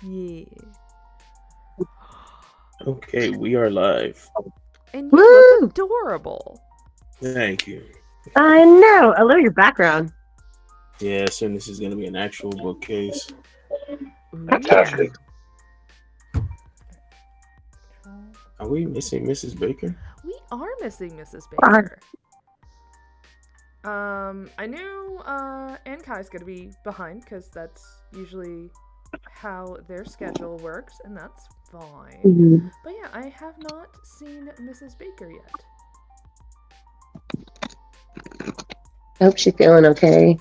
Yeah. Okay, we are live. And you look adorable. Thank you. I know. I love your background. Yeah, soon this is gonna be an actual bookcase. Fantastic. Are we missing Mrs. Baker? We are missing Mrs. Baker. I knew Ann Kai's gonna be behind because that's usually how their schedule works, and that's fine. Mm-hmm. But yeah, I have not seen Mrs. Baker yet. I hope she's feeling okay.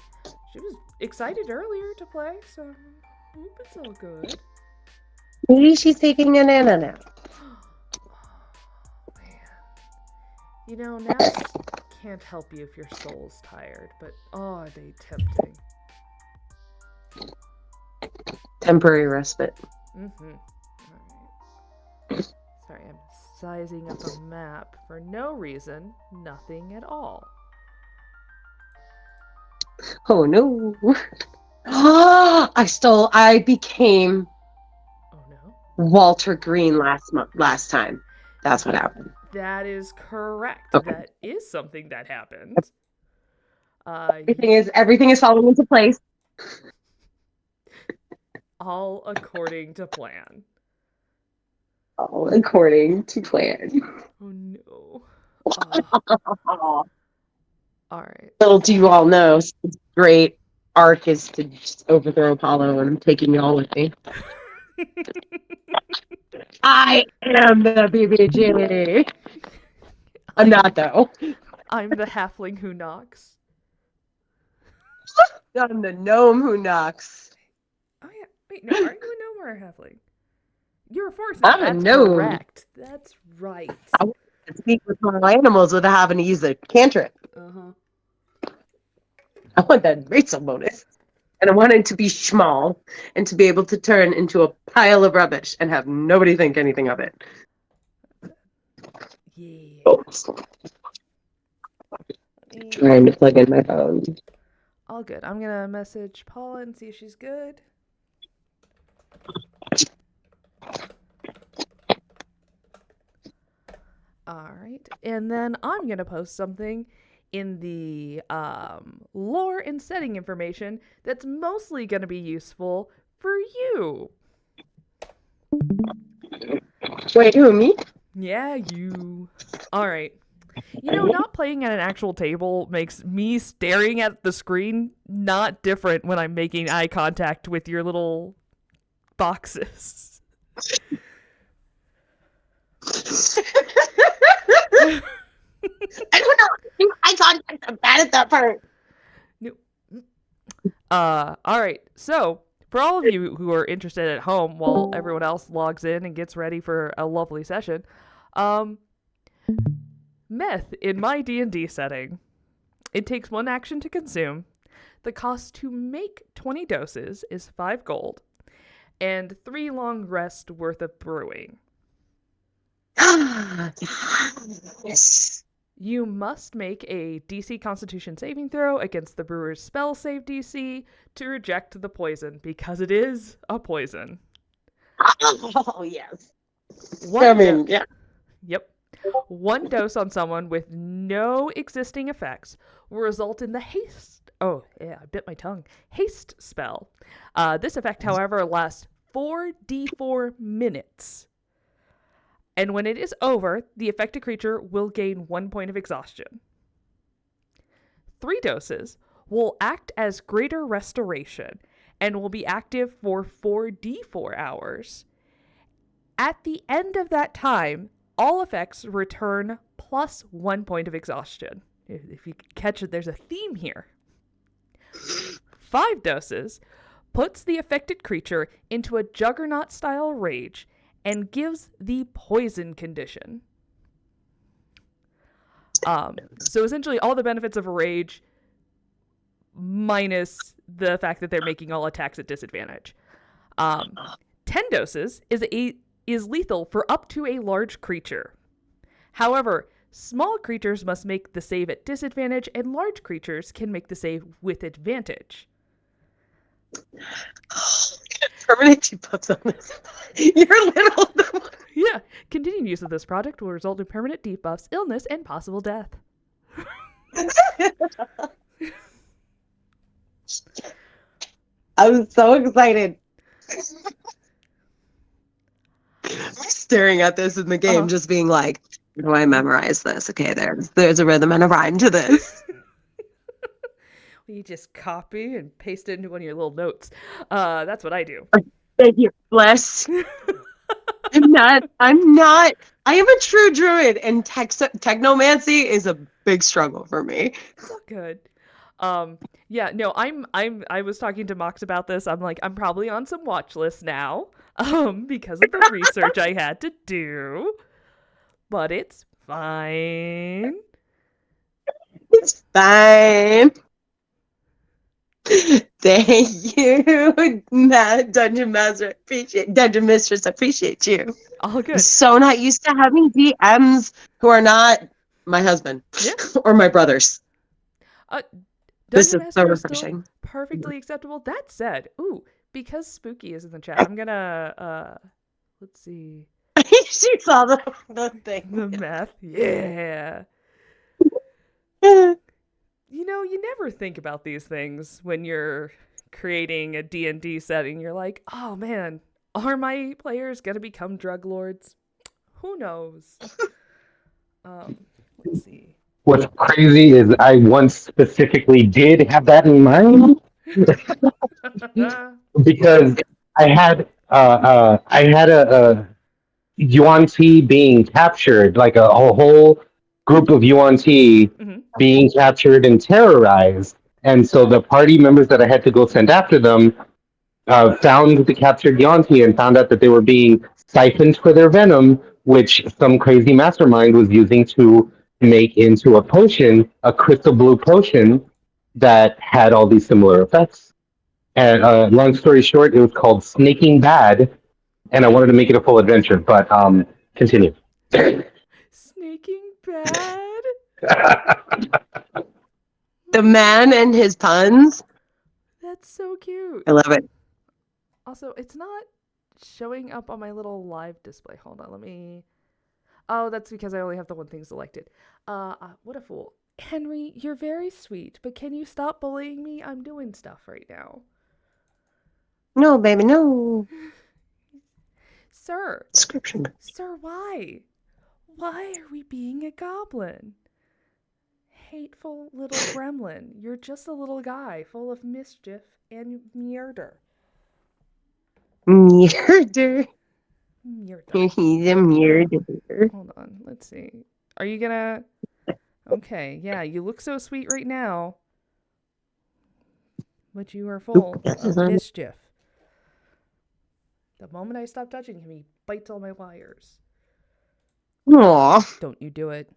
She was excited earlier to play, so I hope it's all good. Maybe she's taking a nana now. Oh, man. You know, naps can't help you if your soul's tired, but oh, are they tempting. Temporary respite. Mm-hmm. Alright. Sorry, I'm sizing up a map for no reason, nothing at all. Oh no. I became Oh no. Walter Green last time. That's what happened. That is correct. Okay. That is something that happened. Everything is falling into place. All according to plan. All according to plan. Oh no. All right. Little do you all know, this great arc is to just overthrow Apollo, and I'm taking you all with me. I am the BBG. I'm not, though. I'm the halfling who knocks. I'm the gnome who knocks. Oh yeah. Wait, no, aren't you a gnome or a halfling? You're a forest I'm gnome. a That's gnome. correct. That's right. I want to speak with my animals without having to use a cantrip. I want that racial bonus. And I want it to be small and to be able to turn into a pile of rubbish and have nobody think anything of it. Yeah. Oh. Trying to plug in my phone. All good. I'm gonna message Paula and see if she's good. Alright. And then I'm gonna post something in the lore and setting information that's mostly gonna be useful for you. Wait, who, me? Yeah, you. Alright. You know, not playing at an actual table makes me staring at the screen not different when I'm making eye contact with your little boxes. I don't know. Eye contact. I'm bad at that part. No. Alright. So, for all of you who are interested at home while everyone else logs in and gets ready for a lovely session, meth in my D&D setting. It takes 1 action to consume. The cost to make 20 doses is 5 gold. And 3 long rests worth of brewing. Yes. You must make a DC Constitution saving throw against the brewer's spell save DC to reject the poison, because it is a poison. Oh, yes. Yeah. Yep. 1 dose on someone with no existing effects will result in the haste. Oh, yeah, I bit my tongue. Haste spell. This effect, however, lasts 4d4 minutes. And when it is over, the affected creature will gain 1 point of exhaustion. 3 doses will act as greater restoration and will be active for 4d4 hours. At the end of that time, all effects return plus 1 point of exhaustion. If you catch it, there's a theme here. 5 doses puts the affected creature into a juggernaut-style rage and gives the poison condition. So essentially all the benefits of a rage minus the fact that they're making all attacks at disadvantage. 10 doses is lethal for up to a large creature. However, small creatures must make the save at disadvantage, and large creatures can make the save with advantage. Permanent debuffs on this. You're little. Yeah. Continued use of this product will result in permanent debuffs, illness, and possible death. I'm so excited. I'm staring at this in the game, just being like, "How do I memorize this? Okay, there's a rhythm and a rhyme to this." You just copy and paste it into one of your little notes. That's what I do. Thank you, bless. I'm not. I am a true druid, and technomancy is a big struggle for me. It's all good. Yeah, no, I was talking to Mox about this. I'm like, I'm probably on some watch lists now, because of the research I had to do. But it's fine. It's fine. Thank you, Dungeon Master. Dungeon Mistress. Appreciate you. All good. I'm so not used to having DMs who are not my husband or my brothers. This is so refreshing. Perfectly acceptable. That said, because Spooky is in the chat, I'm gonna let's see. She saw the thing. The math. Yeah. You never think about these things when you're creating a D&D setting. You're like, oh man, are my players gonna become drug lords? Who knows? Let's see. What's crazy is I once specifically did have that in mind because I had a Yuan Ti being captured, like a whole group of Yuan Ti being captured and terrorized, and so the party members that I had to go send after them found the captured Yuan Ti and found out that they were being siphoned for their venom, which some crazy mastermind was using to make into a potion, a crystal blue potion that had all these similar effects. And long story short, it was called Snaking Bad, and I wanted to make it a full adventure, but continue. Snaking Bad? The man and his puns. That's so cute. I love it. Also, it's not showing up on my little live display. Hold on, let me... Oh, that's because I only have the one thing selected. What a fool. Henry, you're very sweet, but can you stop bullying me? I'm doing stuff right now. No, baby, no. Sir. Description. Sir, why? Why are we being a goblin? Hateful little gremlin. You're just a little guy full of mischief and murder. Murder. Murder. He's a murderer. Hold on, let's see. Are you gonna... Okay, yeah, you look so sweet right now. But you are full of mischief. The moment I stop touching him, he bites all my wires. Aww. Don't you do it.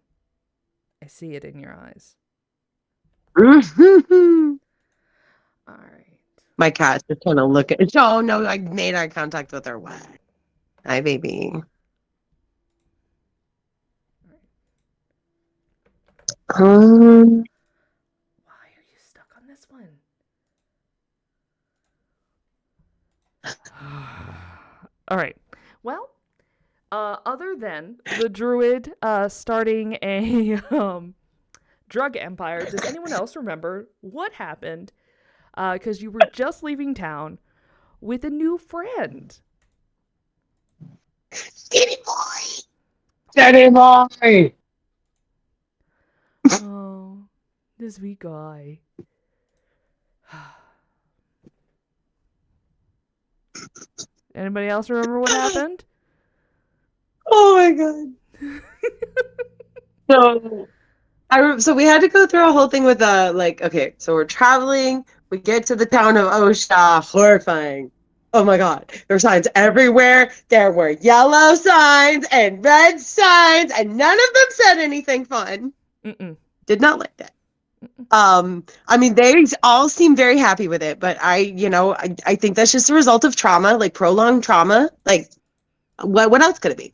I see it in your eyes. Alright. My cat's just trying to look at... Oh, no, I made eye contact with her. What? Hi, baby. Why are you stuck on this one? All right. Well, other than the Druid starting a drug empire, does anyone else remember what happened? Because you were just leaving town with a new friend. Skinny boy! Daddy boy! Oh, this wee guy. Anybody else remember what happened? Oh my god. So we had to go through a whole thing with okay, so we're traveling, we get to the town of Osha, horrifying. Oh my god, there were signs everywhere. There were yellow signs and red signs, and none of them said anything fun. Mm-mm. Did not like that. I mean, they all seem very happy with it, but I think that's just a result of trauma, like prolonged trauma. Like, what else could it be?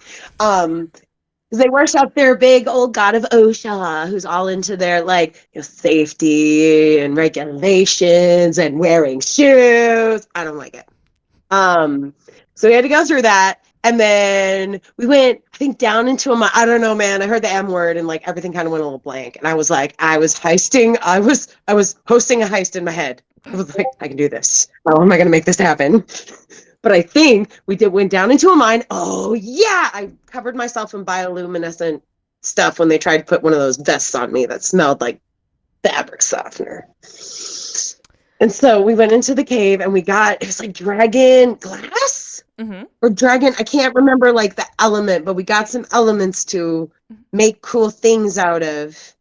They worship their big old god of Osha, who's all into their safety and regulations and wearing shoes. I don't like it. So we had to go through that. And then we went, I think, down into I don't know, man. I heard the M word and like everything kind of went a little blank. And I was like, I was hosting a heist in my head. I was like, I can do this. How am I gonna make this happen? But I think went down into a mine. Oh yeah. I covered myself in bioluminescent stuff when they tried to put one of those vests on me that smelled like fabric softener. And so we went into the cave and it was like dragon glass or dragon. I can't remember like the element, but we got some elements to make cool things out of.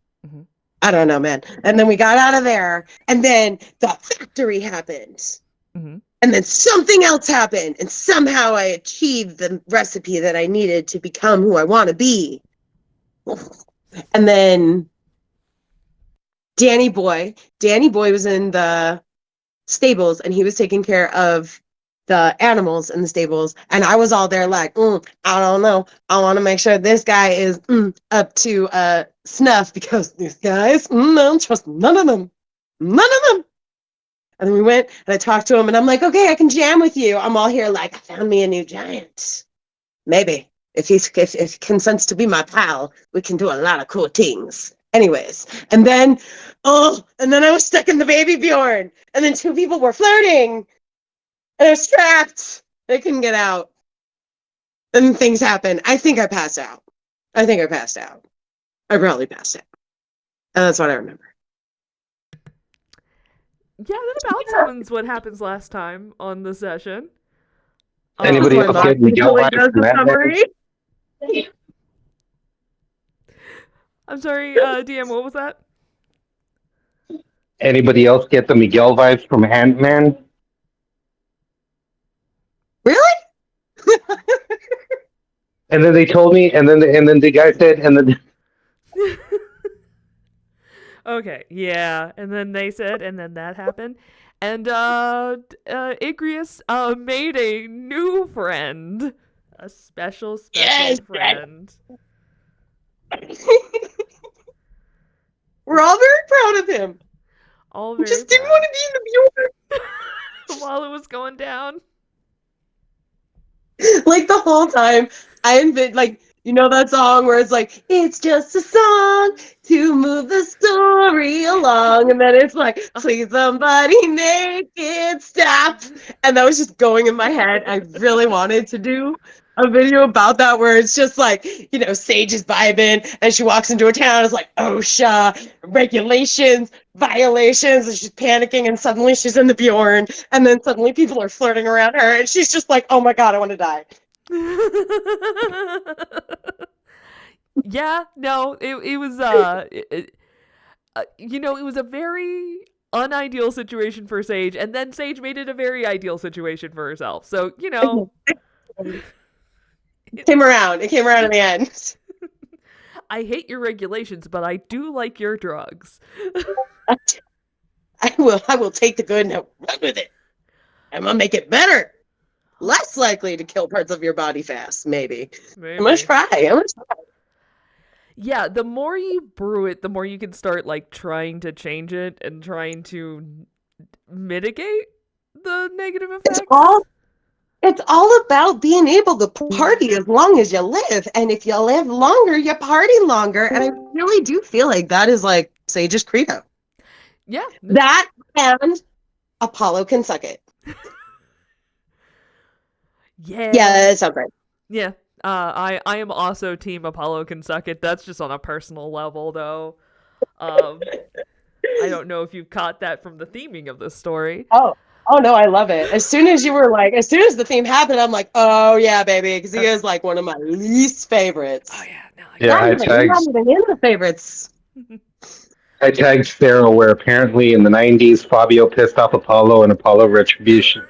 I don't know, man. And then we got out of there and then the factory happened. And then something else happened. And somehow I achieved the recipe that I needed to become who I want to be. And then Danny Boy was in the stables and he was taking care of the animals in the stables. And I was all there like, I don't know. I want to make sure this guy is up to snuff because these guys, I don't trust none of them. None of them. And then we went and I talked to him and I'm like, okay, I can jam with you. I'm all here like, I found me a new giant. Maybe. If he consents to be my pal, we can do a lot of cool things. Anyways, and then I was stuck in the baby Bjorn. And then two people were flirting. And I was trapped. I couldn't get out. And things happened. I think I passed out. I probably passed out. And that's what I remember. Yeah, that about sums what happens last time on the session. Anybody else get Miguel vibes from summary? I'm sorry, DM, what was that? Anybody else get the Miguel vibes from Ant-Man? Really? And then they told me, and then the guy said, and then okay, yeah, and then they said, and then that happened, and Igreus made a new friend, a special friend. We're all very proud of him. All very just didn't want to be in the viewer while it was going down. Like the whole time, I've been like, you know that song where it's like, it's just a song to move the story along, and then it's like, please somebody make it stop, and that was just going in my head. I really wanted to do a video about that where it's just like, you know, Sage is vibing and she walks into a town, it's like OSHA, regulations, violations, and she's panicking and suddenly she's in the Bjorn and then suddenly people are flirting around her and she's just like, oh my god, I want to die. Yeah, no, it was you know, it was a very unideal situation for Sage, and then Sage made it a very ideal situation for herself. So, you know, it came around in the end. I hate your regulations, but I do like your drugs. I will take the good and I'll run with it. I'm gonna make it better. Less likely to kill parts of your body fast, maybe. I'm gonna try. Yeah, the more you brew it, the more you can start like trying to change it and trying to mitigate the negative effects. It's all about being able to party as long as you live. And if you live longer, you party longer. And I really do feel like that is like Sage's credo. Yeah. That and Apollo can suck it. Yeah. Yeah, that sounds right. Yeah. I am also team Apollo can suck it. That's just on a personal level, though. I don't know if you caught that from the theming of this story. Oh no, I love it. As soon as the theme happened, I'm like, oh yeah, baby, because he is like one of my least favorites. Oh yeah, no. I tagged. Not even in the favorites. I tagged Pharaoh, where apparently in the '90s Fabio pissed off Apollo, and Apollo retributed.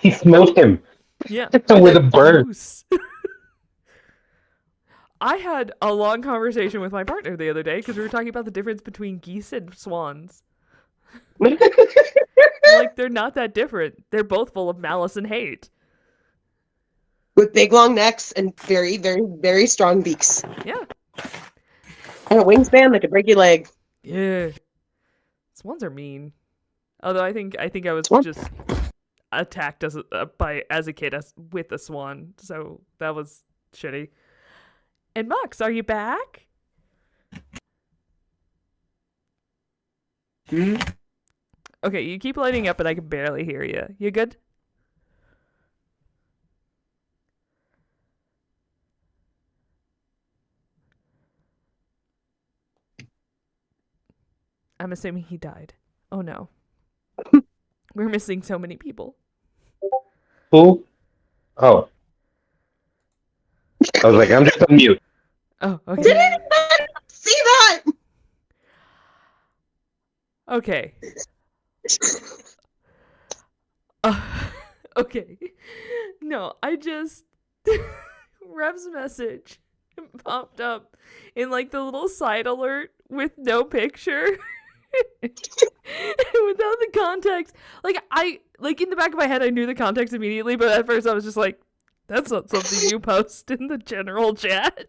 He smote him. Yeah, with a bird. I had a long conversation with my partner the other day because we were talking about the difference between geese and swans. Like, they're not that different. They're both full of malice and hate. With big long necks and very, very, very strong beaks. Yeah. And a wingspan that could break your leg. Yeah. Swans are mean. Although I think I was just attacked as a kid with a swan, so that was shitty. And Mox, are you back? Okay, you keep lighting up, and I can barely hear you. You good? I'm assuming he died. Oh no. We're missing so many people. Who? Oh. I was like, I'm just on mute. Oh, okay. Didn't even see that. Okay. Okay. No, I just Rev's message popped up in like the little side alert with no picture. Without the context. Like in the back of my head I knew the context immediately, but at first I was just like, that's not something you post in the general chat.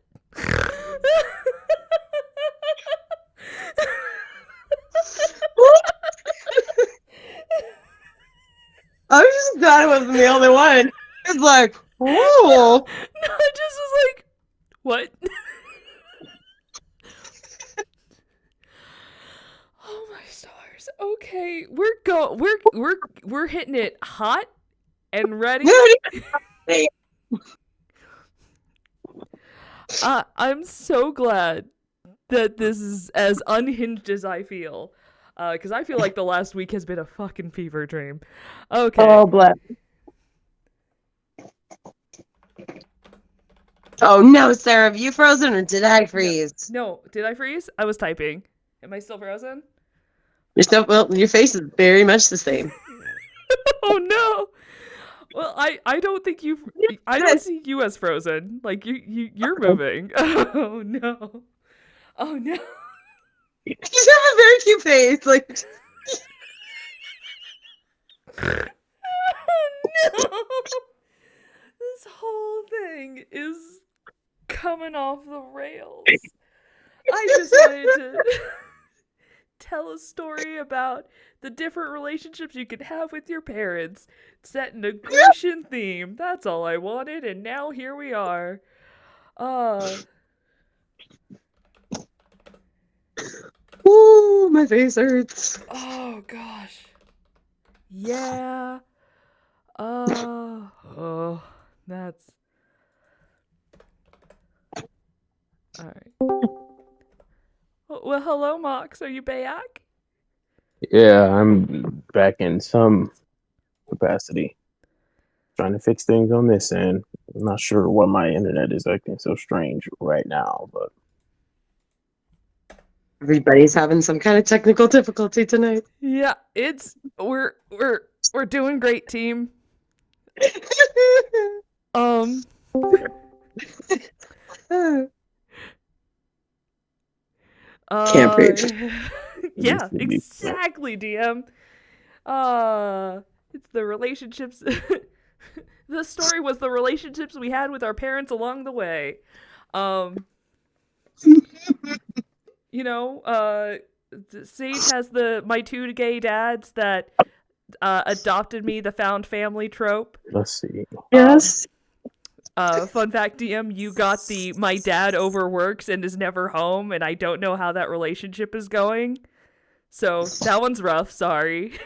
I was just glad I wasn't the only one. It's like, oh. No, I just was like, what? Oh my stars. Okay, we're hitting it hot and ready. I'm so glad that this is as unhinged as I feel. Because I feel like the last week has been a fucking fever dream. Okay. Oh, bless. Oh no, Sarah, have you frozen or did I freeze? No, did I freeze? I was typing. Am I still frozen? You're still, well, your face is very much the same. Oh no. Well, I don't think I don't see you as frozen. Like you're moving. Oh no. Oh no. You have a very cute face. Like, oh no. This whole thing is coming off the rails. I just wanted to tell a story about the different relationships you can have with your parents, set in a Grecian theme. That's all I wanted, and now here we are. ooh, my face hurts. Oh gosh. Yeah. Oh, that's all right. Well, hello, Mox. Are you back? Yeah, I'm back in some capacity. Trying to fix things on this end. I'm not sure why my internet is acting so strange right now, but Everybody's having some kind of technical difficulty tonight. Yeah, we're doing great, team. Can't breathe. Yeah, exactly, DM. It's the relationships. The story was the relationships we had with our parents along the way. You know, Sage has my two gay dads that adopted me, the found family trope. let's see. Yes. Fun fact, DM, you got the my dad overworks and is never home, and I don't know how that relationship is going. So that one's rough, sorry.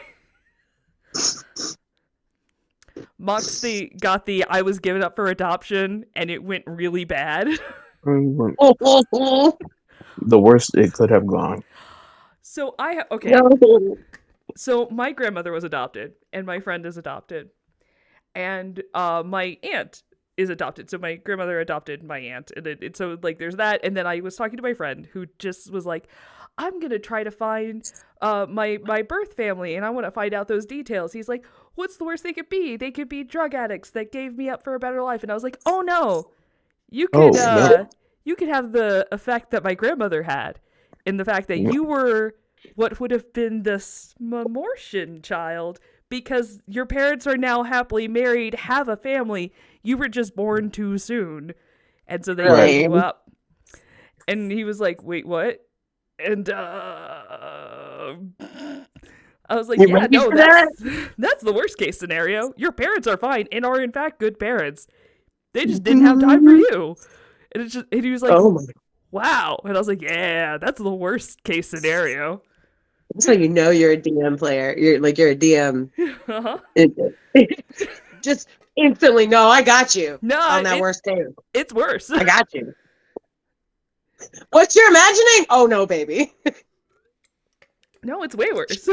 Mox got the I was given up for adoption and it went really bad. The worst it could have gone. So okay. So my grandmother was adopted and my friend is adopted. And my aunt is adopted. So my grandmother adopted my aunt. And so like there's that. And then I was talking to my friend who just was like, I'm going to try to find my birth family and I want to find out those details. He's like, what's the worst they could be? They could be drug addicts that gave me up for a better life. And I was like, oh no, you could you could have the effect that my grandmother had in the fact that you were what would have been the Smamortian child because your parents are now happily married, have a family. You were just born too soon. And so they gave you up. And he was like, wait, what? And I was like, You yeah, ready no, for that? that's the worst case scenario. Your parents are fine and are in fact good parents. They just didn't have time for you. And he was like, Oh my. wow. And I was like, yeah, that's the worst case scenario. So you know you're a DM player. You're a DM. Uh-huh. Just instantly, no, I got you No, on that worst day. it's worse. I got you. What you're imagining? Oh no, baby. No, it's way worse.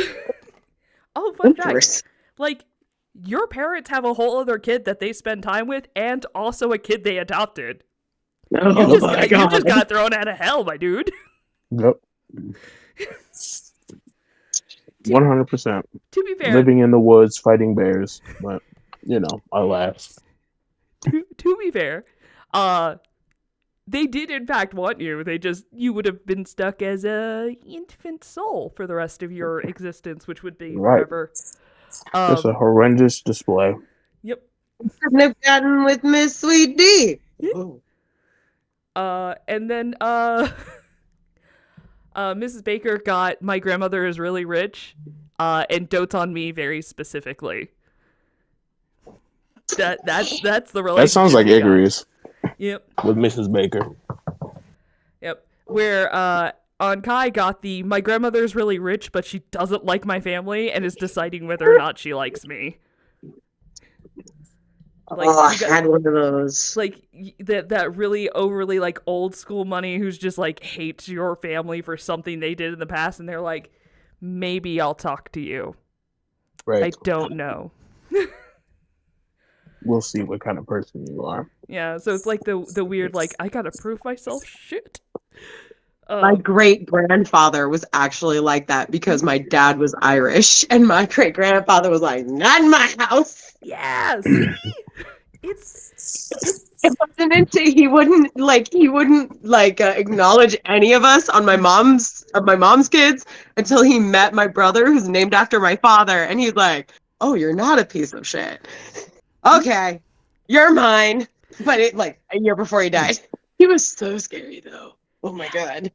Oh, fun It's fact. worse. Like, your parents have a whole other kid that they spend time with and also a kid they adopted. Oh You my just God. got thrown out of hell, my dude. Yep. 100%. To be fair, Living in the woods, fighting bears. But, I laugh. to be fair, they did in fact want you. You would have been stuck as a infant soul for the rest of your existence, which would be Right. forever. It's a horrendous display. Yep. Couldn't have gotten with Miss Sweet D. And then Mrs. Baker got my grandmother is really rich, and dotes on me very specifically. That's the relationship. That sounds like we got. Igreus Yep. with Mrs. Baker. Yep. Where on Kai got my grandmother's really rich, but she doesn't like my family and is deciding whether or not she likes me. Like, I had one of those. Like that really overly like old school money who's just like hates your family for something they did in the past, and they're like, maybe I'll talk to you. Right. I don't know. We'll see what kind of person you are. Yeah, so it's like the weird like I gotta prove myself shit. My great grandfather was actually like that because my dad was Irish, and my great grandfather was like, "Not in my house." Yes. It wasn't until he wouldn't acknowledge any of us on my mom's kids until he met my brother who's named after my father, and he's like, "Oh, you're not a piece of shit. Okay, you're mine." But it like a year before he died. He was so scary though. Oh my God.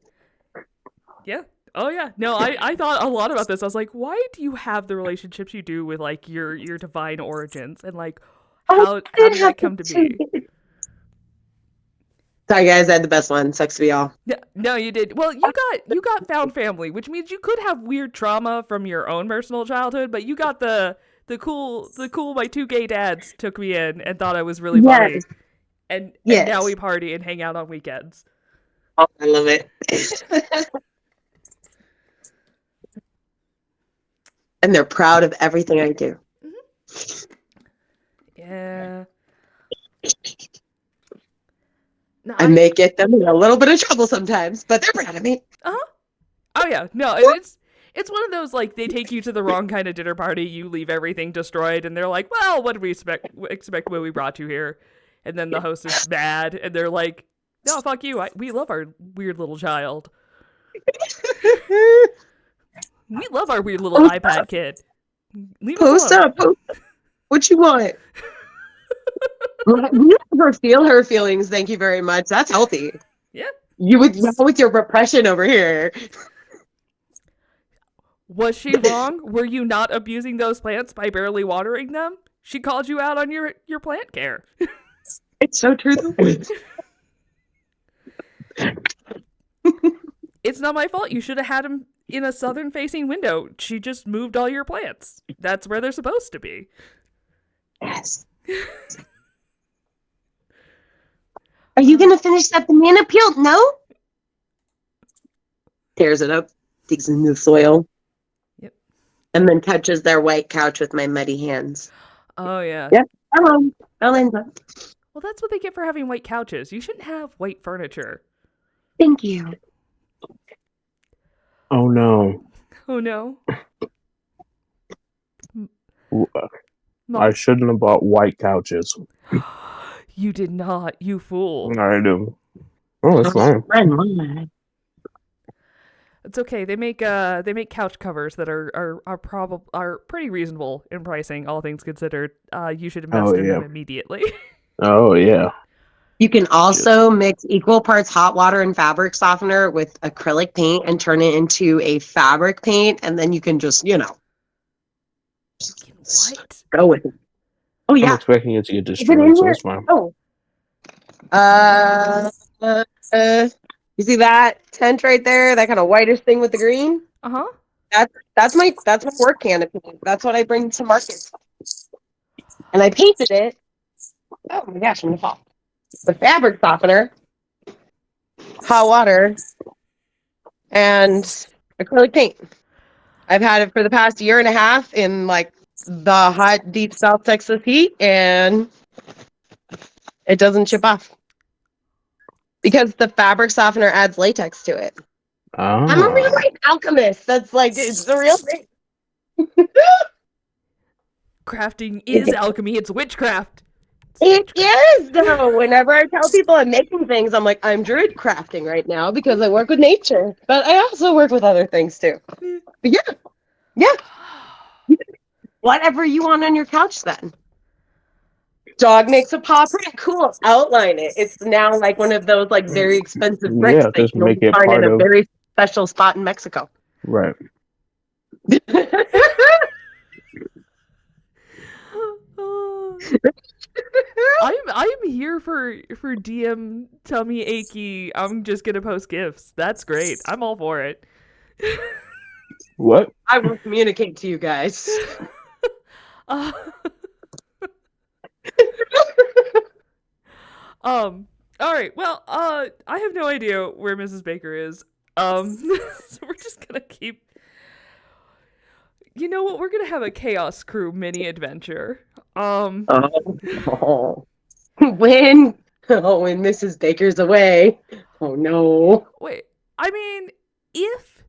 Yeah. Oh yeah. No, I thought a lot about this. I was like, why do you have the relationships you do with like your divine origins, and like how did that come to be? Sorry guys, I had the best one. Sucks to be all. No, you did. Well, you got found family, which means you could have weird trauma from your own personal childhood, but you got the cool my two gay dads took me in and thought I was really funny. Yes. And Yes. now we party and hang out on weekends. Oh, I love it. And they're proud of everything I do. Yeah. No, I may get them in a little bit of trouble sometimes, but they're proud of me. Oh yeah. No, it's one of those like they take you to the wrong kind of dinner party, you leave everything destroyed, and they're like, well, what did we expect when we brought you here? And then the host is mad, and they're like, no, fuck you. We love our weird little child. We love our weird little iPad kid. Leave us Post alone. up. What you want? You never feel her feelings. Thank you very much. That's healthy. Yeah. You with your repression over here. Was she wrong? Were you not abusing those plants by barely watering them? She called you out on your plant care. It's so true though. It's not my fault. You should have had him in a southern facing window. She just moved all your plants. That's where they're supposed to be. Yes. Are you gonna finish that banana peel? No. Tears it up, digs into the soil. Yep. And then touches their white couch with my muddy hands. Oh yeah. Yep. Hello. Belinda. Well, that's what they get for having white couches. You shouldn't have white furniture. Thank you. Oh no. Oh no. I shouldn't have bought white couches. You did not, you fool. I do. Oh, it's fine. It's okay. They make couch covers that are pretty reasonable in pricing, all things considered. You should invest in them immediately. Oh yeah. You can also mix equal parts hot water and fabric softener with acrylic paint and turn it into a fabric paint, and then you can just, What? Go with it. Oh I'm yeah. expecting it to get Is it in destroyed, so here? it's fine. Oh. You see that tent right there? That kind of whitish thing with the green? Uh-huh. That's my work canopy. That's what I bring to market. And I painted it. Oh my gosh, I'm gonna fall. The fabric softener, hot water, and acrylic paint. I've had it for the past year and a half in like the hot, deep South Texas heat, and it doesn't chip off because the fabric softener adds latex to it. I'm a real life alchemist. That's like it's the real thing. Crafting is alchemy. It's witchcraft. It is though. Whenever I tell people I'm making things, I'm like, I'm druid crafting right now because I work with nature, but I also work with other things too. But yeah. Whatever you want on your couch, then. Dog makes a paw print. Cool. Outline it. It's now like one of those like very expensive bricks that just you'll make it find part in a of very special spot in Mexico. right. I'm here for DM tummy achy. I'm just gonna post gifs. That's great. I'm all for it. What? I will communicate to you guys. All right. Well, I have no idea where Mrs. Baker is. So we're just gonna keep. You know what? We're gonna have a Chaos Crew mini adventure. When Mrs. Baker's away. Oh no. Wait. I mean, if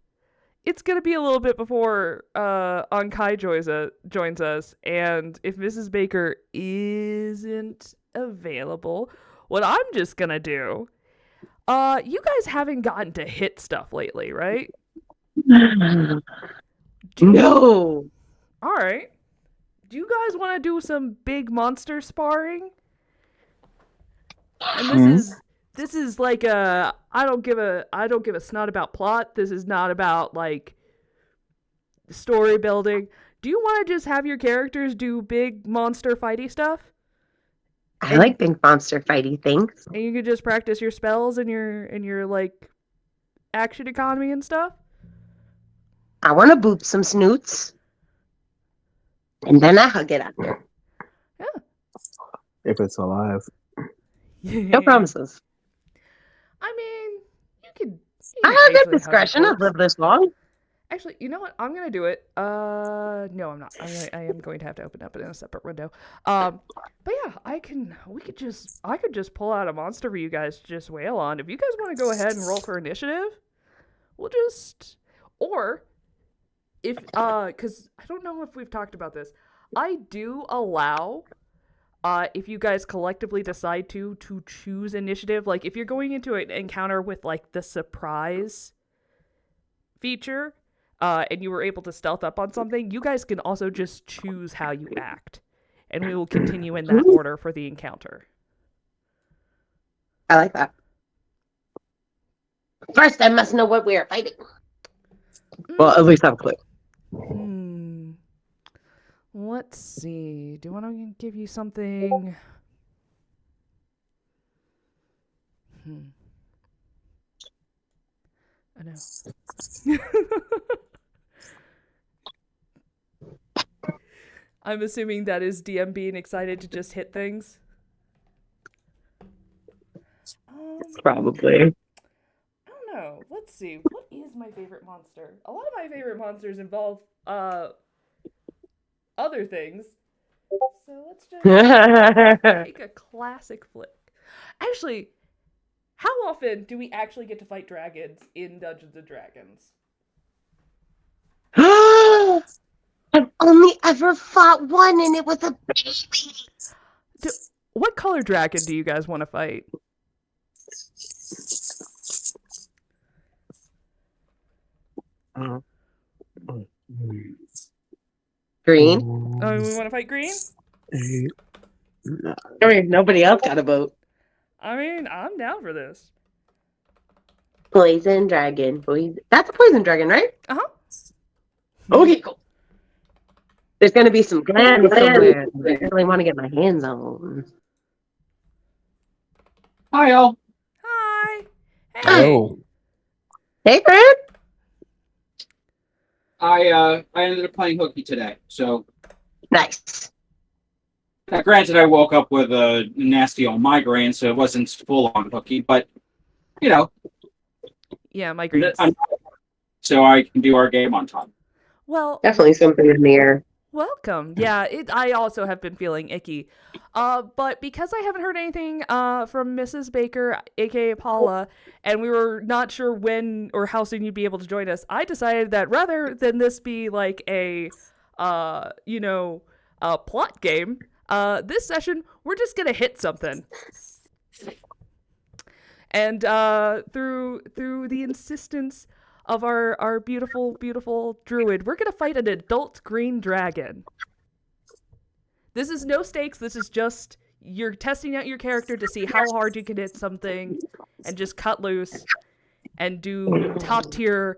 it's gonna be a little bit before Ankai joins us, and if Mrs. Baker isn't available, what I'm just gonna do. You guys haven't gotten to hit stuff lately, right? No. All right. Do you guys want to do some big monster sparring? And this is like a I don't give a snot about plot. This is not about like story building. Do you want to just have your characters do big monster fighty stuff? I like big monster fighty things. And you can just practice your spells and your like action economy and stuff? I want to boop some snoots. And then I hug it after. Yeah. If it's alive. No promises. I mean, you could. I have that discretion. I've lived this long. Actually, you know what? I'm gonna do it. No, I'm not. I am going to have to open up in a separate window. But yeah, I could just pull out a monster for you guys to just wail on. If you guys want to go ahead and roll for initiative, we'll just because I don't know if we've talked about this. I do allow. If you guys collectively decide to choose initiative, like if you're going into an encounter with like the surprise feature, and you were able to stealth up on something, you guys can also just choose how you act, and we will continue in that order for the encounter. I like that. First, I must know what we are fighting. Well, at least have a clue. Let's see. Do you want to give you something? I know. I'm assuming that is DM being excited to just hit things. Probably. I don't know. Let's see. What is my favorite monster? A lot of my favorite monsters involve other things. So let's just take a classic flick. Actually, how often do we actually get to fight dragons in Dungeons & Dragons? I've only ever fought one, and it was a baby. What color dragon do you guys want to fight? Green. Oh, we want to fight green? I mean, nobody else got a vote. I mean, I'm down for this. Poison dragon. That's a poison dragon, right? Uh-huh. Okay, cool. There's gonna be some glands somewhere that I really want to get my hands on. Hi, all. Hi. Hey. Hello. Hey, Grant. I ended up playing hooky today. So, Nice. now, granted, I woke up with a nasty old migraine, so it wasn't full on hooky, but you know, Yeah, my greens. so I can do our game on time. Well, Definitely something in the air. welcome. Yeah, I also have been feeling icky. But because I haven't heard anything from Mrs. Baker, aka Paula, and we were not sure when or how soon you'd be able to join us, I decided that rather than this be like a plot game, this session we're just gonna hit something. And through the insistence of our beautiful, beautiful druid, we're gonna fight an adult green dragon. This is no stakes. This is just you're testing out your character to see how hard you can hit something, and just cut loose and do top tier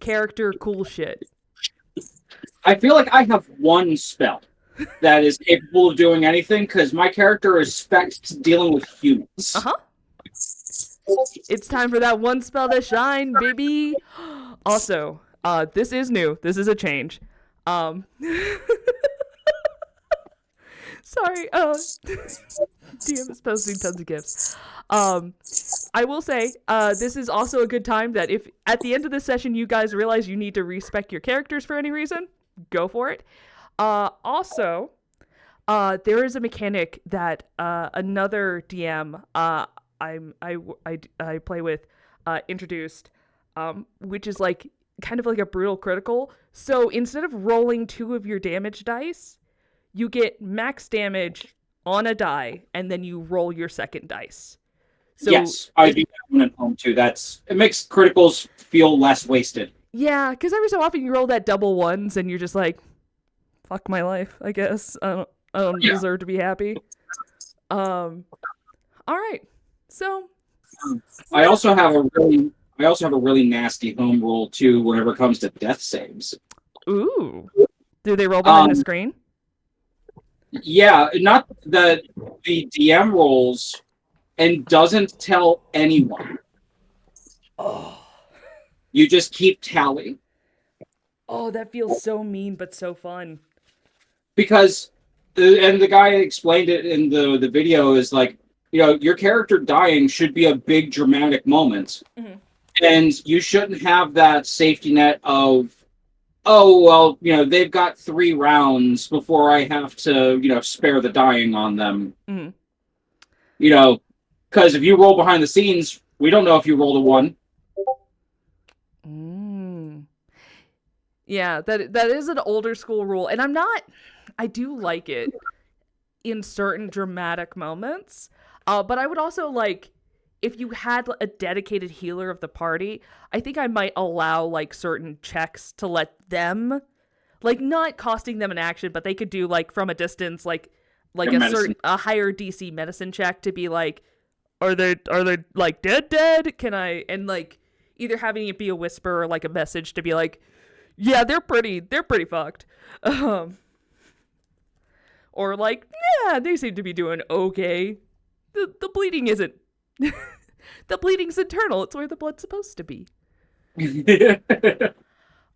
character cool shit. I feel like I have one spell that is capable of doing anything because my character is spec'd to dealing with humans. It's time for that one spell to shine, baby. Also, this is new. This is a change. Sorry, DM is posting tons of gifs. I will say, this is also a good time that if at the end of this session you guys realize you need to respec your characters for any reason, go for it. Also, there is a mechanic that another DM I play with introduced, which is like kind of like a brutal critical. So instead of rolling 2 of your damage dice, you get max damage on a die, and then you roll your second dice. So yes, I do that one at home too. It makes criticals feel less wasted. Yeah, because every so often you roll that double ones, and you're just like, "Fuck my life." I guess I don't deserve to be happy. All right, so I also have a really nasty home roll too whenever it comes to death saves. ooh, do they roll behind the screen? Yeah, not the DM rolls and doesn't tell anyone. Oh, You just keep tally. oh, that feels so mean, but so fun. Because, and the guy explained it in the video, is like, your character dying should be a big dramatic moment. Mhm. And you shouldn't have that safety net of, oh, well, they've got 3 rounds before I have to, spare the dying on them. Mhm. Because if you roll behind the scenes, we don't know if you rolled a 1. Yeah, that is an older school rule, and I do like it in certain dramatic moments. But I would also like, if you had a dedicated healer of the party, I think I might allow like certain checks to let them, like not costing them an action, but they could do like from a distance, like a higher DC medicine check to be like, are they like dead? Can I, and like either having it be a whisper or like a message to be like, yeah, they're pretty fucked. Or like, yeah, they seem to be doing okay. The bleeding isn't. The bleeding's internal. It's where the blood's supposed to be. And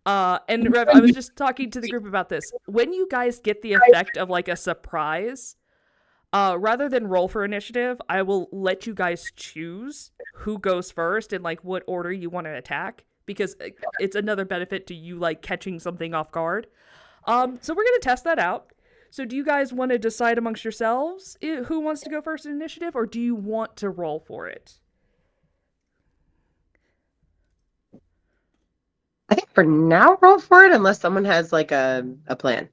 Rev, I was just talking to the group about this. When you guys get the effect of like a surprise, rather than roll for initiative, I will let you guys choose who goes first and like what order you want to attack, because it's another benefit to you like catching something off guard. So we're gonna test that out. So do you guys want to decide amongst yourselves who wants to go first in initiative, or do you want to roll for it? I think for now, roll for it unless someone has like a plan.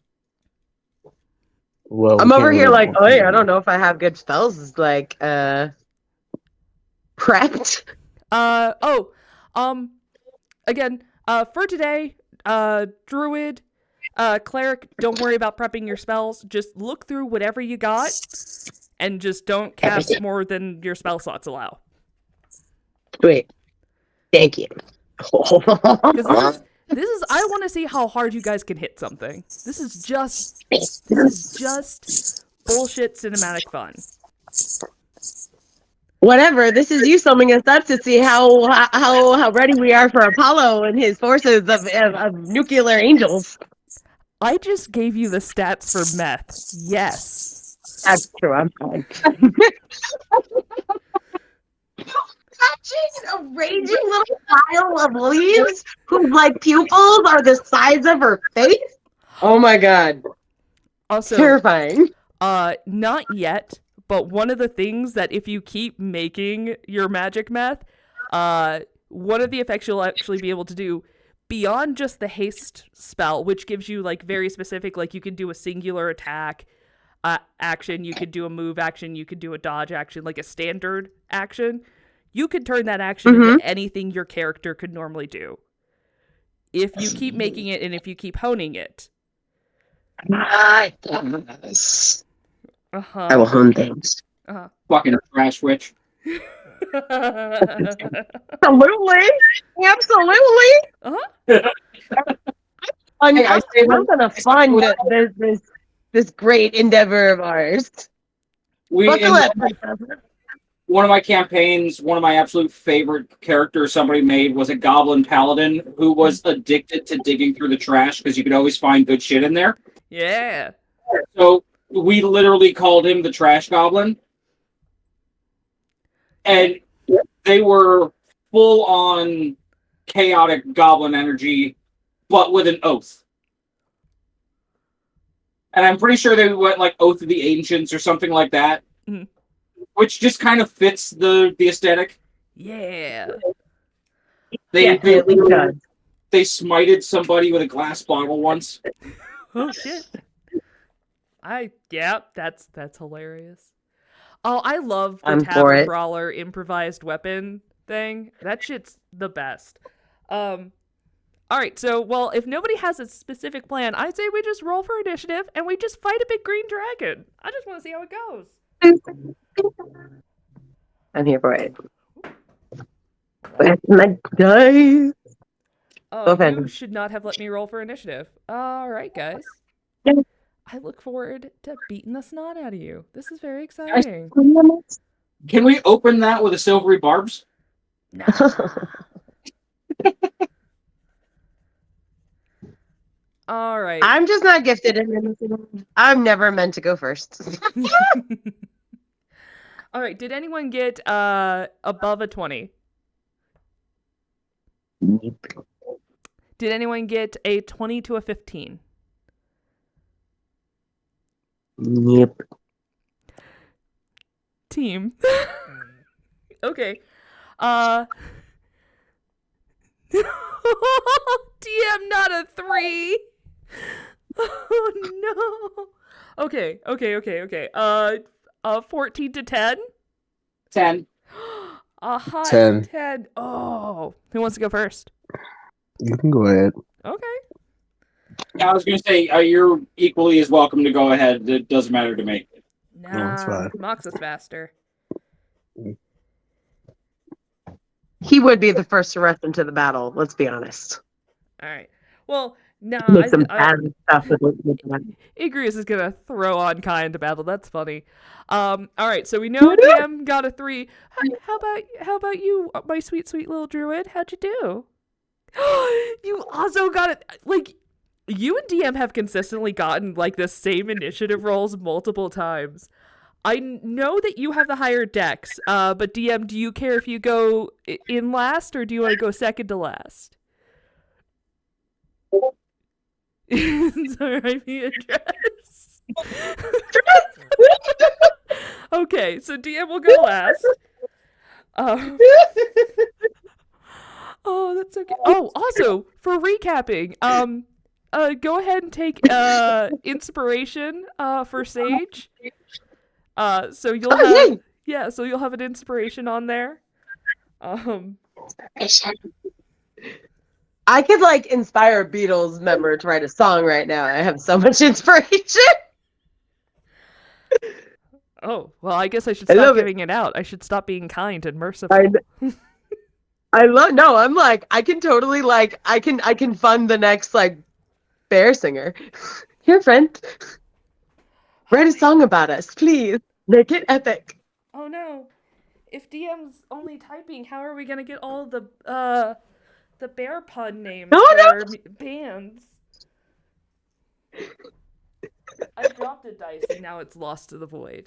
Well, I'm over here like, oh yeah, I don't know if I have good spells. It's like, prepped. Again, for today, Druid, Cleric, don't worry about prepping your spells. Just look through whatever you got, and just don't cast more than your spell slots allow. Sweet. Thank you. Because this is I want to see how hard you guys can hit something. This is just bullshit cinematic fun. Whatever. This is you summing us up to see how ready we are for Apollo and his forces of nuclear angels. I just gave you the stats for meth. Yes. That's true. I'm fine. Catching a raging little pile of leaves whose like pupils are the size of her face. Oh my god. Also, Terrifying. not yet, but one of the things that if you keep making your magic meth, one of the effects you'll actually be able to do beyond just the haste spell, which gives you like very specific, like you can do a singular attack action, you could do a move action, you could do a dodge action, like a standard action. You could turn that action into anything your character could normally do. If you keep making it and if you keep honing it. Yes. Uh-huh. I will hone things. Uh-huh. Fucking trash witch. Absolutely. Absolutely. Uh-huh. I'm say gonna fund this great endeavor of ours. Buckle up, Princess. One of my campaigns, one of my absolute favorite characters somebody made was a goblin paladin who was addicted to digging through the trash because you could always find good shit in there. Yeah. So we literally called him the trash goblin. And they were full on chaotic goblin energy, but with an oath. And I'm pretty sure they went like Oath of the Ancients or something like that. Mm-hmm. Which just kind of fits the aesthetic. Yeah. They smited somebody with a glass bottle once. Oh shit. That's hilarious. Oh, I love the Tavern Brawler improvised weapon thing. That shit's the best. Alright, so well, if nobody has a specific plan, I'd say we just roll for initiative and we just fight a big green dragon. I just want to see how it goes. I'm here for it. Where's my dice? Oh, you should not have let me roll for initiative. Alright, guys. I look forward to beating the snot out of you. This is very exciting. Can we open that with a silvery barbs? No. All right. I'm just not gifted in anything. I'm never meant to go first. All right. Did anyone get above a 20? Did anyone get a 20 to a 15? Yep. Team. Okay. DM not a 3. Oh no. Okay. 14 to 10? 10. A hot 10. 10. Oh. Who wants to go first? You can go ahead. Okay. I was going to say, you're equally as welcome to go ahead. It doesn't matter to me. Nah, it's fine. Mox is faster. He would be the first to rush into the battle, let's be honest. All right. Well, no, Make some bad stuff with Igreus is gonna throw on Kai into battle. That's funny. All right, so we know DM got a 3. How about you, my sweet little druid? How'd you do? You also got it. Like, you and DM have consistently gotten like the same initiative rolls multiple times. I know that you have the higher dex, but DM, do you care if you go in last or do you want to go second to last? Sorry, I mean address. Okay, so DM will go last. Oh, that's okay. Oh, also, for recapping, go ahead and take inspiration for Sage. So you'll have so you'll have an inspiration on there. I could like inspire a Beatles member to write a song right now. I have so much inspiration. Oh, well, I guess I should stop giving it out. I should stop being kind and merciful. I'm like, I can totally like, I can fund the next like bear singer. Here, friend, write a song about us, please. Make it epic. Oh no. If DM's only typing, how are we gonna get all the bear pun names No, for bands? I dropped a dice and now it's lost to the void.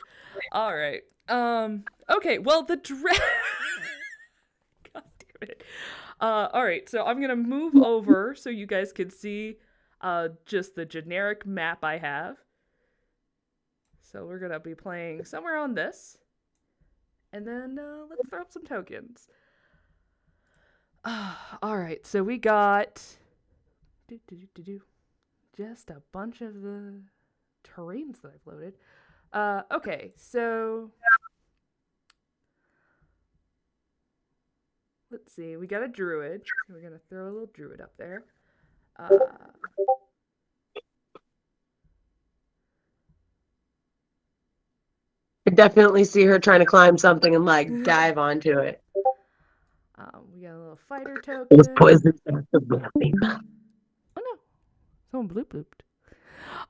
All right. Okay. Well, the God damn it. All right. So I'm gonna move over so you guys can see just the generic map I have. So we're gonna be playing somewhere on this, and then let's throw up some tokens. All right. So we got just a bunch of the terrains that I've loaded. Okay, so let's see. We got a druid. So we're gonna throw a little druid up there. I definitely see her trying to climb something and like dive onto it. We got a little fighter token. It's poison. Oh no! Someone bloop blooped.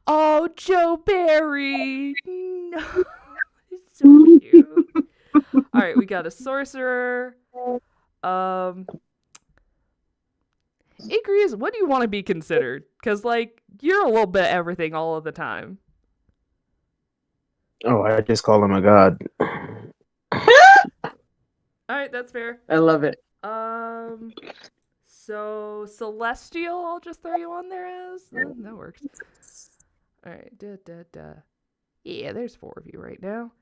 Oh, Joe Barry! No, it's so cute. All right, we got a sorcerer. Igreus, what do you want to be considered? Because, like, you're a little bit everything all of the time. Oh, I just call him a god. Alright, that's fair. I love it. So, Celestial, I'll just throw you on there as? That works. Alright, yeah, there's 4 of you right now.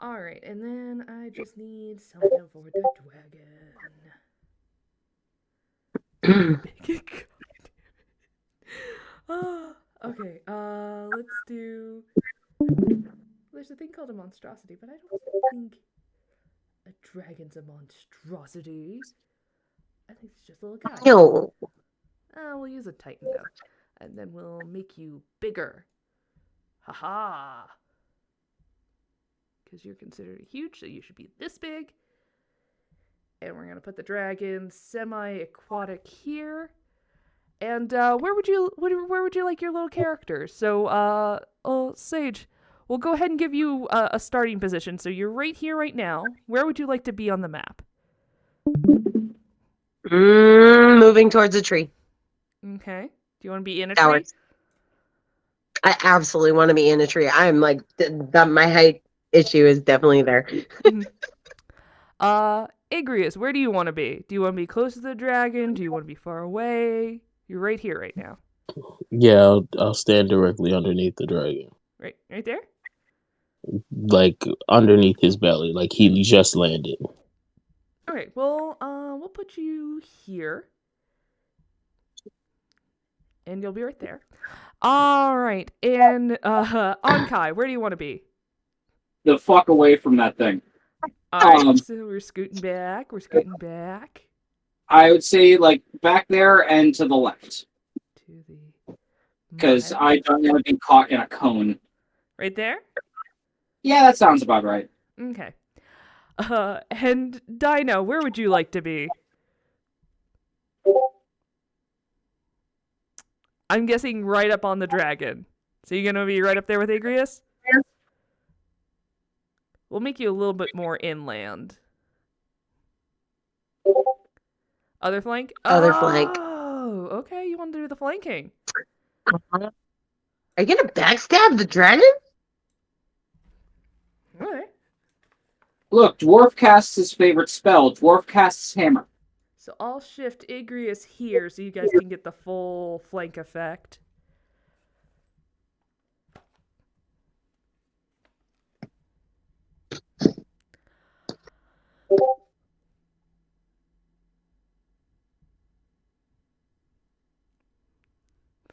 Alright, and then I just need something for the dragon. Okay, let's do... There's a thing called a monstrosity, but I don't think a dragon's a monstrosity. I think it's just a little guy. No. We'll use a titan, though. And then we'll make you bigger. Haha! Because you're considered huge, so you should be this big. And we're going to put the dragon semi-aquatic here. And where would you like your little character? So, Sage, we'll go ahead and give you a starting position. So you're right here, right now. Where would you like to be on the map? Moving towards a tree. Okay. Do you want to be in a Tower. tree? I absolutely want to be in a tree. I'm like, my height issue is definitely there. Igreus, where do you want to be? Do you want to be close to the dragon? Do you want to be far away? You're right here, right now. Yeah, I'll stand directly underneath the dragon. Right there? Like, underneath his belly. Like, he just landed. Alright, well, we'll put you here. And you'll be right there. Alright, and, Ankai, where do you want to be? The fuck away from that thing. Alright, so we're scooting back. I would say, like, back there and to the left. To the... Because I don't want to be caught in a cone. Right there? Yeah, that sounds about right. Okay. And Dynah, where would you like to be? I'm guessing right up on the dragon. So you're gonna be right up there with Igreus? We'll make you a little bit more inland. Other flank? Other flank. Oh, okay. You want to do the flanking. Are you gonna backstab the dragon? Alright. Look, Dwarf casts his favorite spell. Dwarf casts Hammer. So I'll shift Igreus here so you guys can get the full flank effect.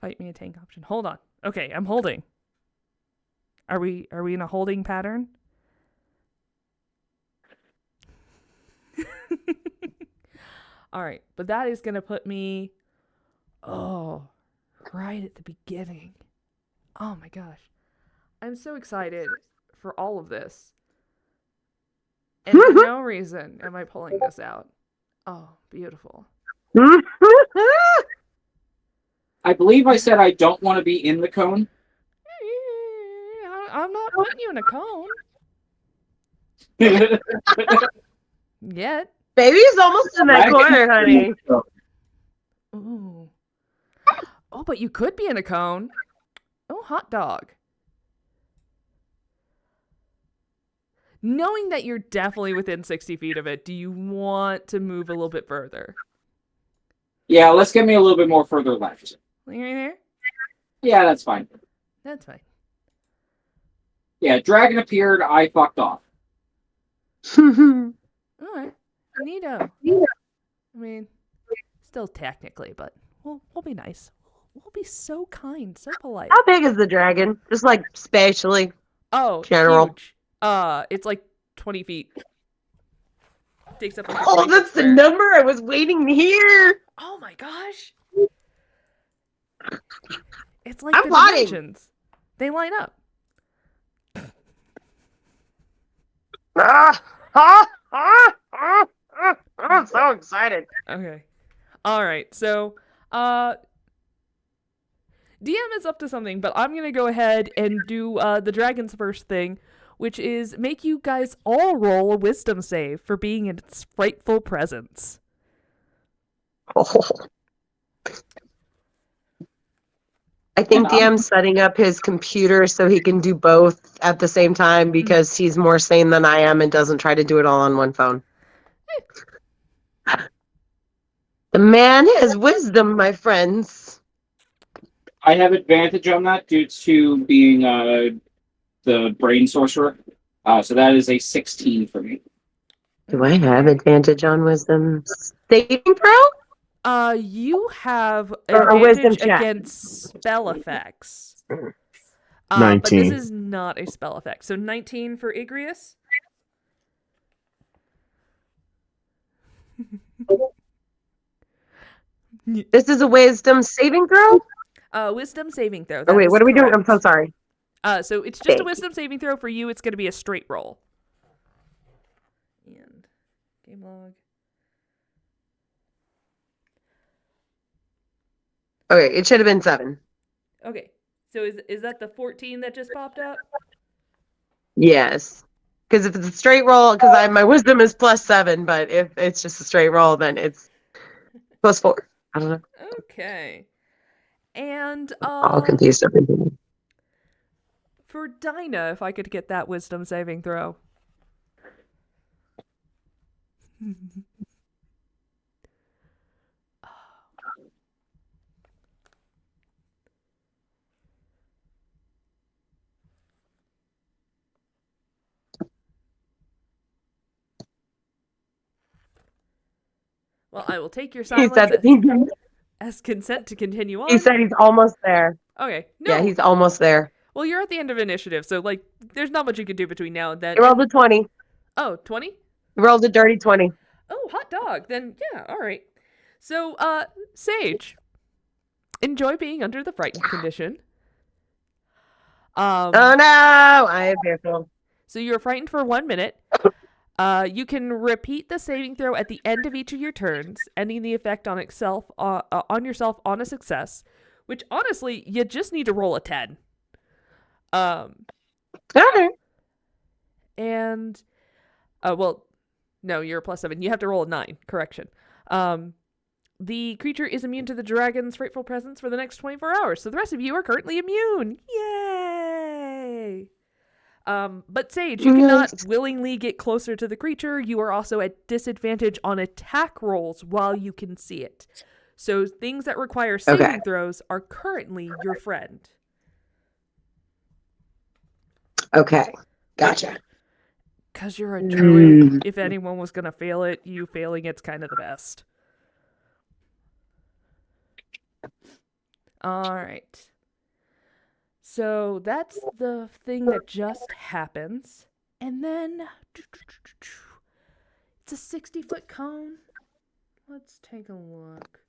Fight me a tank option. Hold on. Okay, I'm holding. Are we in a holding pattern? All right, but that is going to put me right at the beginning. Oh my gosh. I'm so excited for all of this. And for no reason am I pulling this out. Oh, beautiful. I believe I said I don't want to be in the cone. I'm not putting you in a cone yet. Baby's almost in that corner, honey. Ooh. Oh, but you could be in a cone. Oh, hot dog. Knowing that you're definitely within 60 feet of it, do you want to move a little bit further? Yeah, let's get me a little bit more further left. Like right there? Yeah, that's fine. That's fine. Yeah, dragon appeared, I fucked off. Alright. Neato. I mean, still technically, but we'll be nice. We'll be so kind, so polite. How big is the dragon? Just like spatially. Oh, General. huge. It's like 20 feet. Takes up like a Oh, 20 that's the square. number I was waiting to hear. Oh my gosh. It's like I'm the plotting. dimensions. They line up. I'm so excited. Okay. Alright, so DM is up to something, but I'm gonna go ahead and do the dragon's first thing, which is make you guys all roll a wisdom save for being in its frightful presence. I think DM's setting up his computer so he can do both at the same time because he's more sane than I am and doesn't try to do it all on one phone. The man has wisdom, my friends. I have advantage on that due to being the brain sorcerer. So that is a 16 for me. Do I have advantage on wisdom saving throw? You have Or a wisdom advantage check. against spell effects. But 19. this is not a spell effect. So 19 for Igreus. This is a wisdom saving throw? Wisdom saving throw. Oh, That wait, is what are we doing? I'm so correct. sorry. So it's just a Thank wisdom saving throw. For you, it's going to be a straight roll. And game log. Okay, it should have been 7. Okay. So is that the 14 that just popped up? Yes. Because if it's a straight roll, because my wisdom is +7, but if it's just a straight roll, then it's +4. I don't know. Okay. And All confused everything. for Dynah, if I could get that wisdom saving throw. Well, I will take your He silence said, as consent to continue on. he said he's almost there. Okay. No. Yeah, he's almost there. Well, you're at the end of initiative, so like, there's not much you can do between now and then. He rolled a 20. Oh, 20? He rolled a dirty 20. Oh, hot dog. Then yeah, all right. So, Sage, enjoy being under the frightened condition. Oh no, I am fearful. So you're frightened for 1 minute. You can repeat the saving throw at the end of each of your turns, ending the effect on yourself on a success. Which honestly, you just need to roll a 10. Okay. And well, no, you're a +7. You have to roll a 9. Correction. The creature is immune to the dragon's frightful presence for the next 24 hours. So the rest of you are currently immune. Yay! But Sage, you cannot willingly get closer to the creature. You are also at disadvantage on attack rolls while you can see it. So things that require saving throws are currently your friend. Okay. Gotcha. Because you're a druid, if anyone was going to fail it, you failing it's kind of the best. Alright. So that's the thing that just happens. And then it's a 60-foot cone. Let's take a look.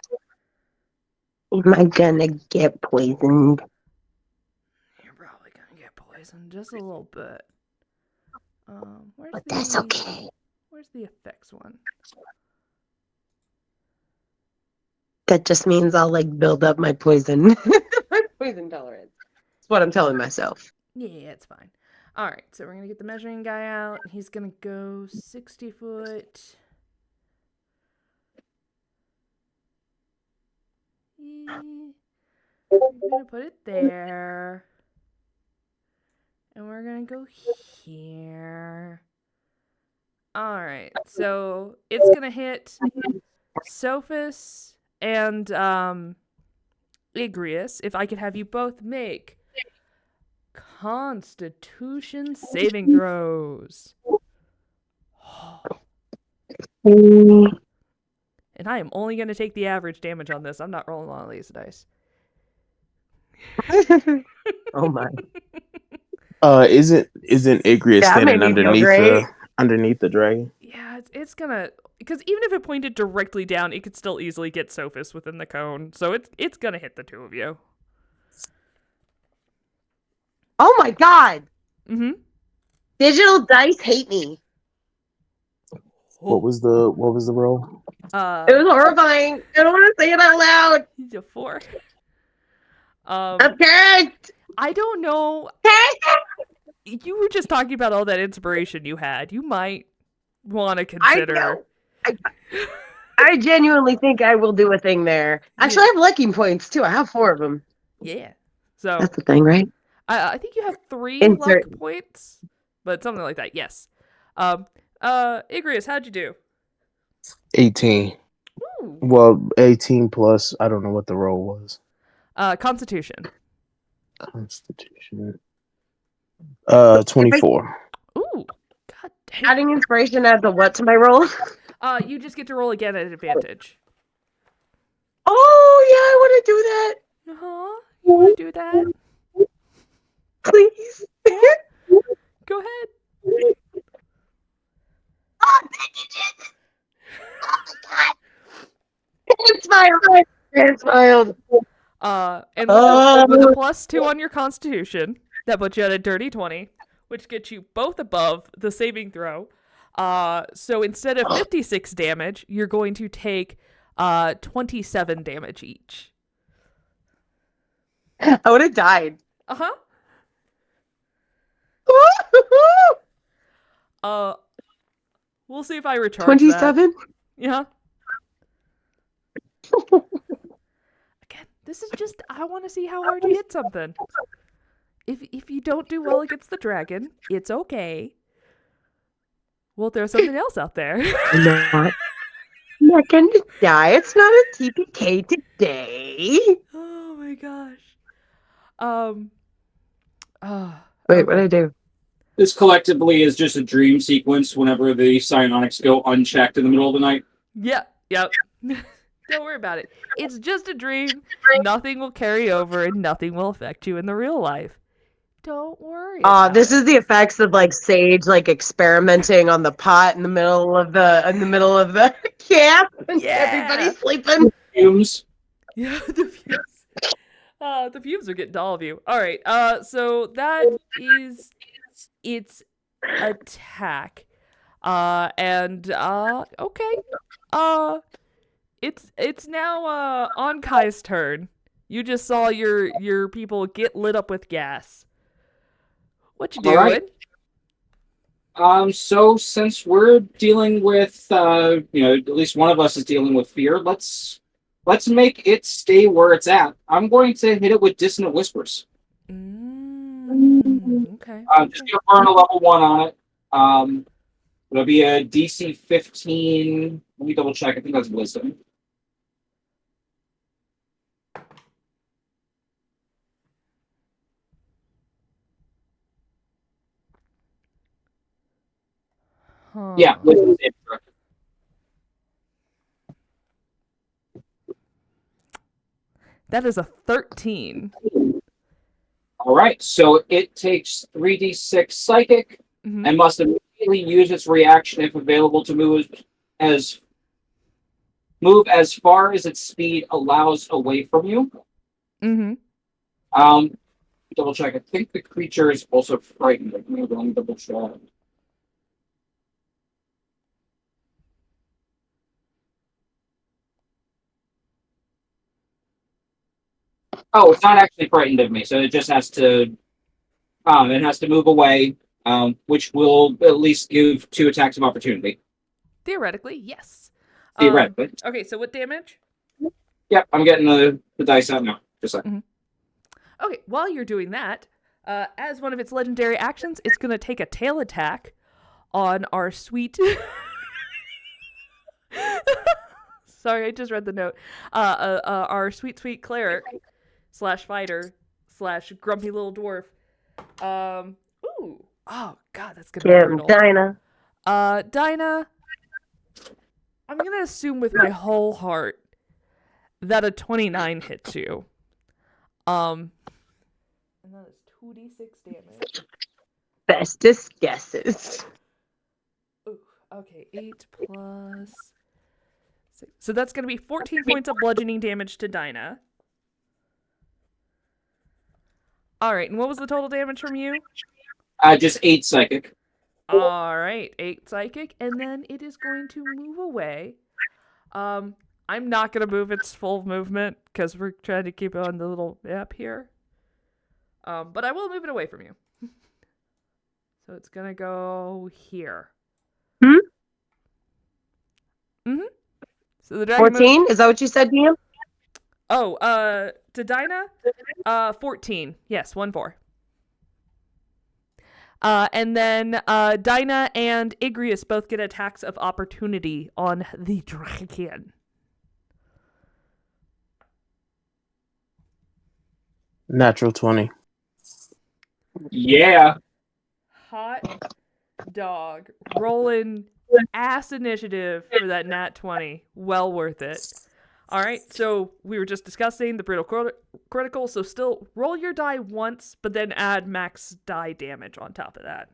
Am I gonna get poisoned? You're probably gonna get poisoned just a little bit. But that's okay. Where's the effects one? That just means I'll like build up my poison, my poison tolerance. That's what I'm telling myself. Yeah, it's fine. All right, so we're gonna get the measuring guy out. He's gonna go 60 foot. We're gonna put it there. And we're gonna go here. Alright, so it's gonna hit Sophos and Igreus. If I could have you both make Constitution saving throws. And I am only gonna take the average damage on this. I'm not rolling all these dice. Oh my. Isn't Igreus That made standing me feel great. underneath the dragon? Yeah, it's gonna, because even if it pointed directly down, it could still easily get Sophos within the cone. So it's gonna hit the two of you. Oh my god! Mm-hmm. Digital dice hate me. What was the roll? It was horrifying. I don't want to say it out loud. He's a 4. Okay. I don't know. You were just talking about all that inspiration you had. You might want to consider. I genuinely think I will do a thing there. Actually, I have lucky points too. I have 4 of them. Yeah. So That's the thing, right? I think you have 3 Insert. luck points, but something like that. Yes. Igreus, how'd you do? 18. Ooh. Well, 18 plus. I don't know what the roll was. Constitution. Constitution. 24. Ooh. God damn. Adding inspiration adds a what to my roll? You just get to roll again at advantage. Oh, yeah, I want to do that. Uh-huh. You want to do that? Please. Go ahead. Oh, thank you, Jesus. Oh, my God. It smiled. It smiled. And with a +2 on your Constitution, that puts you at a dirty 20, which gets you both above the saving throw. So instead of 56 damage, you're going to take 27 damage each. I would have died. Uh-huh. We'll see if I recharge 27? that. Yeah. Again, this is just, I want to see how hard you hit something. If you don't do well against the dragon, it's okay. We'll throw something else out there. I'm not gonna die. It's not a TPK today. Oh my gosh. Wait, what did I do? This collectively is just a dream sequence whenever the psionics go unchecked in the middle of the night. Yeah, yep. Don't worry about it. It's just a dream. Nothing will carry over and nothing will affect you in the real life. Don't worry. This is the effects of like Sage like experimenting on the pot in the middle of the camp and everybody's sleeping. Fumes. Yeah, the fumes. The fumes are getting to all of you. All right. So that is its attack. Okay. It's now on Kai's turn. You just saw your people get lit up with gas. What you doing? Right. So since we're dealing with at least one of us is dealing with fear, let's make it stay where it's at. I'm going to hit it with Dissonant Whispers. Okay. Just gonna burn a level 1 on it. It'll be a DC 15. Let me double check. I think that's Wisdom. Huh. Yeah, Wisdom. That is a 13. All right, so it takes 3d6 psychic and must immediately use its reaction if available to move as far as its speed allows away from you. Double check. I think the creature is also frightened. Let me double check. Oh, it's not actually frightened of me, so it just has to move away, which will at least give 2 attacks of opportunity. Theoretically, yes. Theoretically. Okay, so what damage? Yep, I'm getting the dice out now. Just like. Okay, while you're doing that, as one of its legendary actions, it's going to take a tail attack on our sweet... Sorry, I just read the note. Our sweet cleric / fighter / grumpy little dwarf. Ooh. Oh, God, that's going to be brutal. Dynah. Dynah, I'm going to assume with my whole heart that a 29 hits you. And that is 2d6 damage. Bestest guesses. Ooh, okay, 8 plus 6. So that's going to be 14 points of bludgeoning damage to Dynah. All right, and what was the total damage from you? Just 8 psychic. All right, 8 psychic, and then it is going to move away. I'm not going to move its full movement because we're trying to keep it on the little map here. But I will move it away from you. So it's going to go here. So the dragon 14? Is that what you said, DM? Oh, to Dynah? 14. Yes, 1-4. And then Dynah and Igreus both get attacks of opportunity on the dragon. Natural 20. Yeah. Hot dog. Rolling ass initiative for that nat 20. Well worth it. All right, so we were just discussing the brutal critical, so still roll your die once, but then add max die damage on top of that.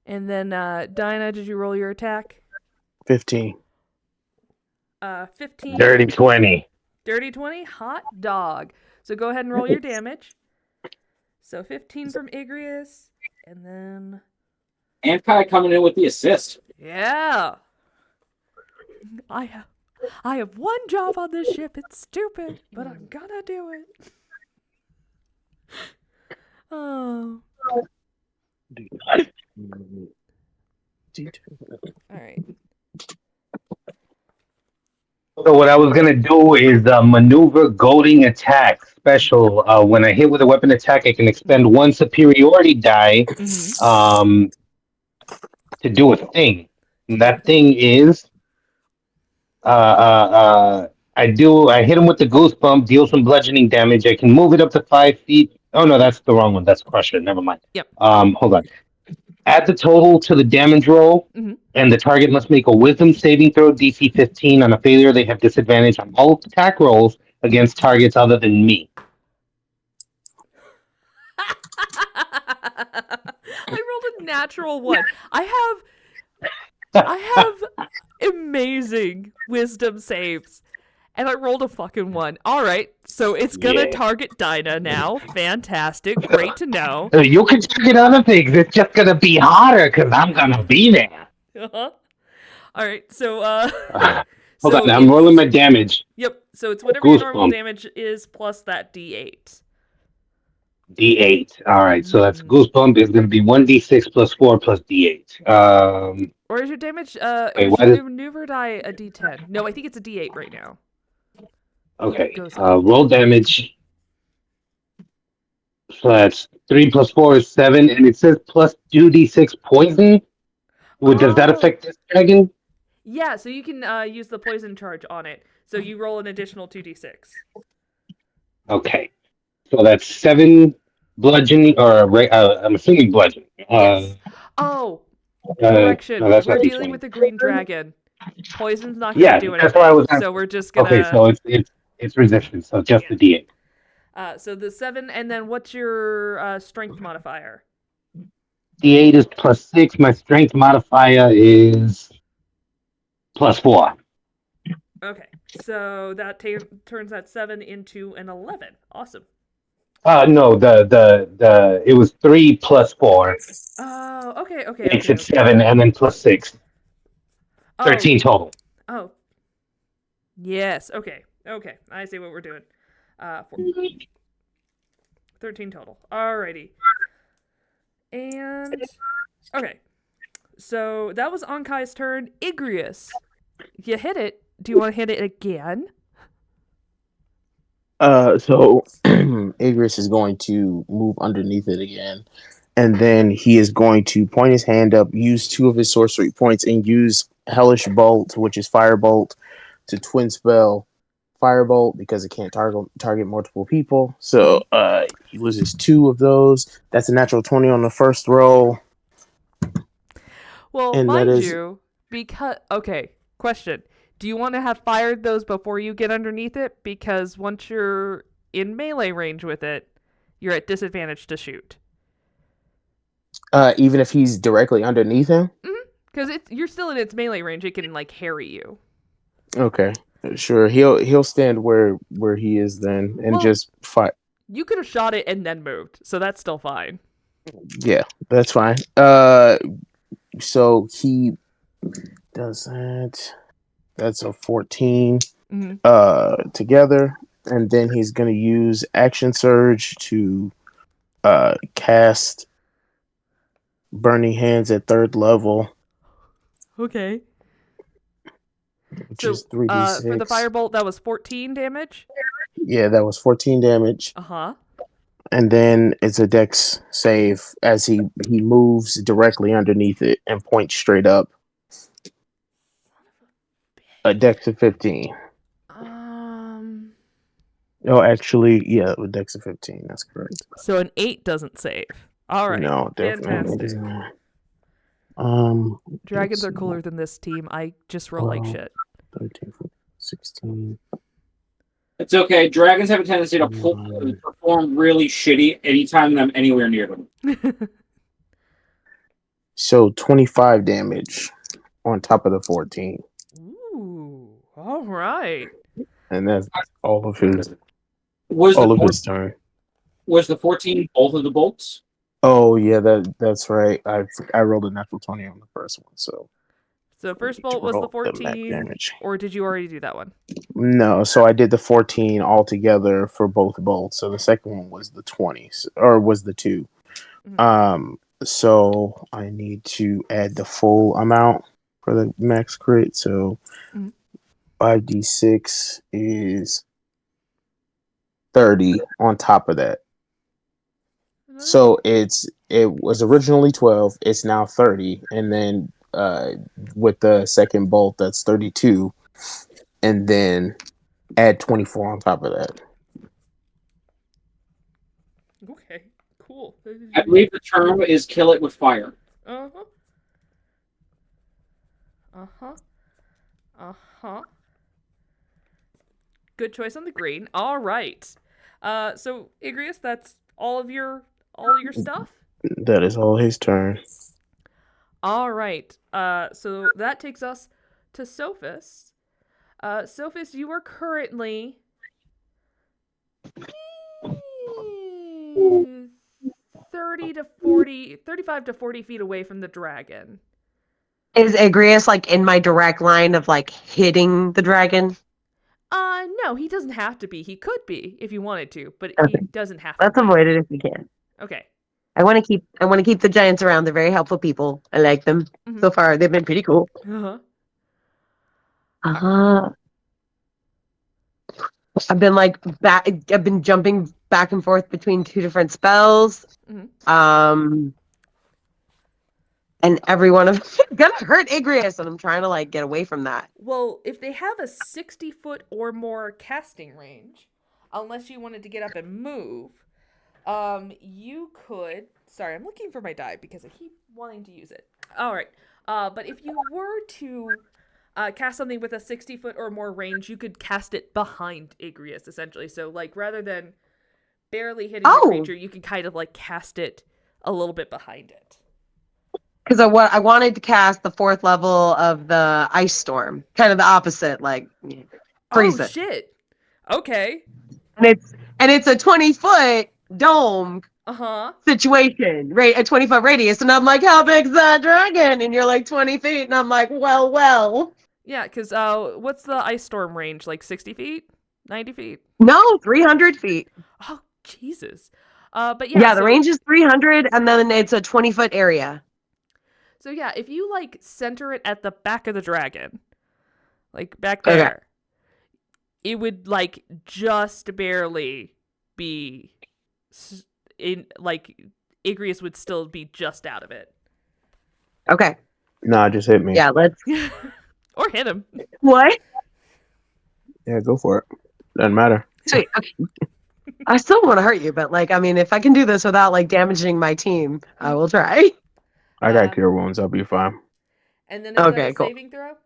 And then, Dynah, did you roll your attack? 15. 15. Dirty 20. Dirty 20, hot dog. So go ahead and roll your damage. So 15 from Igreus, and then... And Kai coming in with the assist. Yeah! I have one job on this ship. It's stupid, but I'm gonna do it. Oh. Alright. So what I was gonna do is maneuver goading attack special. When I hit with a weapon attack, I can expend 1 superiority die to do a thing. And that thing is I hit him with the goosebump, deal some bludgeoning damage. I can move it up to 5 feet. Oh no, that's the wrong one. That's Crusher. Never mind. Yep. Hold on. Add the total to the damage roll, and the target must make a wisdom saving throw DC 15. On a failure, they have disadvantage on all attack rolls against targets other than me. I rolled a natural 1. I have amazing wisdom saves. And I rolled a fucking 1. All right, so it's gonna target Dynah now. Fantastic, great to know. You can target other things. It's just gonna be harder because I'm gonna be there. All right, so Hold on, I'm rolling my damage. Yep. So it's whatever your normal damage is plus that D8. D8. All right, so that's goosebump is gonna be 1d6 plus 4 plus D8. Or is your damage? Wait, is your maneuver die a D10? No, I think it's a D8 right now. Okay. Roll damage. So that's 3 plus 4 is 7, and it says plus 2d6 poison. Does that affect this dragon? Yeah, so you can use the poison charge on it. So you roll an additional 2d6. Okay. So that's 7 bludgeoning, or I'm assuming bludgeoning. Yes. Correction. No, that's we're not dealing D20. with a green dragon. Poison's not going to do anything. That's why I was. So we're just gonna. Okay, so it's resistance. So just the D8. So the 7, and then what's your strength modifier? D8 is plus 6. My strength modifier is plus 4. Okay, so that turns that 7 into an 11. Awesome. No, the it was 3 plus 4 Oh, okay, makes it 7, and then plus 6. 13 total. Oh. Yes, okay. I see what we're doing. 13 total. Alrighty. And okay. So that was Ankai's turn. Igreus. You hit it. Do you want to hit it again? So Igreus is going to move underneath it again, and then he is going to point his hand up, use 2 of his sorcery points, and use Hellish Bolt, which is Firebolt, to twin spell Firebolt because it can't target multiple people. So he loses 2 of those. That's a natural 20 on the first roll. Well, And mind that is- you, because okay, question. Do you want to have fired those before you get underneath it? Because once you're in melee range with it, you're at disadvantage to shoot. Even if he's directly underneath him? Because you're still in its melee range, it can like harry you. Okay. Sure. He'll stand where he is then and just fight. You could have shot it and then moved, so that's still fine. Yeah, that's fine. So he does that. That's a 14 together, and then he's gonna use Action Surge to cast Burning Hands at 3rd level. Okay. Which So is 3d6. for the firebolt, that was 14 damage. Yeah, that was 14 damage. And then it's a dex save as he moves directly underneath it and points straight up. A dex of 15. Oh, actually, yeah, a dex of 15. That's correct. So an 8 doesn't save. All right. No, definitely fantastic. doesn't. Dragons are cooler than this team. I just roll like shit. 13, 14, 16. It's okay. Dragons have a tendency to perform really shitty anytime I'm anywhere near them. So 25 damage on top of the 14. Ooh, all right. And that's all of his his turn. Was the 14 both of the bolts? Oh yeah, that's right. I rolled a natural 20 on the first one, so first bolt was the 14, or did you already do that one? No, so I did the 14 altogether for both bolts. So the second one was the 20, or was the 2. So I need to add the full amount for the max crit. So 5d6 is 30 on top of that. So it was originally 12. It's now 30, and then with the second bolt, that's 32, and then add 24 on top of that. Okay, cool. I believe the term is kill it with fire. Good choice on the green. All right. So Igreus, that's all your stuff? That is all his turn. All right. So that takes us to Sophos. Sophos, you are currently 35 to 40 feet away from the dragon. Is Igreus like in my direct line of like hitting the dragon? No, he doesn't have to be. He could be if you wanted to, but he doesn't have to. Let's avoid it if we can. Okay. I want to keep the giants around. They're very helpful people. I like them. So far. They've been pretty cool. I've been I've been jumping back and forth between 2 different spells. And every one of them is gonna hurt Igreus, and I'm trying to get away from that. Well, if they have a 60-foot or more casting range, unless you wanted to get up and move, you could. Sorry, I'm looking for my die because I keep wanting to use it. All right, but if you were to cast something with a 60-foot or more range, you could cast it behind Igreus, essentially. So, rather than barely hitting the creature, you can kind of cast it a little bit behind it. Because I wanted to cast the 4th level of the Ice Storm, kind of the opposite, freeze it. Shit! Okay. And it's a 20-foot dome Uh-huh. situation, right? A 20-foot radius. And I'm like, how big's that dragon? And you're like 20 feet. And I'm like, well. Yeah, because what's the ice storm range? Like 60 feet? 90 feet? No, 300 feet. Oh, Jesus. But yeah, Yeah, the so, range is 300, and then it's a 20-foot area. So yeah, if you like center it at the back of the dragon, like back Okay. there, it would like just barely be in like Igreus would still be just out of it. Okay. Nah, just hit me. Yeah, let's. Or hit him. What? Yeah, go for it. Doesn't matter. Sweet. Okay. I still want to hurt you, but like, I mean, if I can do this without like damaging my team, I will try. I got cure wounds. I'll be fine. And then is that a cool. saving throw?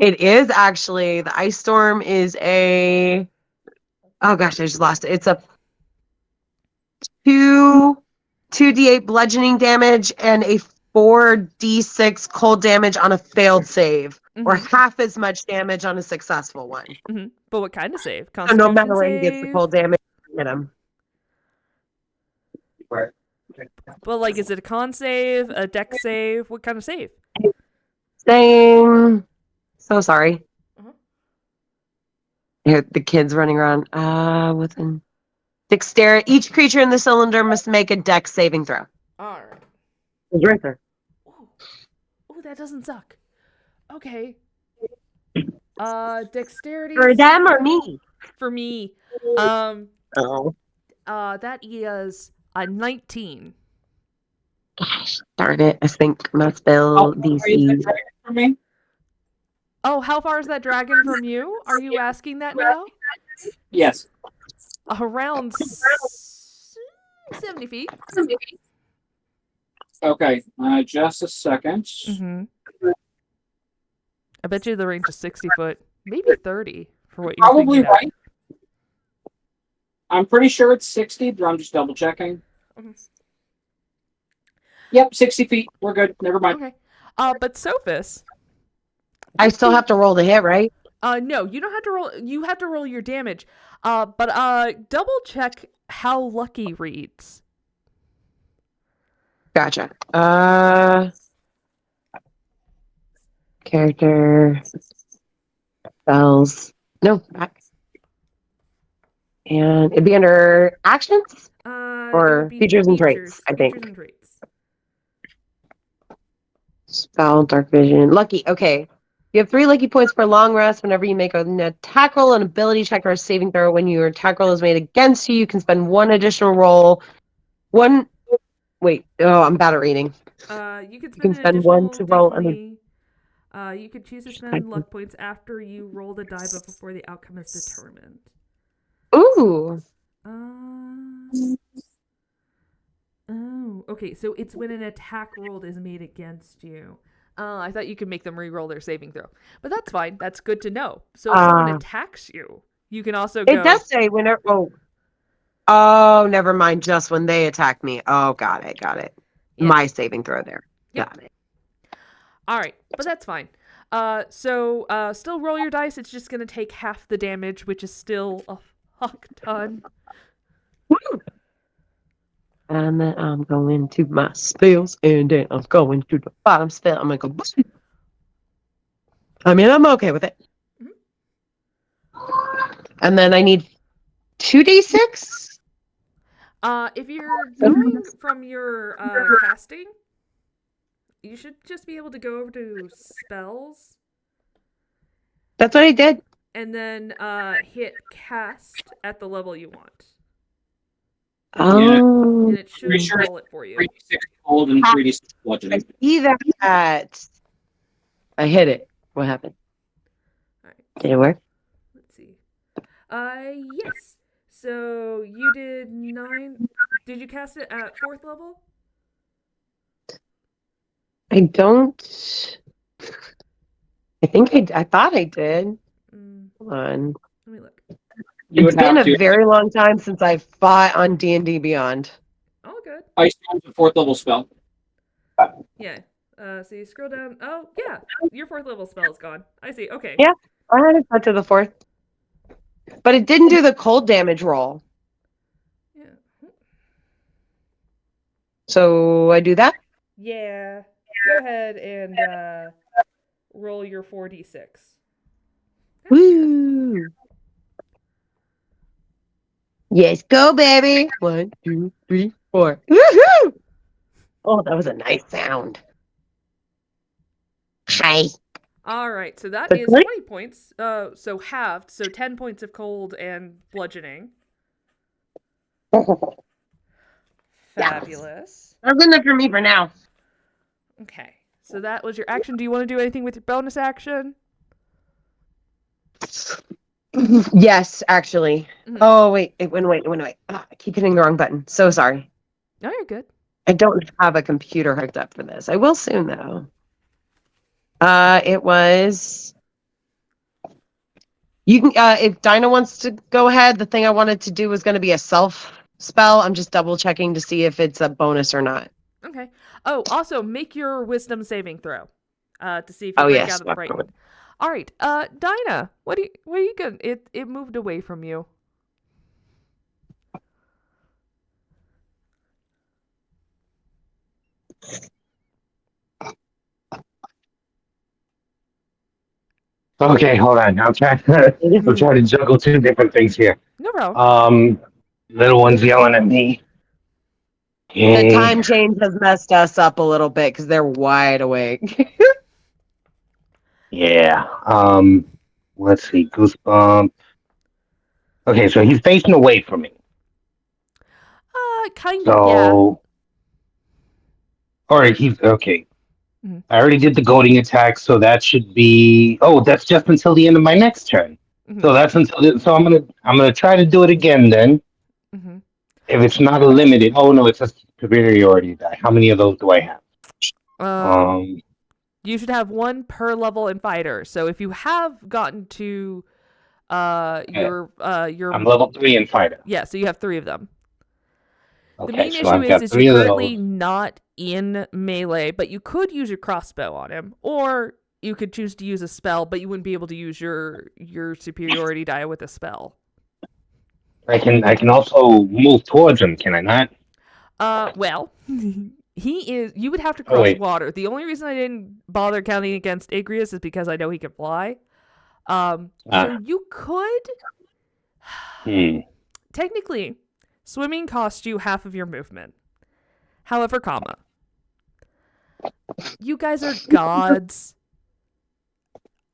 It is actually the ice storm is a. Oh gosh, I just lost it. It's a 2d8 bludgeoning damage and a 4d6 cold damage on a failed save, or half as much damage on a successful one. Mm-hmm. But what kind of save? So no matter where Constitution he gets the save? cold damage, hit him. But like, is it a con save, a deck save? What kind of save? Same. So sorry. Uh-huh. Here, the kid's running around. Within dexterity, each creature in the cylinder must make a dex saving throw. All right. It's right there. Oh, that doesn't suck. Okay. Dexterity For them or me? for me. Oh. That is a 19. Gosh, darn it. I think my spell How far is that DC. dragon from me? Oh, how far is that dragon from you? Are you asking that now? Yes. Around 70 feet. Okay. Just a second. Mm-hmm. I bet you the range is 60 foot, maybe 30 for what you're Probably thinking of. right. I'm pretty sure it's 60, but I'm just double checking. Mhm. Yep, 60 feet. We're good. Never mind. Okay. But Sophos. I still have to roll the hit, right? No, you don't have to roll. You have to roll your damage. But double check how lucky reads. Gotcha. Character. Spells. No, back. And it'd be under actions? It Or would be features and traits, I think. Features and traits. Spell, dark vision. Lucky. Okay. You have 3 lucky points per long rest. Whenever you make an attack roll, an ability check, or a saving throw, when your attack roll is made against you, you can spend 1 additional roll. Wait. Oh, I'm bad at reading. You can spend, can spend 1 to roll D20. You could choose to spend luck points after you roll the die, but before the outcome is determined. Ooh. Oh, okay. So it's when an attack roll is made against you. I thought you could make them re-roll their saving throw, but that's fine. That's good to know. So if someone attacks you, you can also go. It does say whenever. Oh, never mind. Just when they attack me. Oh, got it. Yeah. My saving throw there. Yep. Got it. All right, but that's fine. So still roll your dice. It's just gonna take half the damage, which is still a fuck ton. Woo! And then I'm going to my spells, and then I'm going to the bottom spell. I'm gonna go. I mean, I'm okay with it. Mm-hmm. And then I need 2d6. If you're going from your casting, you should just be able to go over to spells. That's what I did. And then hit cast at the level you want. Oh, And it should Pretty sure roll it for you. 3d6 cold and 3d6 I bludgeoning. see that. I hit it. What happened? All right. Did it work? Let's see. Yes. So you did 9. Did you cast it at 4th level? I don't. I think I thought I did. Hold on. Let me look. You It's would been have a to. very long time since I fought on D&D Beyond. Oh, good. Ice Storm's a 4th level spell. Yeah. So you scroll down. Oh, yeah. Your 4th level spell is gone. I see. Okay. Yeah. I had it set to the 4th. But it didn't do the cold damage roll. So I do that? Yeah. Go ahead and roll your 4d6. Woo! Yes, go, baby. 1, 2, 3, 4. Woohoo! Oh, that was a nice sound. Hi. All right, so that That's is right. 20 points. So halved, so 10 points of cold and bludgeoning. Fabulous. That's enough for me for now. Okay, so that was your action. Do you want to do anything with your bonus action? Yes, actually. Mhm. Oh, wait. Wait. Ah, I keep hitting the wrong button. So sorry. No, you're good. I don't have a computer hooked up for this. I will soon, though. It was. You can, if Dynah wants to go ahead, the thing I wanted to do was going to be a self spell. I'm just double checking to see if it's a bonus or not. Okay. Oh, also make your wisdom saving throw, to see if you Oh, break yes, out of the definitely. frightened. All right, Dynah, what are you gonna? It moved away from you. Okay, hold on. I'm trying to juggle two different things here. No problem. Little one's yelling at me. The time change has messed us up a little bit because they're wide awake. Yeah. Let's see. Goosebump. Okay, so he's facing away from me. Kind of, yeah. So, all right, he's okay. Mhm. I already did the goading attack, so that should be. Oh, that's just until the end of my next turn. Mhm. So that's until. So I'm gonna try to do it again then. Mhm. If it's not a limited. Oh no, it's a superiority die. How many of those do I have? You should have one per level in fighter. So if you have gotten to your I'm level 3 in fighter. yeah, so you have 3 of them. Okay, The main so issue I've got is 3 you're of currently those. not in melee, but you could use your crossbow on him, or you could choose to use a spell, but you wouldn't be able to use your superiority die with a spell. I can also move towards him, can I not? Well, he is. You would have to Oh, cross wait. water. The only reason I didn't bother counting against Igreus is because I know he can fly. So you could technically swimming costs you half of your movement. However, you guys are gods.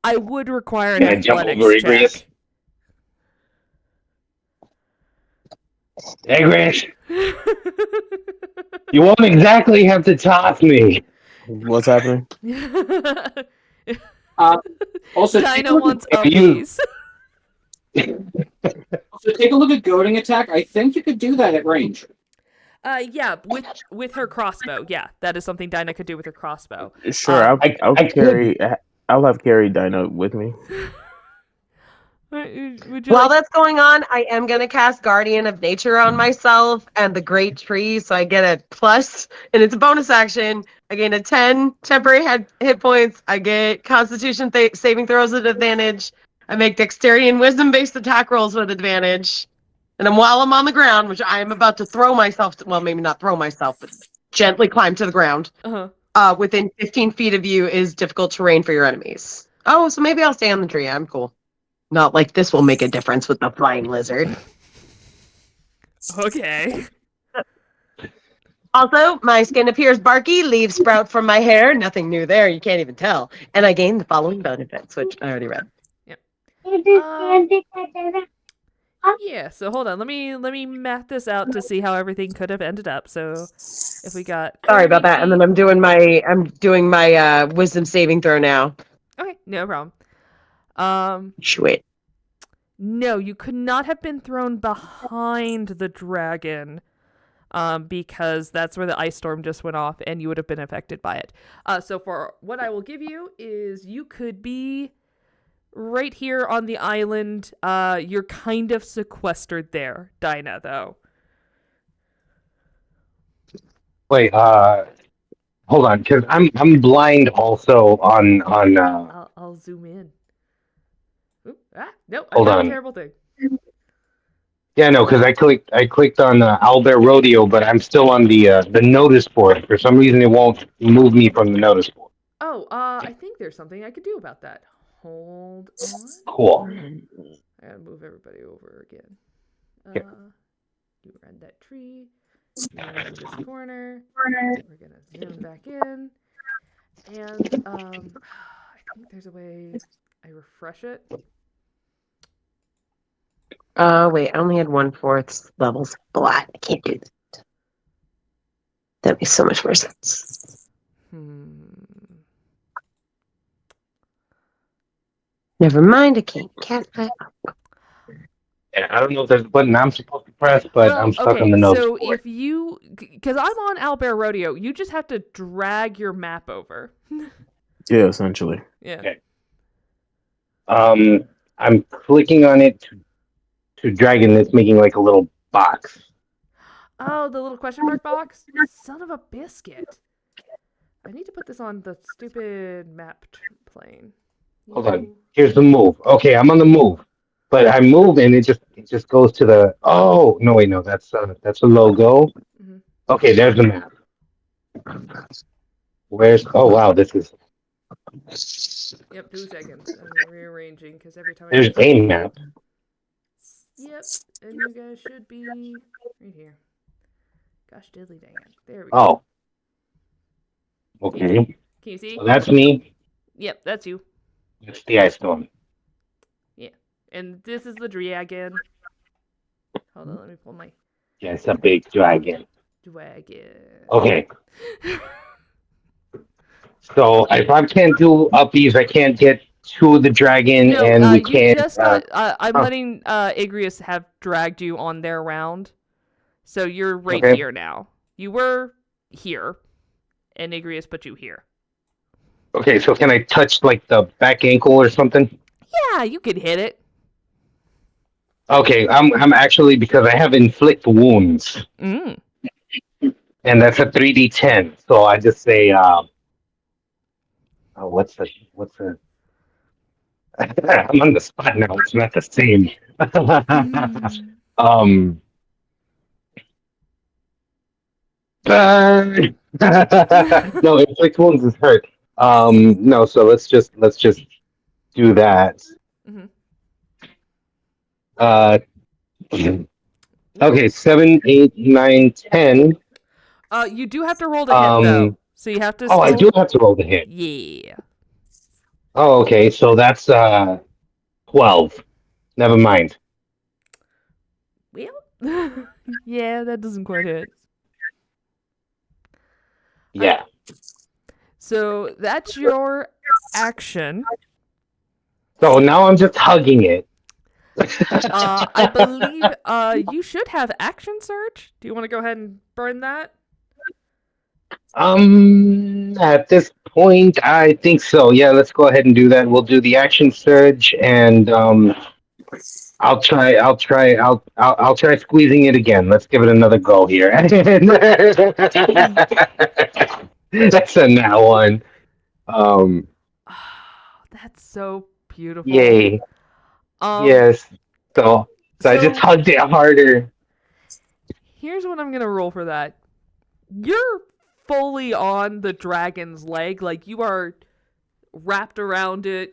I would require an Can I jump athletics over check. Igreus? Igreus, you won't exactly have to toss me. What's happening? Also, Dynah wants If you- uppies. So take a look at goading attack. I think you could do that at range. Yeah, with her crossbow. Yeah, that is something Dynah could do with her crossbow. Sure, I'll carry. I'll have carried Dynah with me. Would you While like... that's going on, I am going to cast Guardian of Nature on myself and the Great Tree, so I get a plus, and it's a bonus action. I gain a 10 temporary hit points. I get Constitution saving throws at advantage. I make Dexterity and Wisdom-based attack rolls with advantage. And while I'm on the ground, which I am about to throw myself, well, maybe not throw myself, but gently climb to the ground, within 15 feet of you is difficult terrain for your enemies. Oh, so maybe I'll stay on the tree. I'm cool. Not like this will make a difference with the flying lizard. Okay. Also, my skin appears barky, leaves sprout from my hair. Nothing new there, you can't even tell. And I gain the following benefits, which I already read. Yep. Yeah, so hold on. Let me map this out to see how everything could have ended up. So if we got Sorry about that. And then I'm doing my wisdom saving throw now. Okay, no problem. Sweet. No, you could not have been thrown behind the dragon. Because that's where the ice storm just went off and you would have been affected by it. So for what I will give you is you could be right here on the island. You're kind of sequestered there, Dynah, though. Wait, hold on, because I'm blind also on I'll zoom in. Oop, nope, I Hold got on. a terrible thing. Yeah, no, because I clicked on Albert Rodeo, but I'm still on the notice board. For some reason, it won't move me from the notice board. Oh, I think there's something I could do about that. Hold on. Cool. I gotta move everybody over again. Yep. You run that tree. You run this corner. We're gonna zoom back in. And I think there's a way I refresh it. Wait, I only had 1/4 levels flat. I can't do that. That makes so much more sense. Never mind, I can't that. Yeah, I don't know if there's a button I'm supposed to press, but I'm stuck on the notice so board. if you, because I'm on Albert Rodeo, you just have to drag your map over. Yeah, essentially. Yeah. Okay. I'm clicking on it to drag, and it's making like a little box. Oh, the little question mark box? Son of a biscuit. I need to put this on the stupid map plane. Hold on. Here's the move. Okay, I'm on the move. But I move and it just goes to the no wait, no, that's a logo. Mhm. Okay, there's the map. Where's wow, this is Yep, 2 seconds. I'm rearranging because every time there's a map. Yep, and you guys should be right here. Gosh diddly dang it. There we go. Oh. Okay. Can you see? So that's me. Yep, that's you. It's the ice storm. Yeah. And this is the dragon. Hold on, let me pull my Yeah, it's a big dragon. dragon. Okay. So if I can't do uppies, I can't get to the dragon, No, and we you can't. just got. I'm letting Igreus have dragged you on their round, so you're right Okay. here now. You were here, and Igreus put you here. Okay, so can I touch like the back ankle or something? Yeah, you could hit it. Okay, I'm actually because I have inflict wounds, Mm. and that's a 3d10. So I just say, what's the? I'm on the spot now. It's not the same. No, inflict wounds is hurt. No, so let's just do that. Mhm. Okay, 7, 8, 9, 10. You do have to roll to hit though, so you have to. Oh, I do have to roll the hit. Yeah. Oh, okay, so that's 12. Never mind. Well, yeah, that doesn't quite hit. Yeah. So that's your action. So now I'm just hugging it. I believe you should have action surge. Do you want to go ahead and burn that? At this point, I think so. Yeah, let's go ahead and do that. We'll do the action surge, and I'll try squeezing it again. Let's give it another go here. That's a nat one. That's so beautiful. Yay. Yes. So I just hugged it harder. Here's what I'm gonna roll for that. You're fully on the dragon's leg, like you are wrapped around it.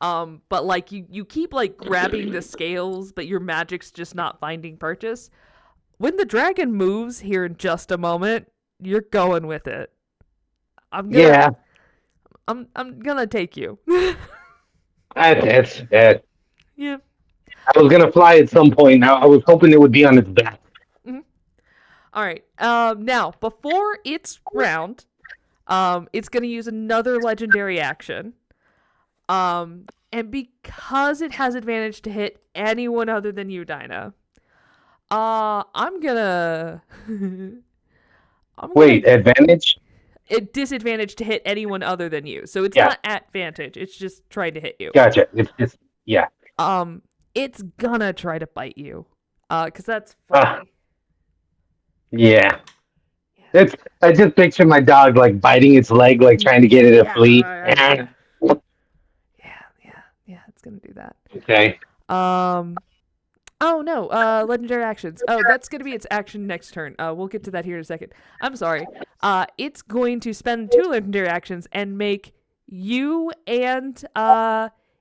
But like you keep like grabbing the scales, but your magic's just not finding purchase. When the dragon moves here in just a moment, you're going with it. I'm gonna take you. That's Yeah. I was gonna fly at some point. I was hoping it would be on its back. Mm-hmm. All right. Now before its round, it's gonna use another legendary action. And because it has advantage to hit anyone other than you, Dynah, I'm gonna. Wait, advantage? Disadvantage to hit anyone other than you, so it's Yeah. not advantage. It's just trying to hit you. Gotcha. It's just yeah. It's gonna try to bite you, cause that's funny. Yeah. I just picture my dog like biting its leg, like trying to get it to flee. Yeah, it's gonna do that. Okay. Oh no, legendary actions. Oh, that's gonna be its action next turn. We'll get to that here in a second. I'm sorry. It's going to spend 2 legendary actions and make you and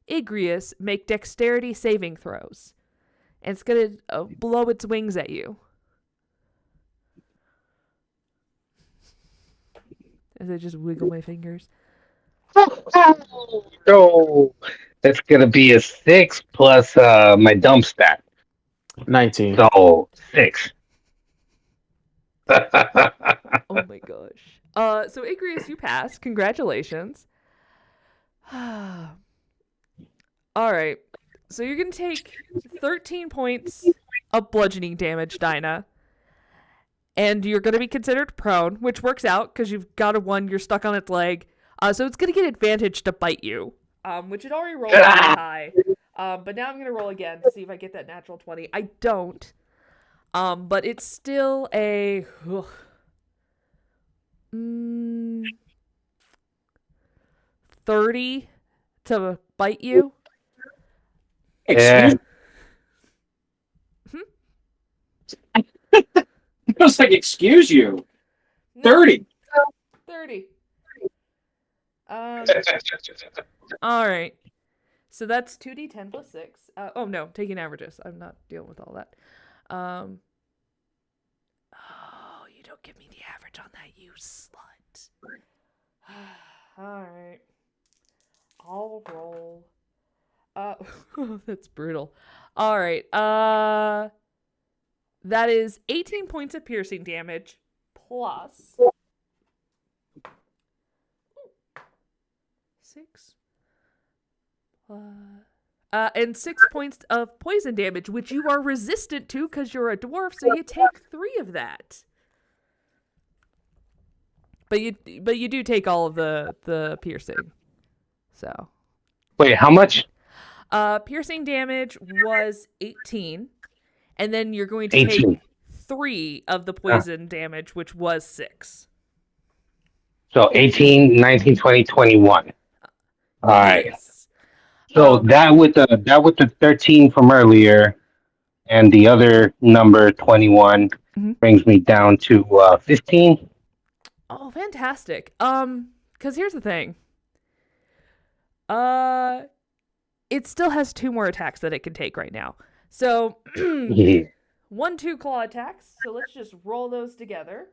Igreus make dexterity saving throws. And it's gonna blow its wings at you. As I just wiggle my fingers. So that's gonna be a 6 plus my dump stat. 19. So 6. Oh my gosh. So Igreus, you pass. Congratulations. All right. So you're gonna take 13 points of bludgeoning damage, Dynah. And you're gonna be considered prone, which works out because you've got a 1. You're stuck on its leg. So it's gonna get advantage to bite you. Which it already rolled really high. But now I'm gonna roll again to see if I get that natural 20. I don't. But it's still a 30 to bite you. Yeah. I was like, excuse you. No, 30. 30. All right. So that's 2d10 plus 6. Oh no, taking averages. I'm not dealing with all that. Oh, you don't give me the average on that, you slut. All right. I'll roll. That's brutal. All right. That is 18 points of piercing damage plus 6 and 6 points of poison damage, which you are resistant to because you're a dwarf, so you take 3 of that. But you do take all of the piercing. So. Wait, how much? Piercing damage was 18, and then you're going to 18. take 3 of the poison damage, which was 6. So 18, 19, 20, 21. All right. Yes. So that with the 13 from earlier, and the other number 21 brings me down to 15. Oh, fantastic. Because here's the thing. It still has 2 more attacks that it can take right now. So, Yeah. 1, 2 claw attacks. So let's just roll those together.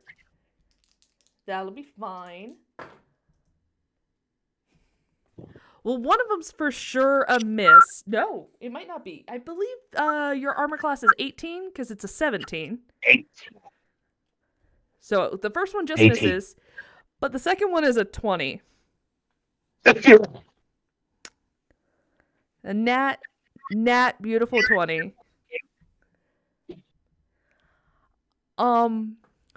That'll be fine. Well, one of them's for sure a miss. No, it might not be. I believe your armor class is 18 because it's a 17. 18. So the first one just 18. misses, but the second one is a 20. A nat beautiful 20.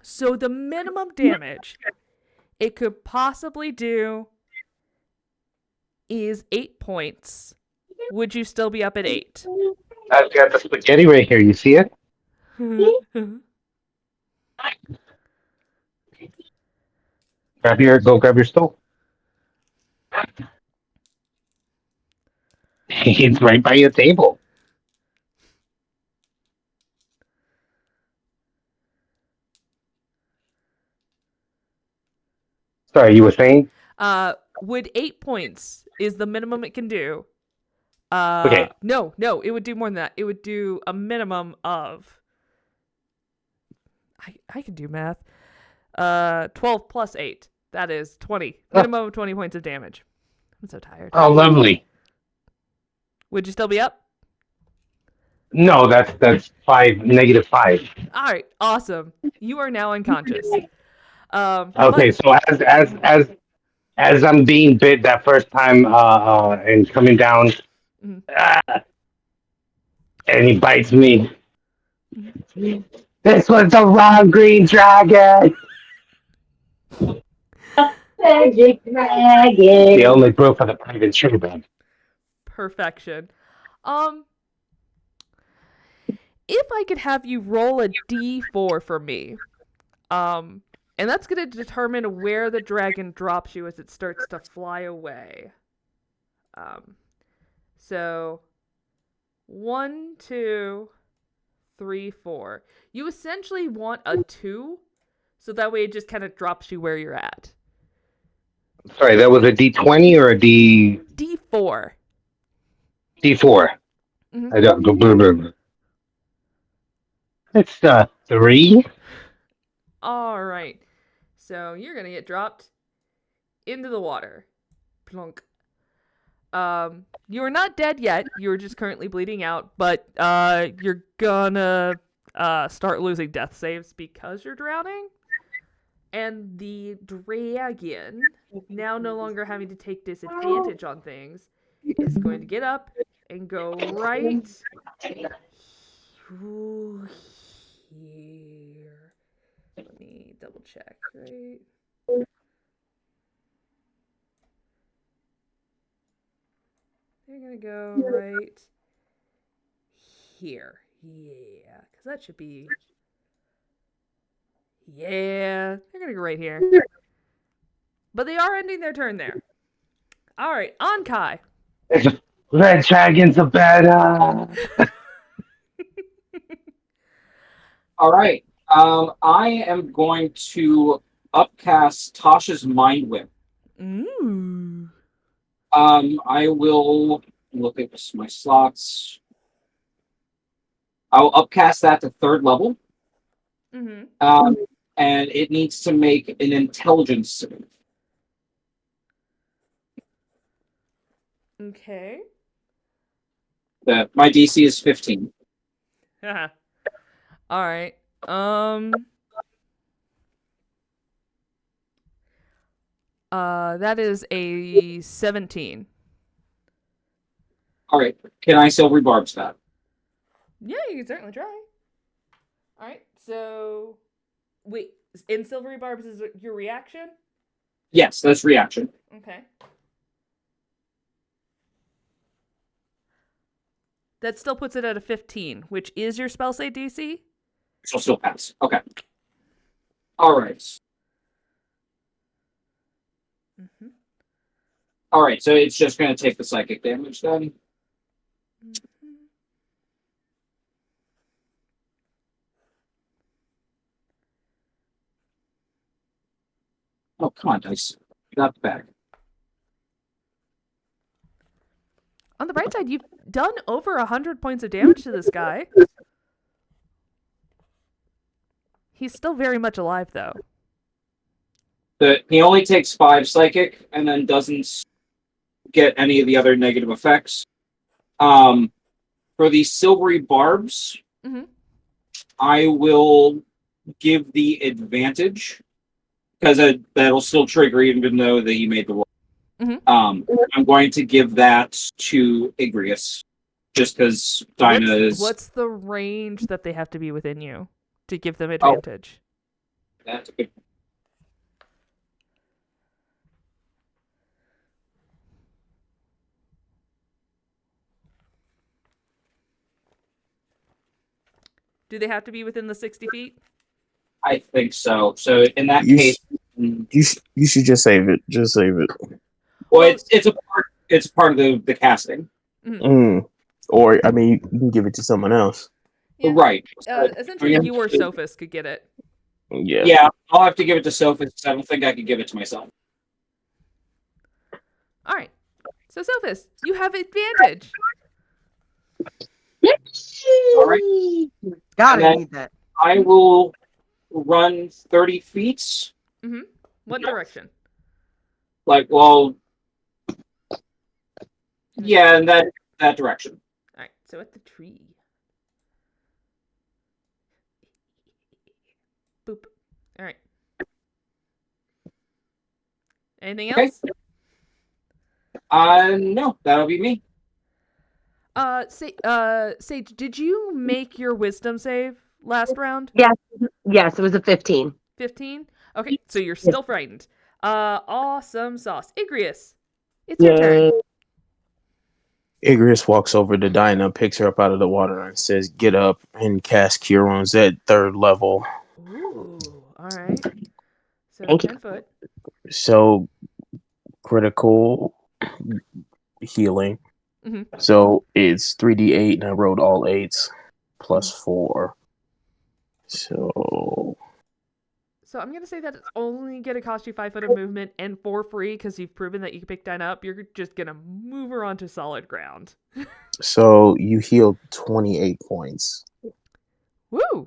So the minimum damage it could possibly do is 8 points. Would you still be up at 8? I've got the spaghetti right here. You see it? Go grab your stove. It's right by your table. Sorry, you were saying? Would 8 points is the minimum it can do. Okay. No, it would do more than that. It would do a minimum of. I can do math. 12 plus 8. That is 20. Minimum of 20 points of damage. I'm so tired. Oh, lovely. Would you still be up? No, that's -5. All right, awesome. You are now unconscious. Okay, so as I'm being bit that first time and coming down, and he bites me. This was the wrong green dragon. Magic dragon. They only broke for the private children. Perfection. If I could have you roll a d4 for me, and that's going to determine where the dragon drops you as it starts to fly away. So 1, 2, 3, 4. You essentially want a 2, so that way it just kind of drops you where you're at. Sorry, that was a D20 or a D4. D4. Mhm. I don't go. It's 3. All right. So you're gonna get dropped into the water. Plunk. You are not dead yet. You are just currently bleeding out, but you're gonna start losing death saves because you're drowning. And the dragon, now no longer having to take disadvantage on things, is going to get up and go right through here. Let me double check, right? They're gonna go right here. Yeah, because that should be... Yeah, they're gonna go right here. But they are ending their turn there. Alright, on Kai. Red Dragon's a badass. All right. I am going to upcast Tasha's Mind Whip. Ooh. I will look at my slots. I'll upcast that to 3rd level. Mm-hmm. And it needs to make an intelligence save. Okay. My DC is 15. Alright. That is a 17. All right. Can I silvery barbs that? Yeah, you can certainly try. Alright, so... Wait, in Silvery Barbs is it your reaction? Yes, that's reaction. Okay. That still puts it at a 15, which is your spell save DC? She'll still pass. Okay. All right. Mm-hmm. All right, so it's just going to take the psychic damage then. Mm-hmm. Oh, come on, dice. Get out the bag. On the bright side, you've done over 100 points of damage to this guy. He's still very much alive, though. He only takes 5 psychic and then doesn't get any of the other negative effects. For the silvery barbs, mm-hmm. I will give the advantage because that'll still trigger even though that you made the roll. Mm-hmm. I'm going to give that to Igreus just because Dynah is... What's the range that they have to be within you to give them advantage? Oh, that's a good... Do they have to be within the 60 feet? I think so. So in that case... You should just save it. Just save it. Well, it's part of the casting. Mm-hmm. Or, I mean, you can give it to someone else. Yeah. Right. Essentially, you or Sophos could get it. Yeah. Yeah, I'll have to give it to Sophos because I don't think I could give it to myself. All right. So, Sophos, you have advantage. All right. Gotta need that. I will run 30 feet. Mm-hmm. What direction? Yeah, in that direction. All right. So at the tree. Boop. All right. Anything else? No, that'll be me. Sage, did you make your wisdom save last round? Yes, it was a 15. 15? Okay, so you're still frightened. Awesome sauce. Igreus, it's your turn. Igreus walks over to Dynah, picks her up out of the water, and says, "Get up and cast Cure Wounds at 3rd level." Ooh, all right. So Thank 10 you. foot. So, critical healing. Mm-hmm. So, it's 3d8, and I rolled all 8s. plus 4. So I'm going to say that it's only going to cost you 5 foot of movement and for free because you've proven that you can pick Dynah up. You're just going to move her onto solid ground. so you heal 28 points. Woo!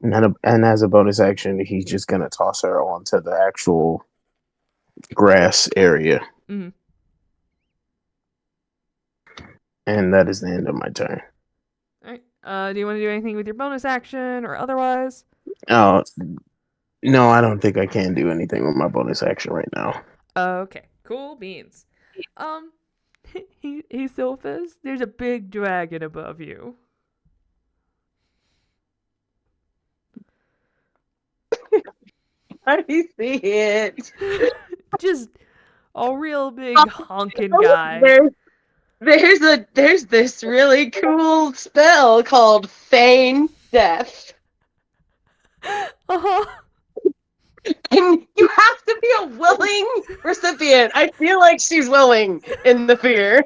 And as a bonus action, he's just going to toss her onto the actual grass area. Mm-hmm. And that is the end of my turn. All right. Do you want to do anything with your bonus action or otherwise? Oh, no, I don't think I can do anything with my bonus action right now. Okay, cool beans. Hey, Sophos, there's a big dragon above you. I see it. Just a real big honking guy. There's this really cool spell called Feign Death. Uh-huh. And you have to be a willing recipient. I feel like she's willing in the fear.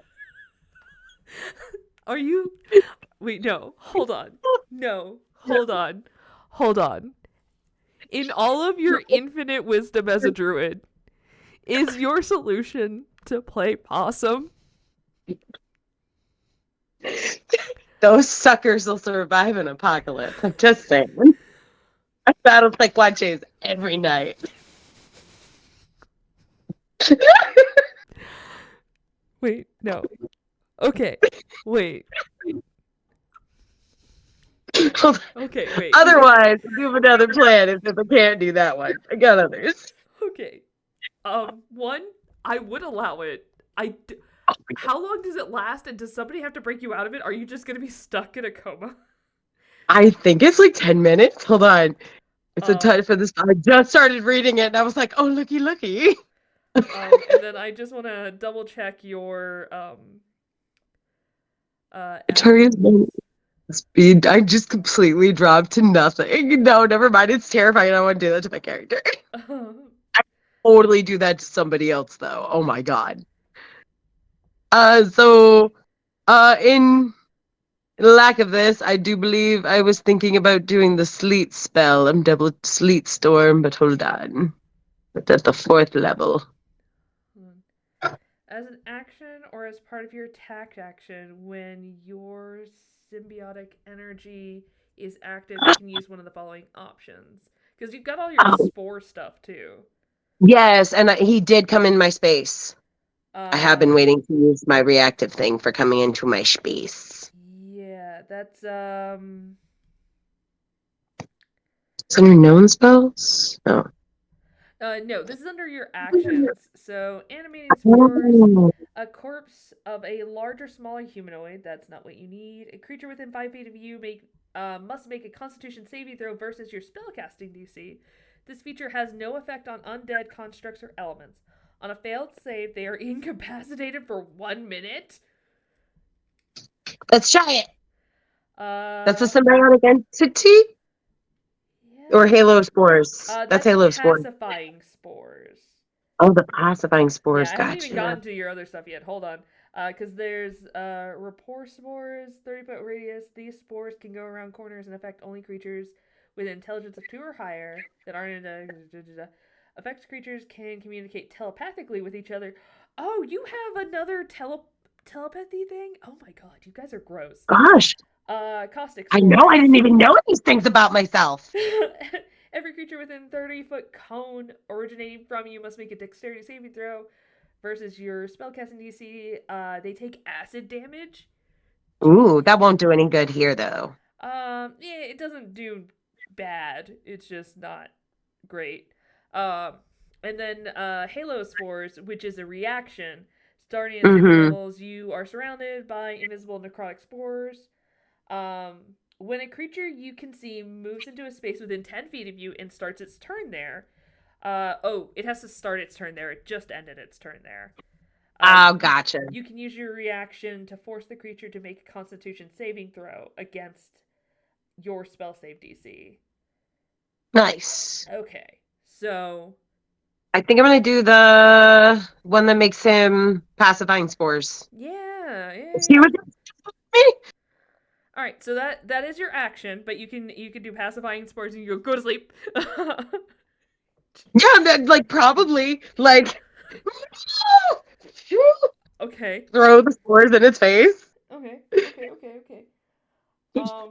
Are you... Wait, no. Hold on. No. Hold on. Hold on. In all of your infinite wisdom as a druid, is your solution to play possum? Those suckers will survive an apocalypse. I'm just saying. I battle Taekwondo every night. Wait, no. Okay, wait. Okay, wait. Otherwise, do another plan if I can't do that one. I got others. Okay. One, I would allow it. How long does it last, and does somebody have to break you out of it? Are you just gonna be stuck in a coma? I think it's like 10 minutes. Hold on. It's a time for this. I just started reading it, and I was like, oh, looky. And then I just want to double check your speed. I just completely dropped to nothing. No, never mind. It's terrifying. I don't want to do that to my character. I totally do that to somebody else, though. Oh my god. In lack of this, I do believe I was thinking about doing the sleet spell. I'm double sleet storm, but hold on. It's at the 4th level. As an action or as part of your attack action, when your symbiotic energy is active, you can use one of the following options. Because you've got all your spore stuff, too. Yes, and he did come in my space. I have been waiting to use my reactive thing for coming into my space. Yeah, that's, It's under known spells? Oh. No, this is under your actions. So, animating spores, a corpse of a large or smaller humanoid, that's not what you need. A creature within 5 feet of you must make a Constitution saving throw versus your spellcasting DC. This feature has no effect on undead constructs or elements. On a failed save, they are incapacitated for 1 minute. Let's try it. That's a symbiotic entity? Yeah. Or Halo spores. That's Halo spores. Pacifying spores. Oh, the pacifying spores. Yeah, I haven't even gotten to your other stuff yet. Hold on. Because there's rapport spores, 30-foot radius. These spores can go around corners and affect only creatures with intelligence of 2 or higher that aren't affects creatures can communicate telepathically with each other. Oh, you have another telepathy thing? Oh my god, you guys are gross. Gosh. Caustic spores. I know, I didn't even know these things about myself. Every creature within 30-foot cone originating from you must make a dexterity saving throw versus your spellcasting DC. They take acid damage. Ooh, that won't do any good here, though. Yeah, it doesn't do bad. It's just not great. And then Halo spores, which is a reaction. Starting at 6 levels, you are surrounded by invisible necrotic spores. When a creature you can see moves into a space within 10 feet of you and starts its turn there. It has to start its turn there. It just ended its turn there. Gotcha. You can use your reaction to force the creature to make a Constitution saving throw against your spell save DC. Nice. Okay, so I think I'm gonna do the one that makes him pacifying spores. Yeah. See what me? All right, so that is your action, but you can do pacifying spores and you go to sleep. Yeah, like probably like Okay. throw the spores in its face. Okay.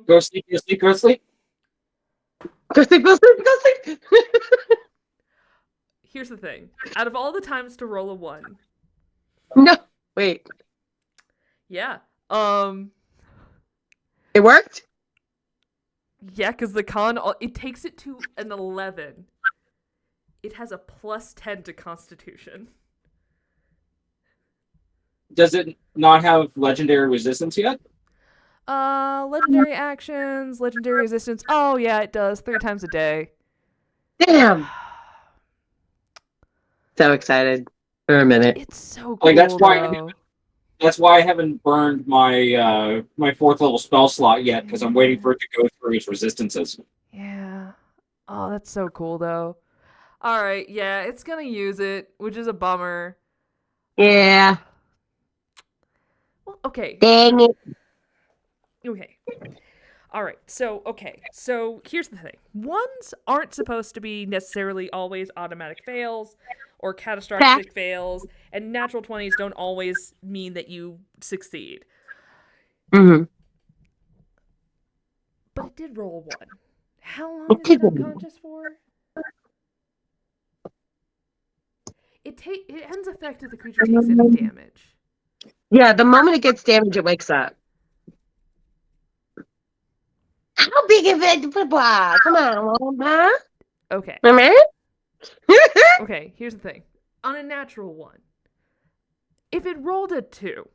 Go sleep, go sleep, go sleep. Go sleep, go sleep, go sleep. Here's the thing. Out of all the times to roll a 1. No, wait. Yeah. It worked? Yeah, because the con, it takes it to an 11. It has a +10 to Constitution. Does it not have legendary resistance yet? Legendary actions, legendary resistance. Oh, yeah, it does. 3 times a day. Damn. So excited for a minute. It's so cool, Like, that's why though. That's why I haven't burned my my 4th level spell slot yet, because I'm waiting for it to go through its resistances. Yeah. Oh, that's so cool, though. All right, yeah, it's gonna use it, which is a bummer. Yeah. Well, okay. Dang it. Okay. All right. So here's the thing. 1s aren't supposed to be necessarily always automatic fails or catastrophic fails, and natural 20s don't always mean that you succeed. Mm-hmm. But it did roll a 1. How long is it unconscious for? It ends effect if the creature takes any damage. Yeah, the moment it gets damaged, it wakes up. How big of it? Come on, huh? Okay. Mama? Okay, here's the thing. On a natural 1, if it rolled a 2,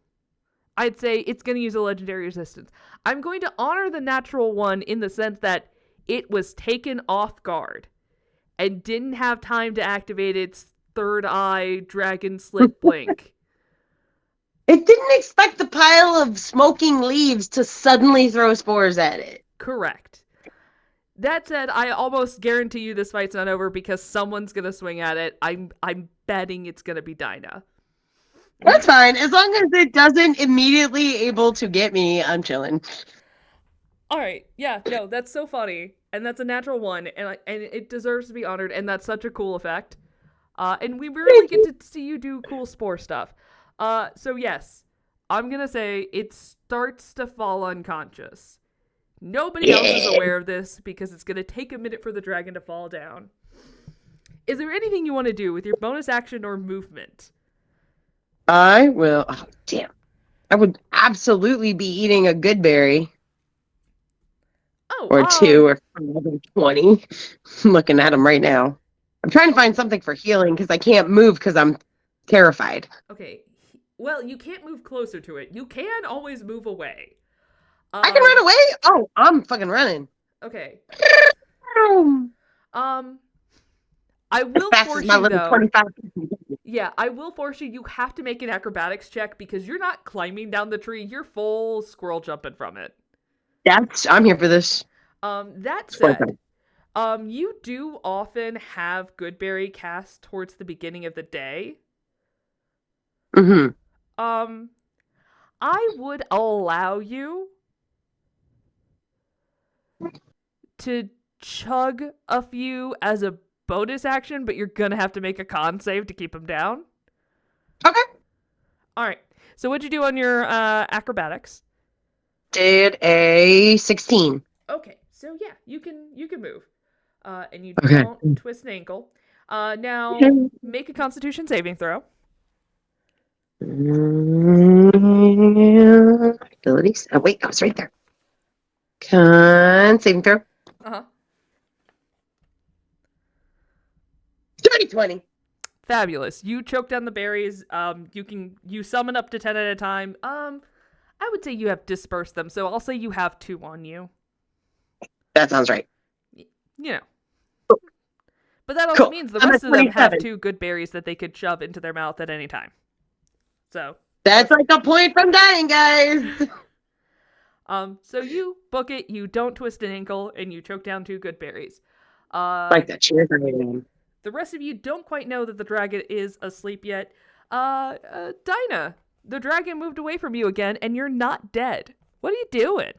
I'd say it's going to use a legendary resistance. I'm going to honor the natural 1 in the sense that it was taken off guard and didn't have time to activate its third eye dragon slit blink. It didn't expect the pile of smoking leaves to suddenly throw spores at it. Correct. That said, I almost guarantee you this fight's not over because someone's gonna swing at it. I'm betting it's gonna be Dynah. That's fine. As long as it doesn't immediately able to get me, I'm chilling. Alright, yeah, no, that's so funny. And that's a natural 1, and it deserves to be honored, and that's such a cool effect. And we really get to see you do cool spore stuff. So yes, I'm gonna say it starts to fall unconscious. Nobody else is aware of this because it's gonna take a minute for the dragon to fall down. Is there anything you want to do with your bonus action or movement? I will. Oh, damn. I would absolutely be eating a good berry. Oh, Or 2 or 20. I'm looking at them right now. I'm trying to find something for healing because I can't move because I'm terrified. Okay. Well, you can't move closer to it. You can always move away. I can run away? Oh, I'm fucking running. Okay. As I will fast force as my you, little though. 25. Yeah, I will force you. You have to make an acrobatics check because you're not climbing down the tree. You're full squirrel jumping from it. I'm here for this. That said, you do often have Goodberry cast towards the beginning of the day. Mm-hmm. I would allow you to chug a few as a bonus action, but you're gonna have to make a con save to keep them down. Okay. All right. So what'd you do on your acrobatics? Did a 16. Okay. So yeah, you can move, and you Okay. don't twist an ankle. Now make a Constitution saving throw. Abilities. Oh wait, I was right there. Con saving throw. 20. Fabulous. You choke down the berries. You summon up to 10 at a time. I would say you have dispersed them, so I'll say you have 2 on you. That sounds right. You know. But that also means the rest of them have 2 good berries that they could shove into their mouth at any time. So that's like a point from dying, guys. So you book it, you don't twist an ankle, and you choke down 2 good berries. Like that cheer for me. The rest of you don't quite know that the dragon is asleep yet. Dynah, the dragon moved away from you again, and you're not dead. What are you doing?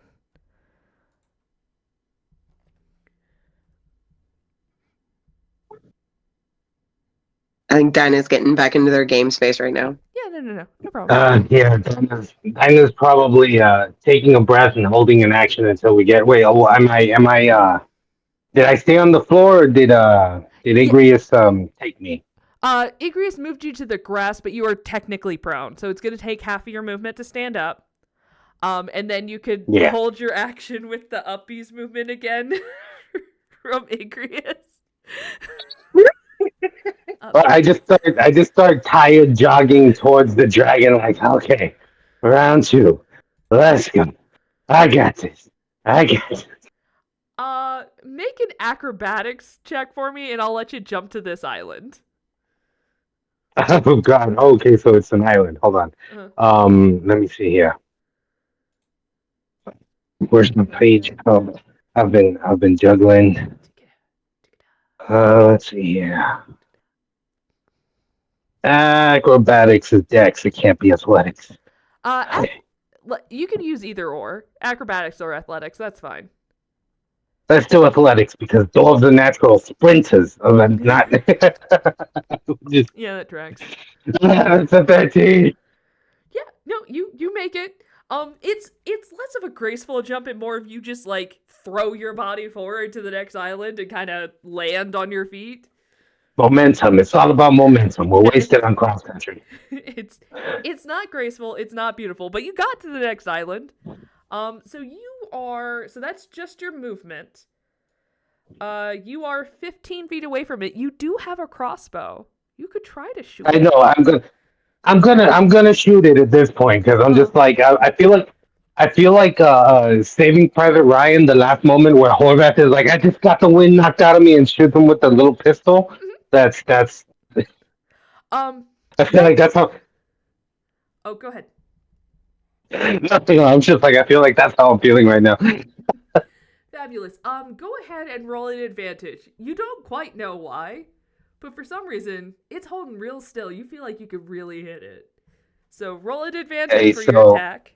I think Dinah's getting back into their game space right now. Yeah, no problem. Yeah, Dinah's probably taking a breath and holding an action until we get. Wait, did I stay on the floor or did Igreus take me? Igreus moved you to the grass, but you are technically prone, so it's going to take half of your movement to stand up. And then you could hold your action with the uppies movement again from Igreus. I just start tired jogging towards the dragon. Like, okay, round 2, let's go. I got this. Make an acrobatics check for me, and I'll let you jump to this island. Oh God. Okay, so it's an island. Hold on. Let me see here. Where's my page? Oh, I've been juggling. Let's see here. Acrobatics is dex. It can't be athletics. You can use either or. Acrobatics or athletics, that's fine. Let's do athletics because dogs are natural sprinters. Not. Yeah, that tracks. It's a 13. Yeah, no, you make it. It's less of a graceful jump and more of you just like throw your body forward to the next island and kind of land on your feet. Momentum. It's all about momentum. We're wasted on cross country. It's not graceful. It's not beautiful, but you got to the next island. So that's just your movement. You are 15 feet away from it. You do have a crossbow. You could try to shoot. I know. I'm gonna shoot it at this point because I'm just like I feel like Saving Private Ryan, the last moment where Horvath is like, I just got the wind knocked out of me and shoots him with the little pistol. Mm-hmm. That's. I feel like that's how. Oh, go ahead. Nothing. I'm just like I feel like that's how I'm feeling right now. Fabulous. Go ahead and roll an advantage. You don't quite know why, but for some reason it's holding real still. You feel like you could really hit it. So roll an advantage for your attack.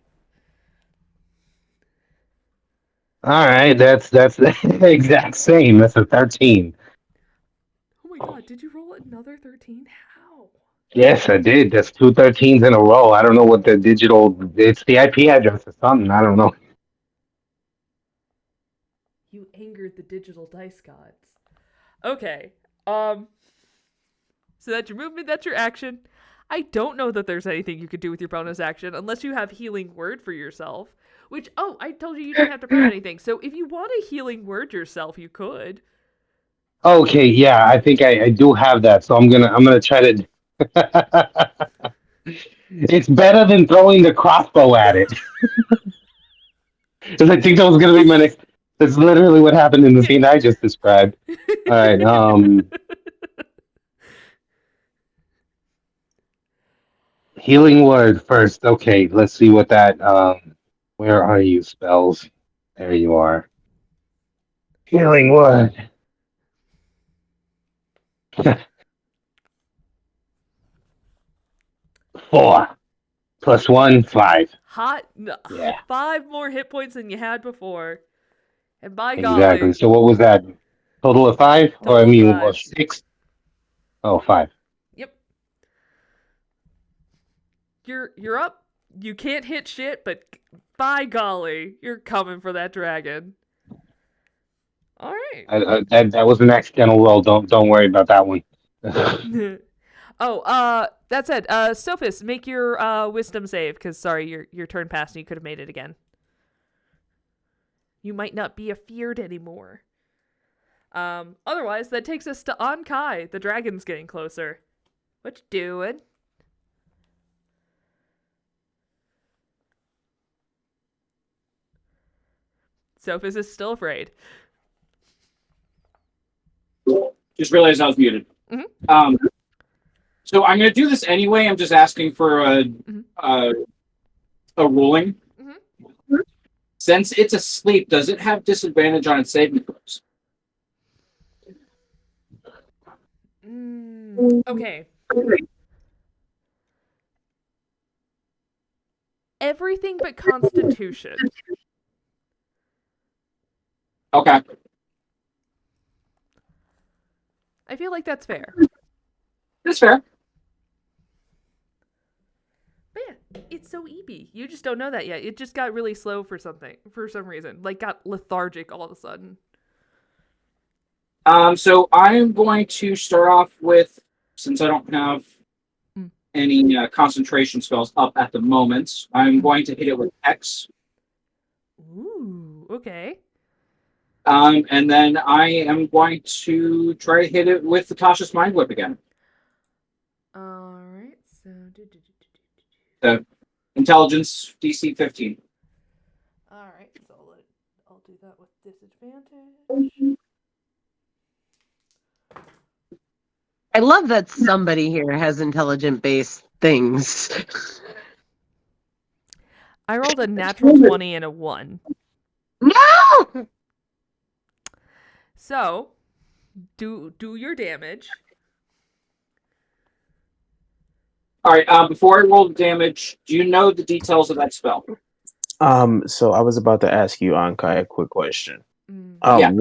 All right, that's the exact same. That's a 13. Oh my God! Did you roll another 13? How? Yes, I did. That's 2 13s in a row. I don't know what the digital. It's the IP address or something. I don't know. You angered the digital dice gods. Okay. So that's your movement. That's your action. I don't know that there's anything you could do with your bonus action unless you have healing word for yourself. Which, I told you didn't have to prep anything. So if you want a healing word yourself, you could. Okay, yeah, I think I do have that. So I'm gonna try to. It's better than throwing the crossbow at it. Because I think that was gonna be my next. That's literally what happened in the scene I just described. All right. Healing word first. Okay, let's see what that. Where are you, spells? There you are. Healing word. 4 + 1, 5. Hot. No, Yeah. 5 more hit points than you had before. And by Exactly. golly. So what was that? Total of 5? Total of 5. 6? Oh, 5. Yep. You're up. You can't hit shit, but by golly, you're coming for that dragon. All right. That was an accidental roll. Don't worry about that one. That said, Sophos, make your wisdom save, because sorry, your turn passed and you could have made it again. You might not be afeared anymore. Otherwise, that takes us to Ankai. The dragon's getting closer. What you doing? Sophos is still afraid. Just realized I was muted. Mm-hmm. So I'm going to do this anyway. I'm just asking for a ruling. Mm-hmm. Since it's asleep, does it have disadvantage on its saving throws? Okay. Everything but Constitution. Okay. I feel like that's fair. That's fair. But yeah, it's so eepy. You just don't know that yet. It just got really slow for some reason. Like, got lethargic all of a sudden. So I'm going to start off with, since I don't have any concentration spells up at the moment, I'm going to hit it with X. Ooh, okay. And then I am going to try to hit it with the Tasha's Mind Whip again. Alright, so... The Intelligence DC 15. Alright, so I'll do that with disadvantage. I love that somebody here has intelligent-based things. I rolled a natural 20 and a 1. No! So, do your damage. Alright, before I roll the damage, do you know the details of that spell? So I was about to ask you, Ankai, a quick question. Yeah.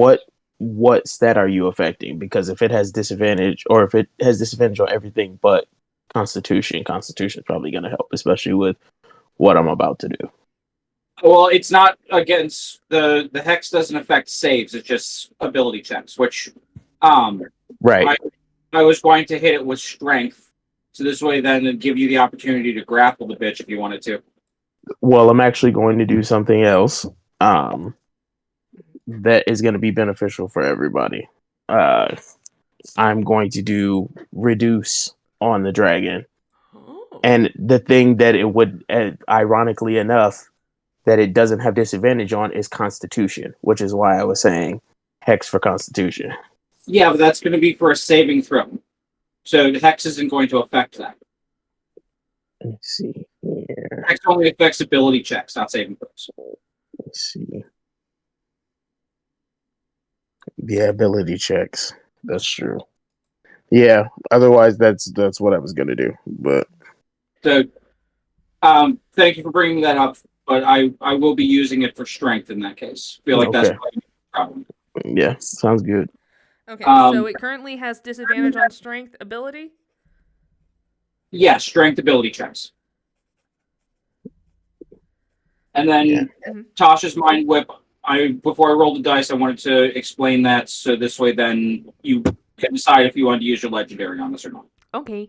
What stat are you affecting? Because if it has disadvantage, or if it has disadvantage on everything but Constitution is probably going to help, especially with what I'm about to do. Well, it's not against the hex doesn't affect saves, it's just ability checks, which Right. I was going to hit it with strength. So this way then it'd give you the opportunity to grapple the bitch if you wanted to. Well, I'm actually going to do something else. That is going to be beneficial for everybody. I'm going to do reduce on the dragon. Oh. And the thing that it would, ironically enough, that it doesn't have disadvantage on is Constitution, which is why I was saying Hex for Constitution. Yeah, but that's going to be for a saving throw. So the Hex isn't going to affect that. Let's see here. Hex only affects ability checks, not saving throws. Let's see. Yeah, ability checks. That's true. Yeah, otherwise that's what I was going to do. But So, thank you for bringing that up, but I will be using it for strength in that case. I feel like that's probably the problem. Yeah, sounds good. Okay, so it currently has disadvantage on strength ability? Yeah, strength ability checks. And then Tasha's Mind Whip, before I rolled the dice, I wanted to explain that, so this way then you can decide if you want to use your legendary on this or not. Okay.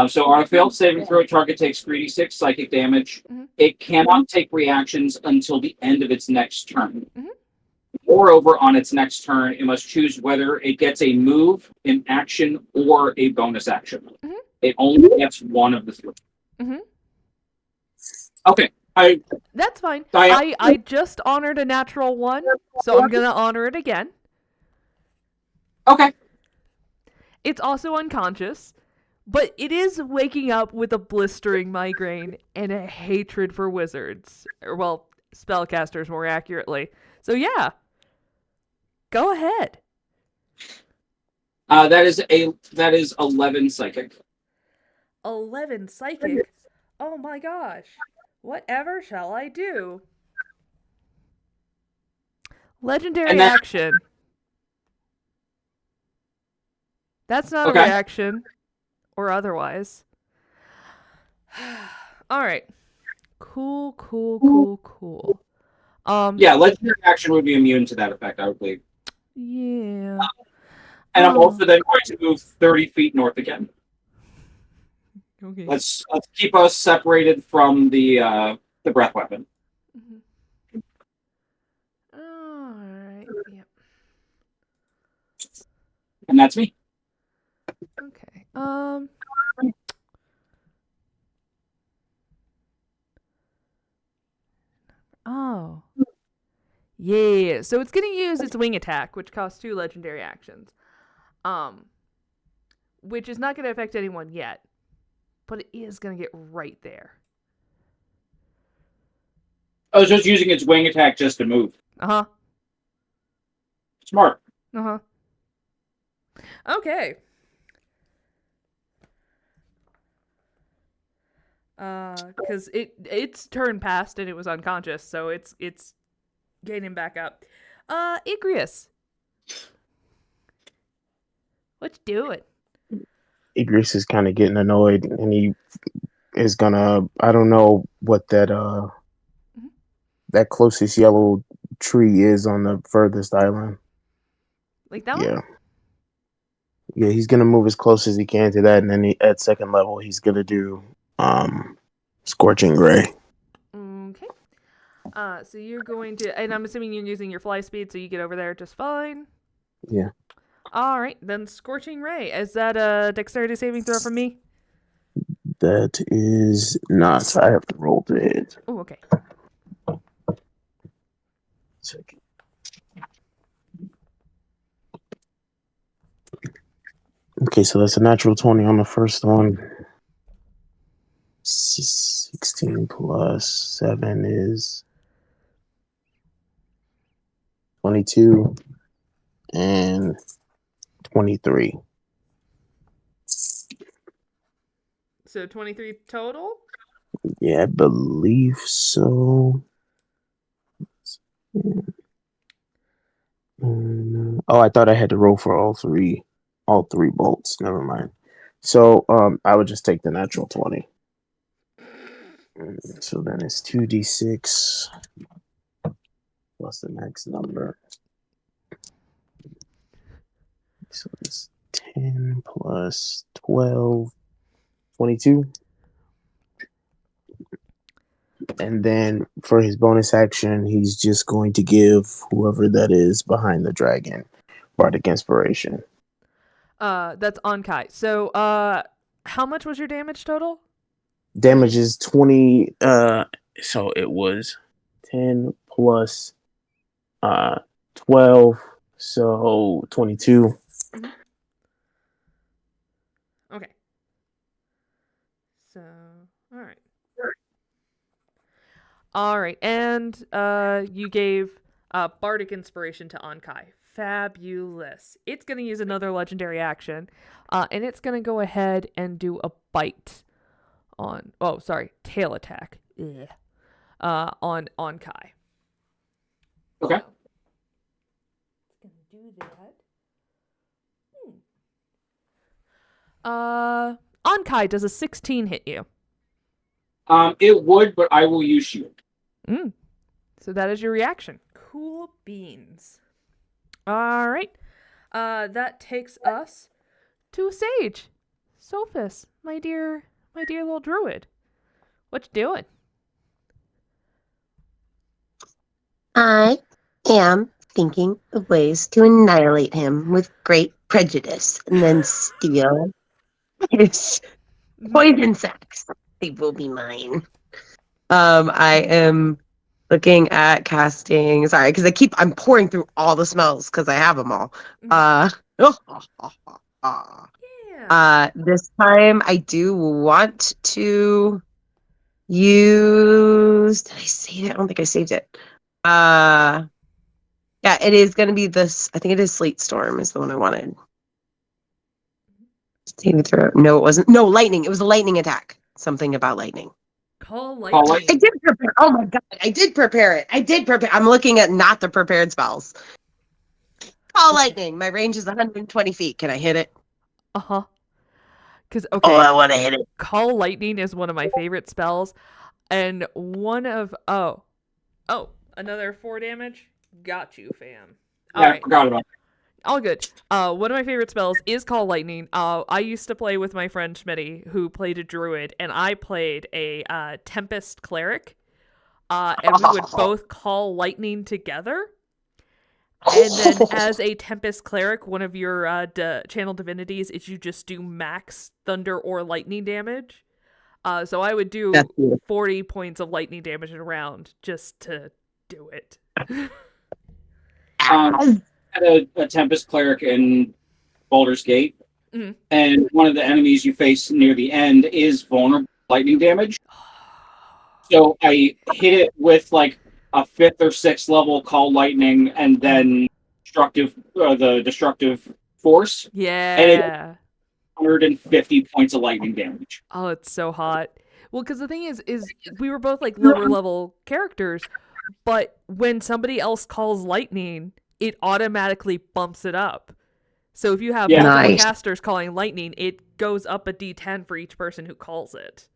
So on a failed saving throw, target takes 3d6 psychic damage. It cannot take reactions until the end of its next turn. Moreover, on its next turn, it must choose whether it gets a move, an action, or a bonus action. It only gets one of the three. Okay. That's fine. I just honored a natural 1, so I'm going to honor it again. Okay. It's also unconscious, but it is waking up with a blistering migraine and a hatred for wizards. Or, well, spellcasters more accurately. So yeah. Go ahead. That is 11 psychic. 11 psychic? Oh my gosh. Whatever shall I do? Legendary action. That's not a reaction. Or otherwise. Alright. Cool. Yeah, legendary action would be immune to that effect, I would believe. Yeah. And I'm also then going to move 30 feet north again. Okay. Let's keep us separated from the breath weapon. Alright. Yep. And that's me. Okay. Oh. Yeah. So it's gonna use its wing attack, which costs 2 legendary actions. Which is not gonna affect anyone yet. But it is gonna get right there. Oh, so it's using its wing attack just to move. Uh-huh. Smart. Uh-huh. Okay. Because its turn passed and it was unconscious, so it's gaining back up. Igreus. What you doing? Igreus is kind of getting annoyed, and he is gonna. I don't know what that closest yellow tree is on the furthest island. Like that one? Yeah, he's gonna move as close as he can to that, and then at second level, he's gonna do Scorching Ray. Okay. So you're going to, and I'm assuming you're using your fly speed, so you get over there just fine. Yeah. All right, then Scorching Ray. Is that a dexterity saving throw from me? That is not. I have to roll to hit. Oh, okay. Second. Okay, so that's a natural 20 on the first one. 16 plus 7 is 22 and 23. So 23 total? Yeah, I believe so. Oh, I thought I had to roll for all three bolts. Never mind. So I would just take the natural 20. So then it's 2d6 plus the max number. So it's 10 plus 12, 22. And then for his bonus action, he's just going to give whoever that is behind the dragon Bardic Inspiration. That's on Kai. So, how much was your damage total? Damage is 20. So it was 10 plus 12, so 22. Okay. So, all right, and you gave Bardic Inspiration to Ankai. Fabulous. It's going to use another legendary action, and it's going to go ahead and do a bite on. Oh, sorry, tail attack. Ugh. On Ankai. Okay. So, it's going to do that. Ankai, does a 16 hit you? It would, but I will use shield. So that is your reaction. Cool beans. All right. That takes us to a sage. Sophos, my dear little druid. What you doing? I am thinking of ways to annihilate him with great prejudice and then steal his poison sacks. They will be mine. I am looking at casting. Sorry, because I'm pouring through all the smells because I have them all. This time I do want to use. Did I save it? I don't think I saved it. Yeah, it is going to be this. I think it is Sleet Storm is the one I wanted. Saving throw. No, it wasn't. No, lightning. It was a lightning attack. Something about lightning. Call lightning. I did prepare. Oh my god, I did prepare it. I'm looking at not the prepared spells. Call lightning. My range is 120 feet. Can I hit it? Uh-huh. Because, okay. Oh, I want to hit it. Call lightning is one of my favorite spells. And one of... Oh, another 4 damage? Got you, fam. Yeah, I forgot about it. All good. One of my favorite spells is Call Lightning. I used to play with my friend Schmitty, who played a druid, and I played a Tempest cleric. And we would both call lightning together. And then as a Tempest cleric, one of your channel divinities is you just do max thunder or lightning damage. So I would do 40 points of lightning damage in a round just to do it. Had a Tempest cleric in Baldur's Gate, and one of the enemies you face near the end is vulnerable to lightning damage. So I hit it with like a 5th or 6th level Call Lightning, and then the destructive force. Yeah. And it 150 points of lightning damage. Oh, it's so hot. Well, because the thing is we were both like lower level characters, but when somebody else calls lightning, it automatically bumps it up. So if you have Yeah. multiple Nice. casters calling lightning, it goes up a d10 for each person who calls it.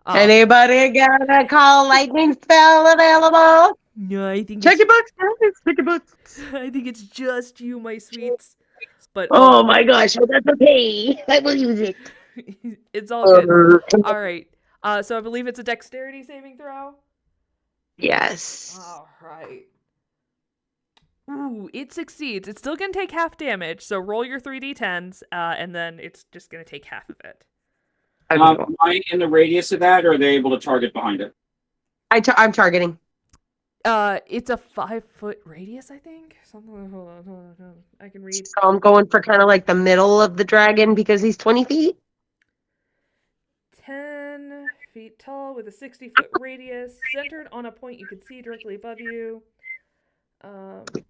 Anybody got a call lightning spell available? No, I think Check your books, guys. Check your books. I think it's just you, my sweets. But Oh my gosh, well, that's okay. I will use it. it's all good. All right. So I believe it's a dexterity saving throw. Yes. All right. Ooh, it succeeds. It's still gonna take half damage. So roll your 3d10s, and then it's just gonna take half of it. Am I in the radius of that, or are they able to target behind it? I'm targeting. It's a 5-foot radius, I think. Something. Hold on. I can read. So I'm going for kind of like the middle of the dragon because he's 20 feet. 10 feet tall with a 60-foot radius, centered on a point you can see directly above you.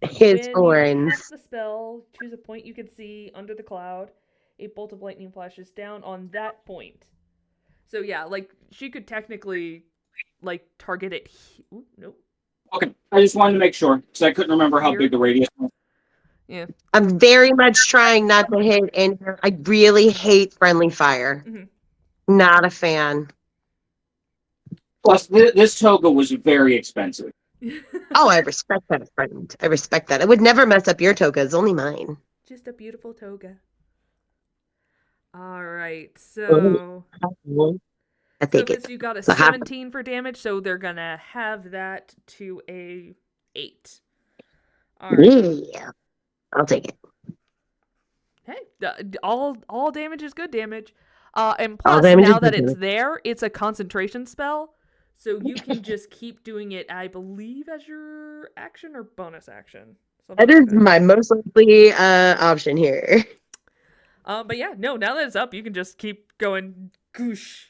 His when horns. you cast the spell, choose a point you can see under the cloud. A bolt of lightning flashes down on that point. So yeah, like she could technically, like, target it. Ooh, nope. Okay, I just wanted to make sure because I couldn't remember how Here. big the radius was. Yeah. I'm very much trying not to hit any. I really hate friendly fire. Mm-hmm. Not a fan. Plus, this toga was very expensive. Oh, I respect that, friend. I respect that. I would never mess up your togas, only mine. Just a beautiful toga. All right, so I think Sophos, you got a What happened? 17 for damage, so they're gonna have that to a 8. All right. Yeah, I'll take it. Hey, all damage is good damage. And All plus, damage is now that good it's damage. there, it's a concentration spell, so you can just keep doing it, I believe, as your action or bonus action. Something That like is my most likely option here. But yeah, no, now that it's up, you can just keep going goosh.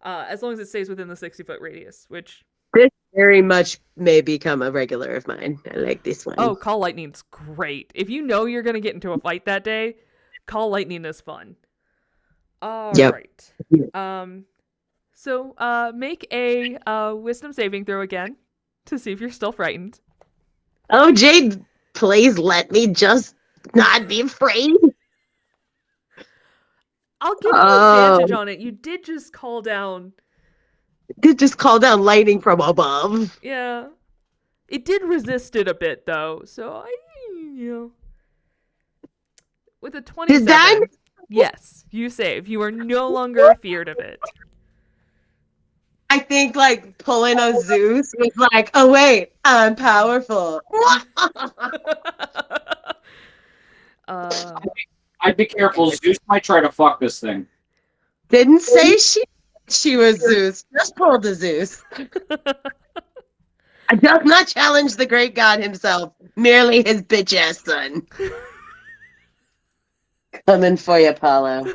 As long as it stays within the 60-foot radius, which... This very much may become a regular of mine. I like this one. Oh, Call Lightning's great. If you know you're going to get into a fight that day, Call Lightning is fun. All right. So make a wisdom saving throw again to see if you're still frightened. Oh, Jade, please let me just not be afraid. I'll give you advantage on it. You did just call down. Did just call down lightning from above. Yeah. It did resist it a bit, though. So, with a 27. Did that? Yes, you save. You are no longer afeared of it. I think, like, pulling a Zeus was like, oh, wait, I'm powerful. I'd be careful. Zeus might try to fuck this thing. Didn't say she was Zeus. Just pulled a Zeus. I does not challenge the great god himself, merely his bitch ass son. Coming for you, Paula.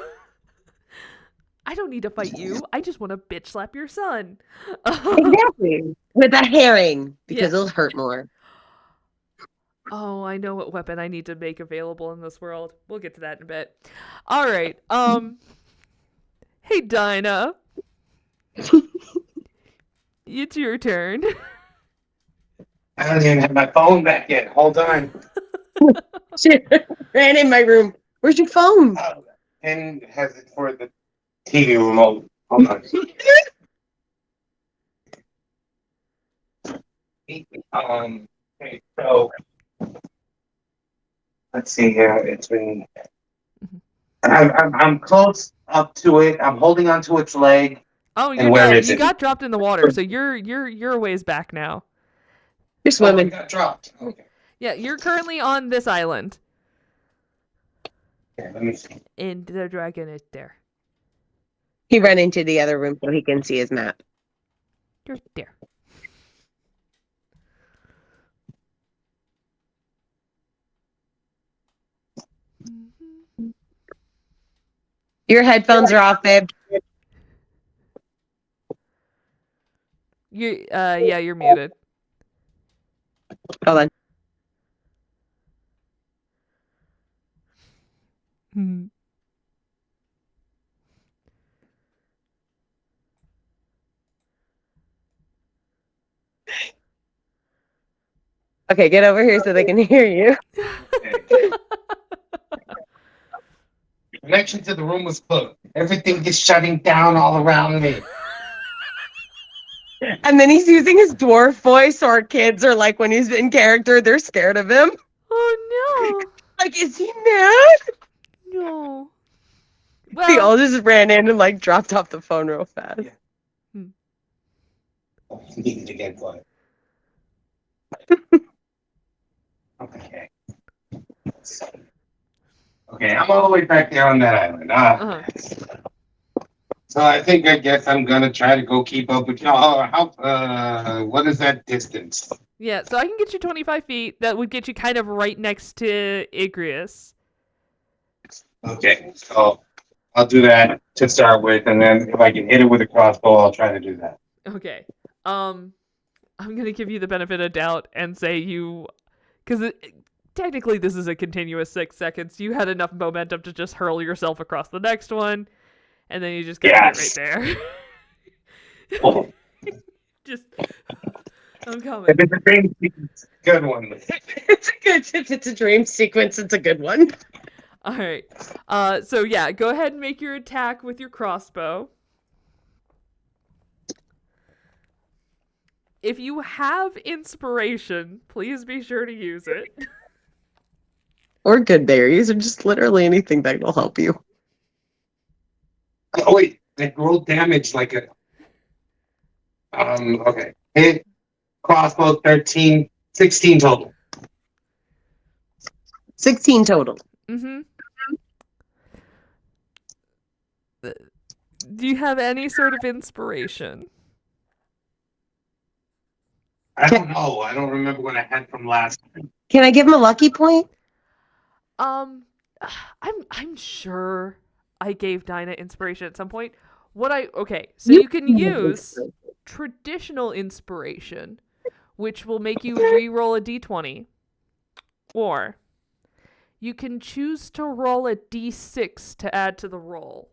I don't need to fight you. I just want to bitch slap your son. Exactly. With a herring, because it'll hurt more. Oh, I know what weapon I need to make available in this world. We'll get to that in a bit. All right. Hey, Dynah. It's your turn. I don't even have my phone back yet. Hold on. Shit, ran in my room. Where's your phone? And has it for the TV remote. Hold on. Okay, so let's see here. It's been. I'm close up to it. I'm holding onto its leg. Oh, And where is you it? got dropped in the water, so you're a ways back now. You're swimming. Got dropped. Okay. Yeah, you're currently on this island. Here, let me see. And the dragon is there. He ran into the other room so he can see his map. You're there. Your headphones are off, babe. Yeah, you're muted. Hold on. Okay, get over here so they can hear you. Connection to the room was closed. Everything is shutting down all around me. And then he's using his dwarf voice, so our kids are like, when he's in character, they're scared of him. Oh Like, is he mad? no. They Well, all just ran in and like dropped off the phone real fast. Yeah. Needed to get quiet. Okay. Okay, I'm all the way back there on that island. So I guess I'm gonna try to go keep up with y'all. What is that distance? yeah, so I can get you 25 feet. That would get you kind of right next to Igreus. Okay, so I'll do that to start with, and then if I can hit it with a crossbow, I'll try to do that. Okay. I'm gonna give you the benefit of doubt and say you, because technically this is a continuous 6 seconds. You had enough momentum to just hurl yourself across the next one, and then you just got it right there. Oh. Just, I'm coming. If it's a dream sequence, good one. If it's a dream sequence, it's a good one. All right. So yeah, go ahead and make your attack with your crossbow. If you have inspiration, please be sure to use it. Or good berries, or just literally anything that will help you. Oh wait, they roll damage like a. Okay. Hit crossbow 13, 16 total. 16 total. Mm-hmm. Do you have any sort of inspiration? I don't know. I don't remember what I had from last time. Can I give him a lucky point? I'm sure I gave Dynah inspiration at some point. So you can use traditional inspiration, which will make you re-roll a d20, or you can choose to roll a d6 to add to the roll.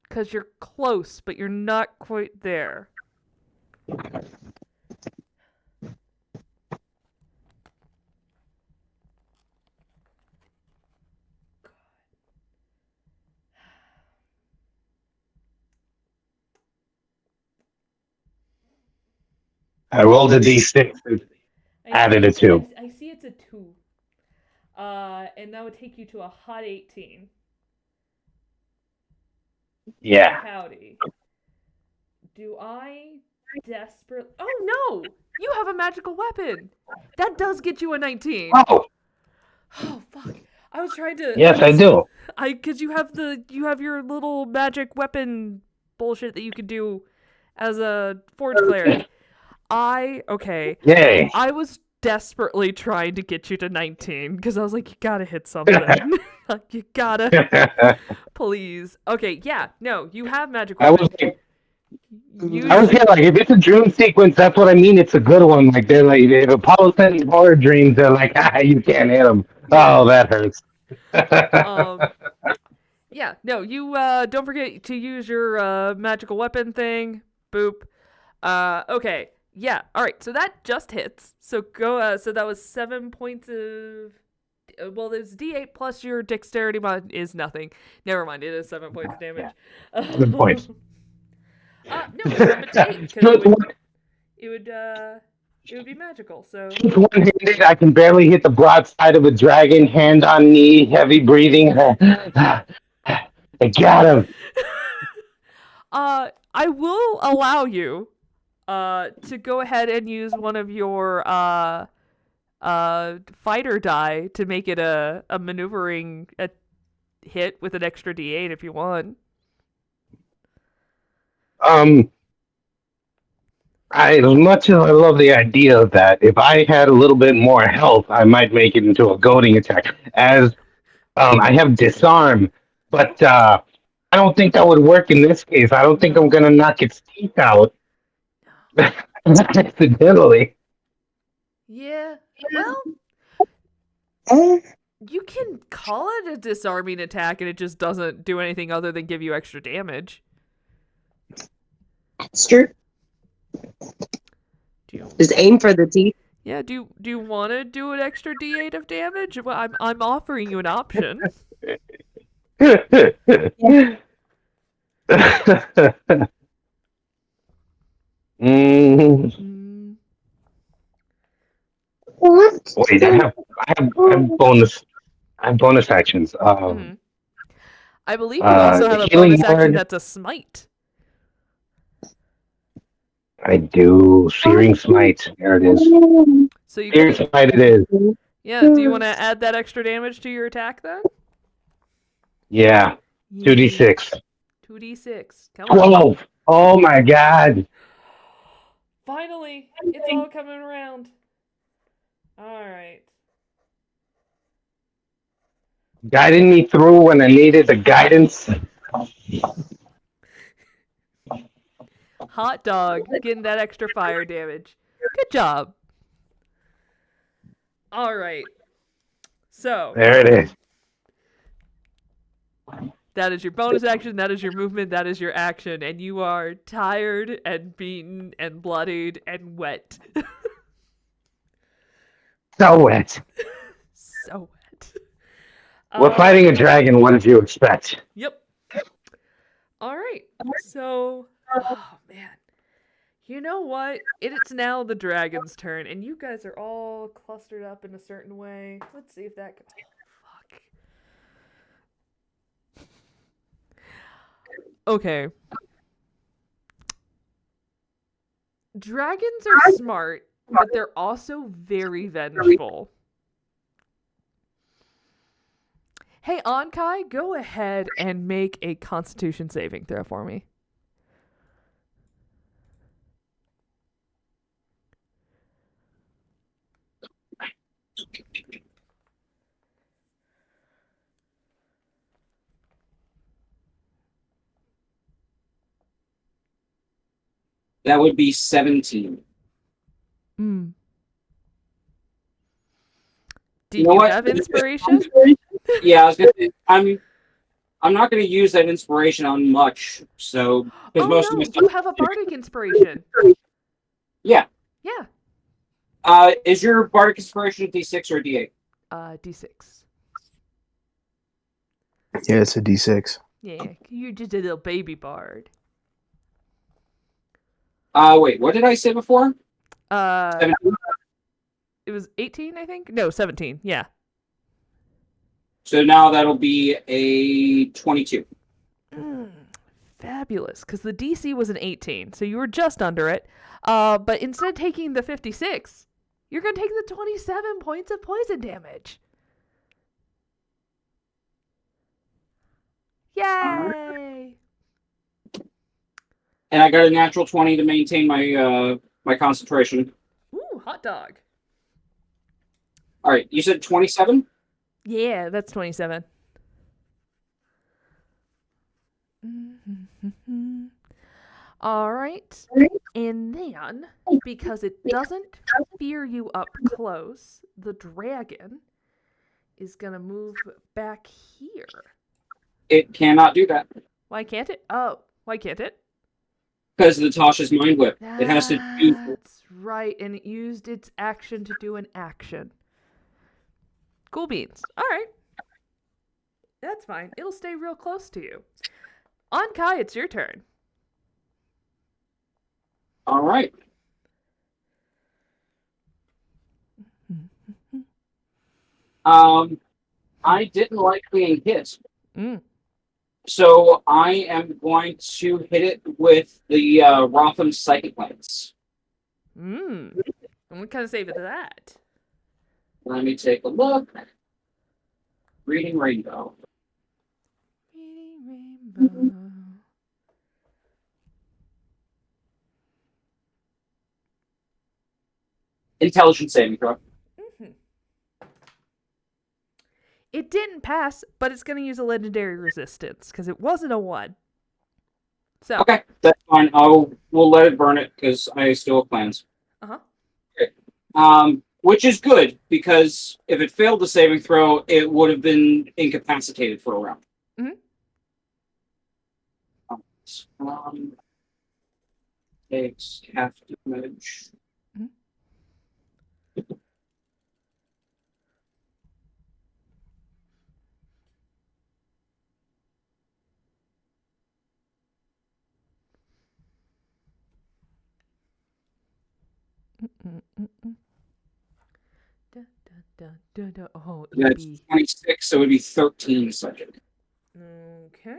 Because you're close, but you're not quite there. I rolled a d6 and added a 2. I see it's a 2. And that would take you to a hot 18. Yeah. Howdy. Do I desperate? Oh no! You have a magical weapon. That does get you a 19. Oh. Oh fuck! I was trying to. Yes, I do. Because you have your little magic weapon bullshit that you can do as a forge cleric. Okay. Yay. I was desperately trying to get you to 19 because I was like, you gotta hit something. You gotta. Please. Okay, yeah. No, you have magic weapon. I was here like, if it's a dream sequence, that's what I mean. It's a good one. Like they're like, if Apollo sends horror dreams, they're like, you can't hit them. Oh, that hurts. Yeah, no, you don't forget to use your magical weapon thing. Boop. Okay, yeah, all right. So that just hits. So go. So that was 7 points of. Well, there's D8 plus your dexterity mod is nothing. Never mind, it is 7 points of damage. 7 points. No, it's 8 because it would be magical. So one-handed, I can barely hit the broadside of a dragon. Hand on knee, heavy breathing. I got him. I will allow you to go ahead and use one of your fighter die to make it a maneuvering hit with an extra D8 if you want. As much as I love the idea of that, if I had a little bit more health, I might make it into a goading attack. As I have disarm, but I don't think that would work in this case. I don't think I'm gonna knock its teeth out accidentally. Yeah. Well, you can call it a disarming attack, and it just doesn't do anything other than give you extra damage. Sure. Just aim for the teeth. Yeah, do you want to do an extra D8 of damage? Well, I'm offering you an option. Mm, wait, I have bonus actions. Mhm. I believe you also have a Healing bonus action word. that's a smite. I do. Searing Smite. There it is. So you Searing can, Smite it is. yeah, do you want to add that extra damage to your attack then? Yeah. 2d6. 2d6. Come on. 12. Oh my god. Finally, it's all coming around. All right. Guiding me through when I needed the guidance. Hot dog getting that extra fire damage. Good job. All right. So, There it is. that is your bonus action, that is your movement, that is your action, and you are tired and beaten and bloodied and wet. So wet. So wet. We're fighting a dragon. What did you expect? Yep. All right. So, oh man. You know what? It's now the dragon's turn, and you guys are all clustered up in a certain way. Let's see if that can... Fuck. Okay. Dragons are smart, but they're also very vengeful. Hey, Ankai, go ahead and make a Constitution saving throw for me. That would be 17. Hmm. Do You know you what? have inspiration? Yeah, I was gonna say, I'm not gonna use that inspiration on much, so because Oh most no, of my you stuff. have a bardic inspiration. Yeah. Yeah. Is your bardic inspiration a D6 or a D8? D6. Yeah, it's a D6. Yeah, you're just a little baby bard. Wait, what did I say before? 17? It was 18, I think? No, 17. Yeah. So now that'll be a 22. Fabulous, because the DC was an 18, so you were just under it. But instead of taking the 56, you're going to take the 27 points of poison damage. Yay! And I got a natural 20 to maintain my my concentration. Ooh, hot dog. All right, you said 27? Yeah, that's 27. All right. And then, because it doesn't fear you up close, the dragon is going to move back here. It cannot do that. Why can't it? Oh, why can't it? Because of Natasha's mind whip. It has to do. That's right, and it used its action to do an action. Cool beans. All right. That's fine. It'll stay real close to you. On Kai, it's your turn. All right. I didn't like being hit. So I am going to hit it with the Rotham Psychic Lance. And what kind of save is that? Let me take a look. Reading Rainbow. Reading Rainbow. Intelligence saving throw. It didn't pass, but it's going to use a legendary resistance because it wasn't a 1. So Okay, that's fine. We'll let it burn it because I still have plans. Okay. Which is good because if it failed the saving throw, it would have been incapacitated for a round. Takes half damage. Oh, That's 26, so it would be 13 psychic. Okay.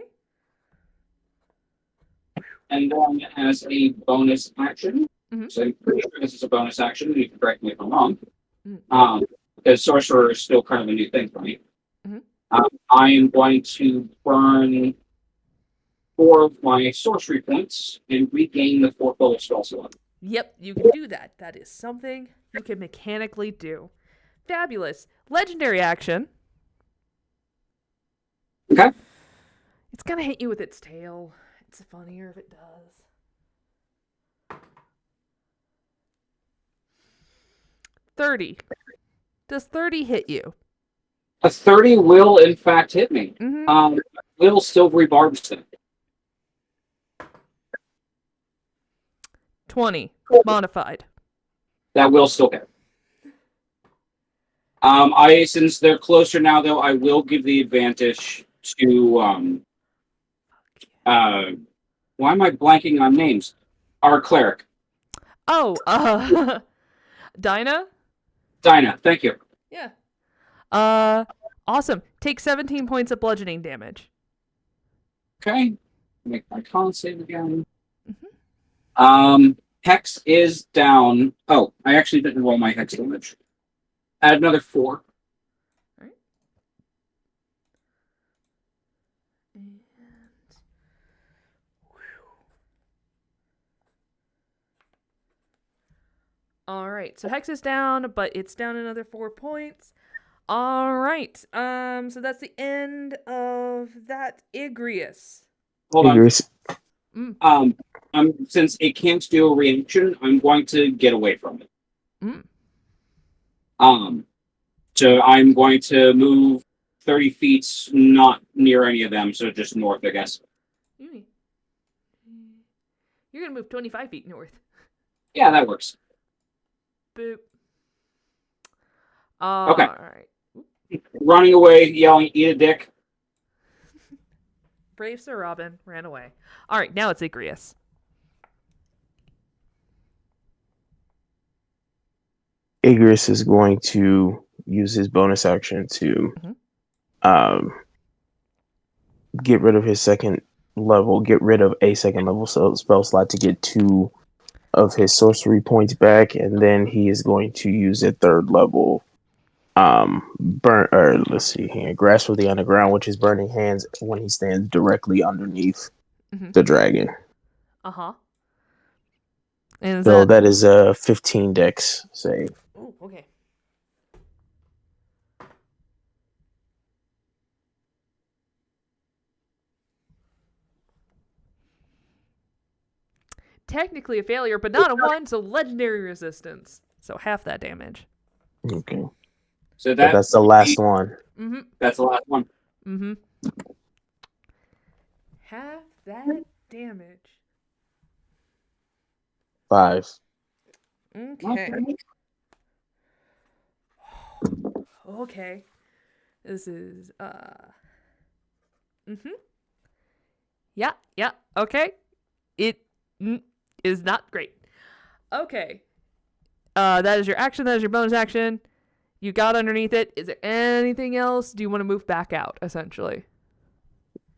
And then as a bonus action, so I'm pretty sure this is a bonus action, you can correct me if I'm wrong, because Sorcerer is still kind of a new thing for me. I am going to burn 4 of my sorcery points and regain the 4 full spell slot. Yep, you can do that. That is something you can mechanically do. Fabulous. Legendary action. Okay. It's gonna hit you with its tail. It's funnier if it does. 30. Does 30 hit you? A 30 will, in fact, hit me. Little silvery barbs then. 20. Modified. That will still hit. Since they're closer now, though, I will give the advantage to why am I blanking on names? Our cleric. Oh, Dynah? Dynah, thank you. Yeah. Awesome. Take 17 points of bludgeoning damage. Okay. Make my con save again. Hex is down. Oh, I actually didn't roll my hex damage. Add another 4. Alright. And alright, so hex is down, but it's down another 4 points. Alright. So that's the end of that Igreus. Hold on. Igreus. Since it can't do a reaction, I'm going to get away from it. So I'm going to move 30 feet, not near any of them, so just north, I guess. You're gonna move 25 feet north. Yeah, that works. Boop. Okay. Alright. Running away, yelling, "Eat a dick." Brave Sir Robin ran away. Alright, now it's Igreus. Igreus is going to use his bonus action to get rid of his get rid of a second level spell slot to get 2 of his sorcery points back, and then he is going to use a 3rd level grasp of the underground, which is burning hands, when he stands directly underneath the dragon. And so that is a 15 dex save. Oh, okay. Technically a failure, but not a 1, so legendary resistance. So half that damage. Okay. So that's the last one. That's the last one. Half that damage. 5. Okay. Okay. This is Yeah, okay. It is not great. Okay. That is your action, that is your bonus action. You got underneath it. Is there anything else? Do you want to move back out, essentially?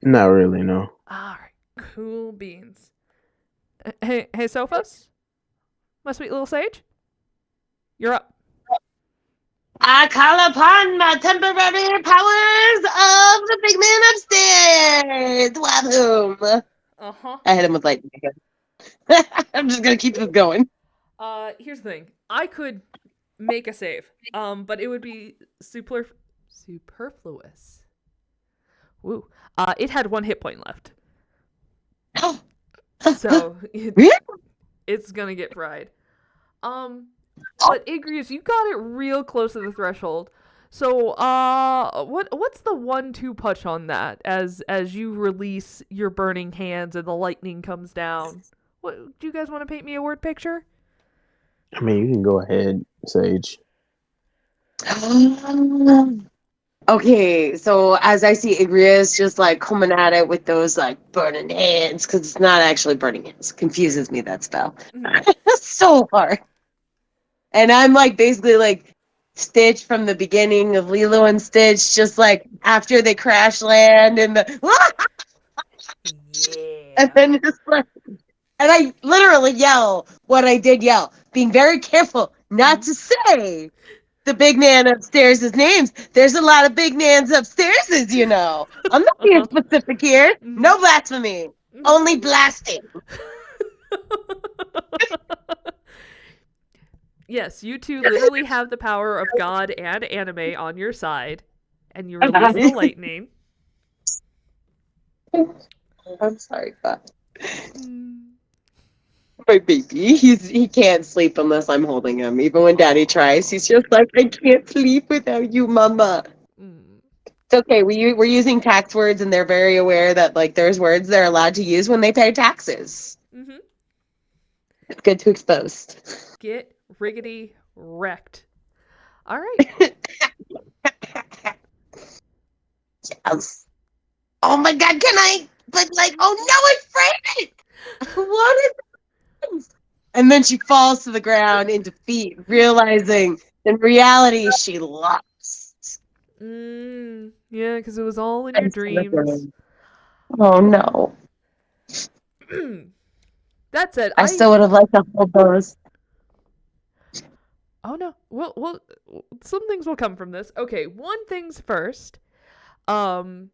Not really, no. Alright. Cool beans. Hey, Sophos? My sweet little sage? You're up. I call upon my temporary powers of the big man upstairs. Waboom. I hit him with lightning again. I'm just gonna keep this going. Here's the thing. I could make a save, but it would be superfluous. Woo. It had 1 hit point left. So it's gonna get fried. But Igreus, you got it real close to the threshold. So, what's the 1-2 punch on that? As you release your burning hands and the lightning comes down. What do you guys want to paint me a word picture? I mean, you can go ahead, Sage. Okay, so as I see Igreus just like coming at it with those like burning hands, because it's not actually burning hands. Confuses me, that spell. So hard. And I'm like basically like Stitch from the beginning of Lilo and Stitch, just like after they crash land and the and then just like, and I literally yell what I did yell, being very careful not to say the big man upstairs' names. There's a lot of big mans upstairs, you know. I'm not being specific here. No blasphemy. Only blasting. Yes, you two literally have the power of God and anime on your side, and you release the lightning. I'm sorry, God. My baby, he can't sleep unless I'm holding him. Even when Daddy tries, he's just like, I can't sleep without you, Mama. It's okay. We're using tax words, and they're very aware that like there's words they're allowed to use when they pay taxes. It's good to expose. Get riggedy wrecked. All right. Yes. Oh my God, can I? But like, oh no, I framed it. What is this? And then she falls to the ground in defeat, realizing in reality she lost. Yeah, because it was all in your dreams. Oh no. That said, I still would have liked to hold those. Oh no. Well, some things will come from this. Okay, one thing's first. I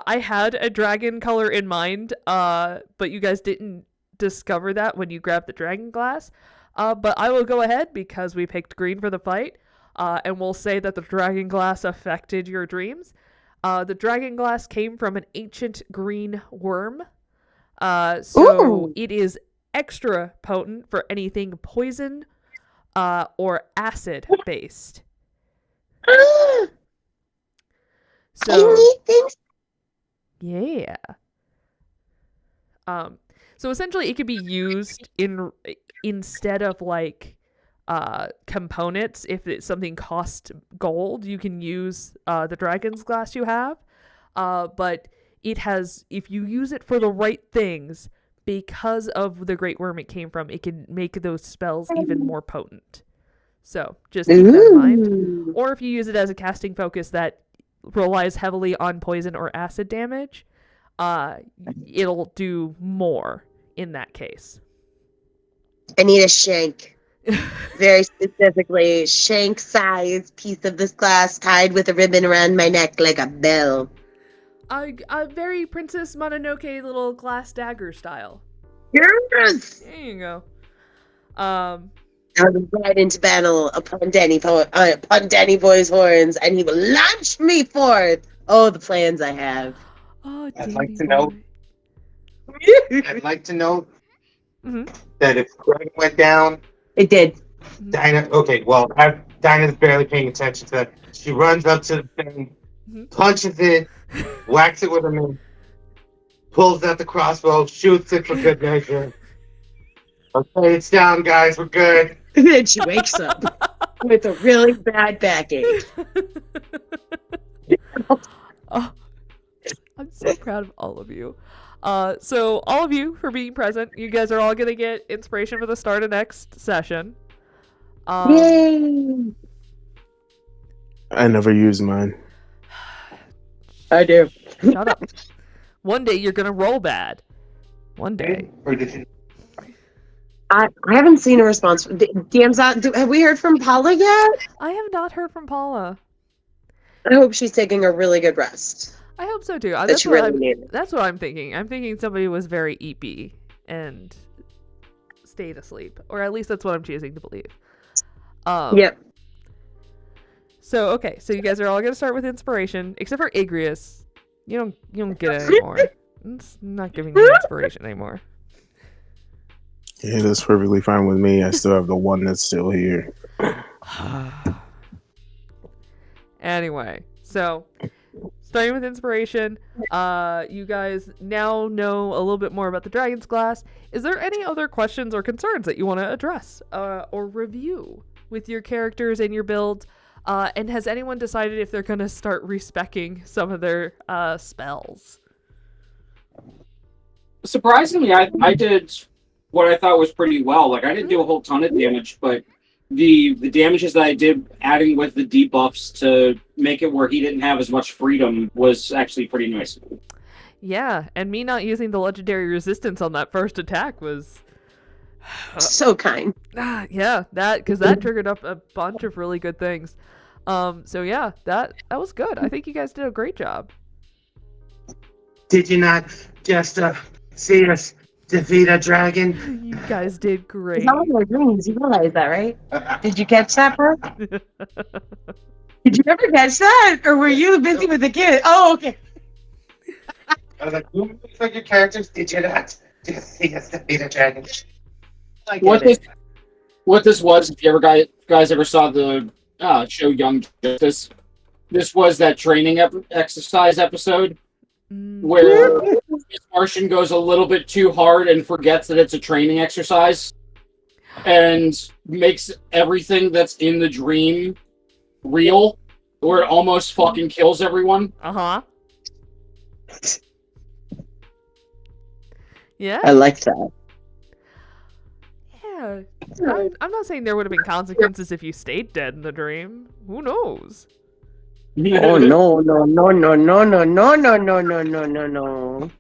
had a dragon color in mind, but you guys didn't discover that when you grabbed the dragon glass. But I will go ahead because we picked green for the fight, and we'll say that the dragon glass affected your dreams. The dragon glass came from an ancient green worm. So it is extra potent for anything poison, or acid based. So, yeah. So essentially it could be used instead of like components. If it's something cost gold, you can use the dragon's glass you have. But it has, if you use it for the right things, because of the great worm it came from, it can make those spells even more potent. So just keep that in mind. Or if you use it as a casting focus that relies heavily on poison or acid damage, it'll do more in that case. I need a shank. Very specifically, shank size piece of this glass tied with a ribbon around my neck like a bell. A very Princess Mononoke little glass dagger style. Yes! There you go. I will ride into battle upon Danny Boy's horns, and he will launch me forth. Oh, the plans I have. Oh, I'd like to boy. know. I'd like to know that if Greg went down, It did. Dynah. Okay, well, Dinah's barely paying attention to that. She runs up to the thing, punches it, whacks it with a knife, pulls out the crossbow, shoots it for good measure. Okay, it's down, guys. We're good. And then she wakes up with a really bad backache. Oh, I'm so proud of all of you. So all of you for being present. You guys are all gonna get inspiration for the start of next session. Yay! I never use mine. I do. Shut up. One day you're gonna roll bad. One day. Or did you? I haven't seen a response. DMs, have we heard from Paula yet? I have not heard from Paula. I hope she's taking a really good rest. I hope so too. That she really needed. That's what I'm thinking. I'm thinking somebody was very EP and stayed asleep, or at least that's what I'm choosing to believe. Yep. So okay, so you guys are all gonna start with inspiration, except for Igreus. You don't get it anymore. It's not giving you inspiration anymore. Yeah, that's perfectly fine with me. I still have the one that's still here. Anyway, so starting with inspiration, you guys now know a little bit more about the Dragon's Glass. Is there any other questions or concerns that you want to address or review with your characters and your builds? And has anyone decided if they're going to start respecing some of their spells? Surprisingly, I did what I thought was pretty well. Like, I didn't do a whole ton of damage, but the damages that I did, adding with the debuffs to make it where he didn't have as much freedom, was actually pretty nice. Yeah, and me not using the legendary resistance on that first attack was So kind. yeah, because that triggered up a bunch of really good things. So yeah, that was good. I think you guys did a great job. Did you not just see us defeat a dragon? You guys did great. It's all in your dreams. You realize that, right? Did you catch that, bro? Did you ever catch that? Or were you busy with the kid? Oh, okay. I was like, who looks like your characters? Did you not just see us defeat a dragon? What this was, if you guys ever saw the show Young Justice, this was that training exercise episode where Miss Martian goes a little bit too hard and forgets that it's a training exercise and makes everything that's in the dream real, where it almost fucking kills everyone. Uh-huh. Yeah. I like that. Yeah. I'm not saying there would have been consequences if you stayed dead in the dream. Who knows? Oh no.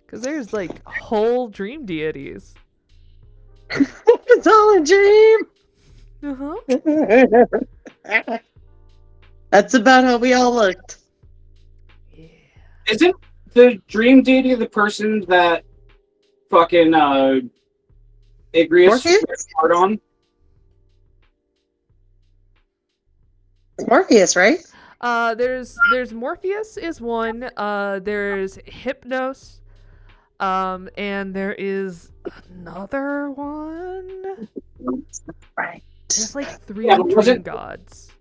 Because there's like whole dream deities. It's all a dream. Uh-huh. That's about how we all looked. Yeah. Isn't the dream deity the person that fucking Igreus Morpheus? worked hard on? Morpheus, right? There's Morpheus is one. There's Hypnos. And there is another one. Right. There's like 3 Yeah, but dream wasn't- gods.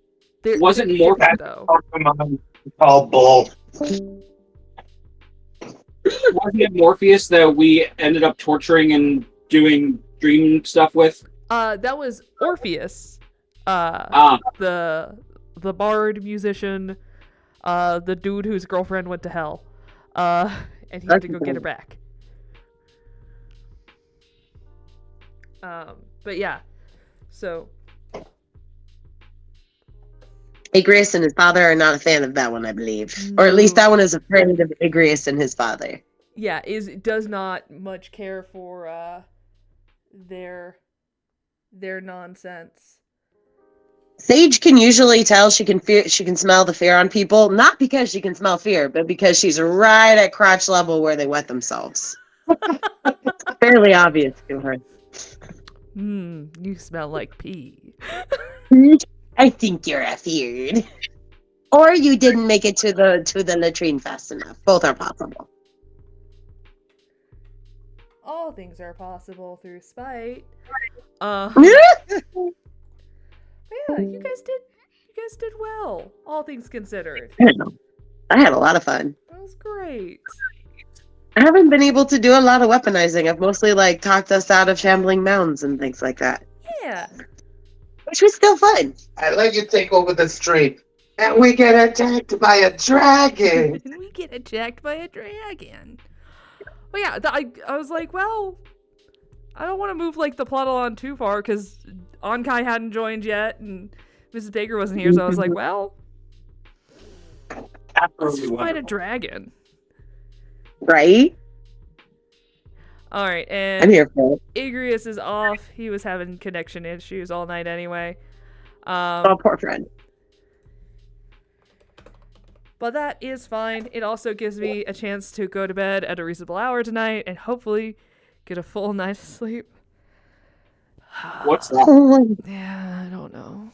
wasn't they're Morpheus- different, though. Oh, come on. It's all bull. Wasn't it Morpheus that we ended up torturing and doing dream stuff with? That was Orpheus. Ah, The bard musician, the dude whose girlfriend went to hell, and he had to go get her back. But yeah, so Igreus and his father are not a fan of that one, I believe. Or at least No. that one is afraid of Igreus and his father. yeah, does not much care for their nonsense. Sage can usually tell she can smell the fear on people, not because she can smell fear, but because she's right at crotch level where they wet themselves. It's fairly obvious to her. You smell like pee. I think you're afeared. Or you didn't make it to the latrine fast enough. Both are possible. All things are possible through spite. Yeah, you guys did well. All things considered. I had a lot of fun. That was great. I haven't been able to do a lot of weaponizing. I've mostly talked us out of shambling mounds and things like that, Yeah. which was still fun. I let you take over the street, and we get attacked by a dragon. And we get attacked by a dragon. Well, yeah, I was like, well, I don't want to move the plot along too far because Onkai hadn't joined yet and Mrs. Baker wasn't here, so I was like, well, let's just fight a dragon. Right? All right, I'm and here for it. Igreus is off. He was having connection issues all night anyway. Oh, poor friend. But that is fine. It also gives me a chance to go to bed at a reasonable hour tonight and hopefully get a full night of sleep. what's that? Yeah, I don't know.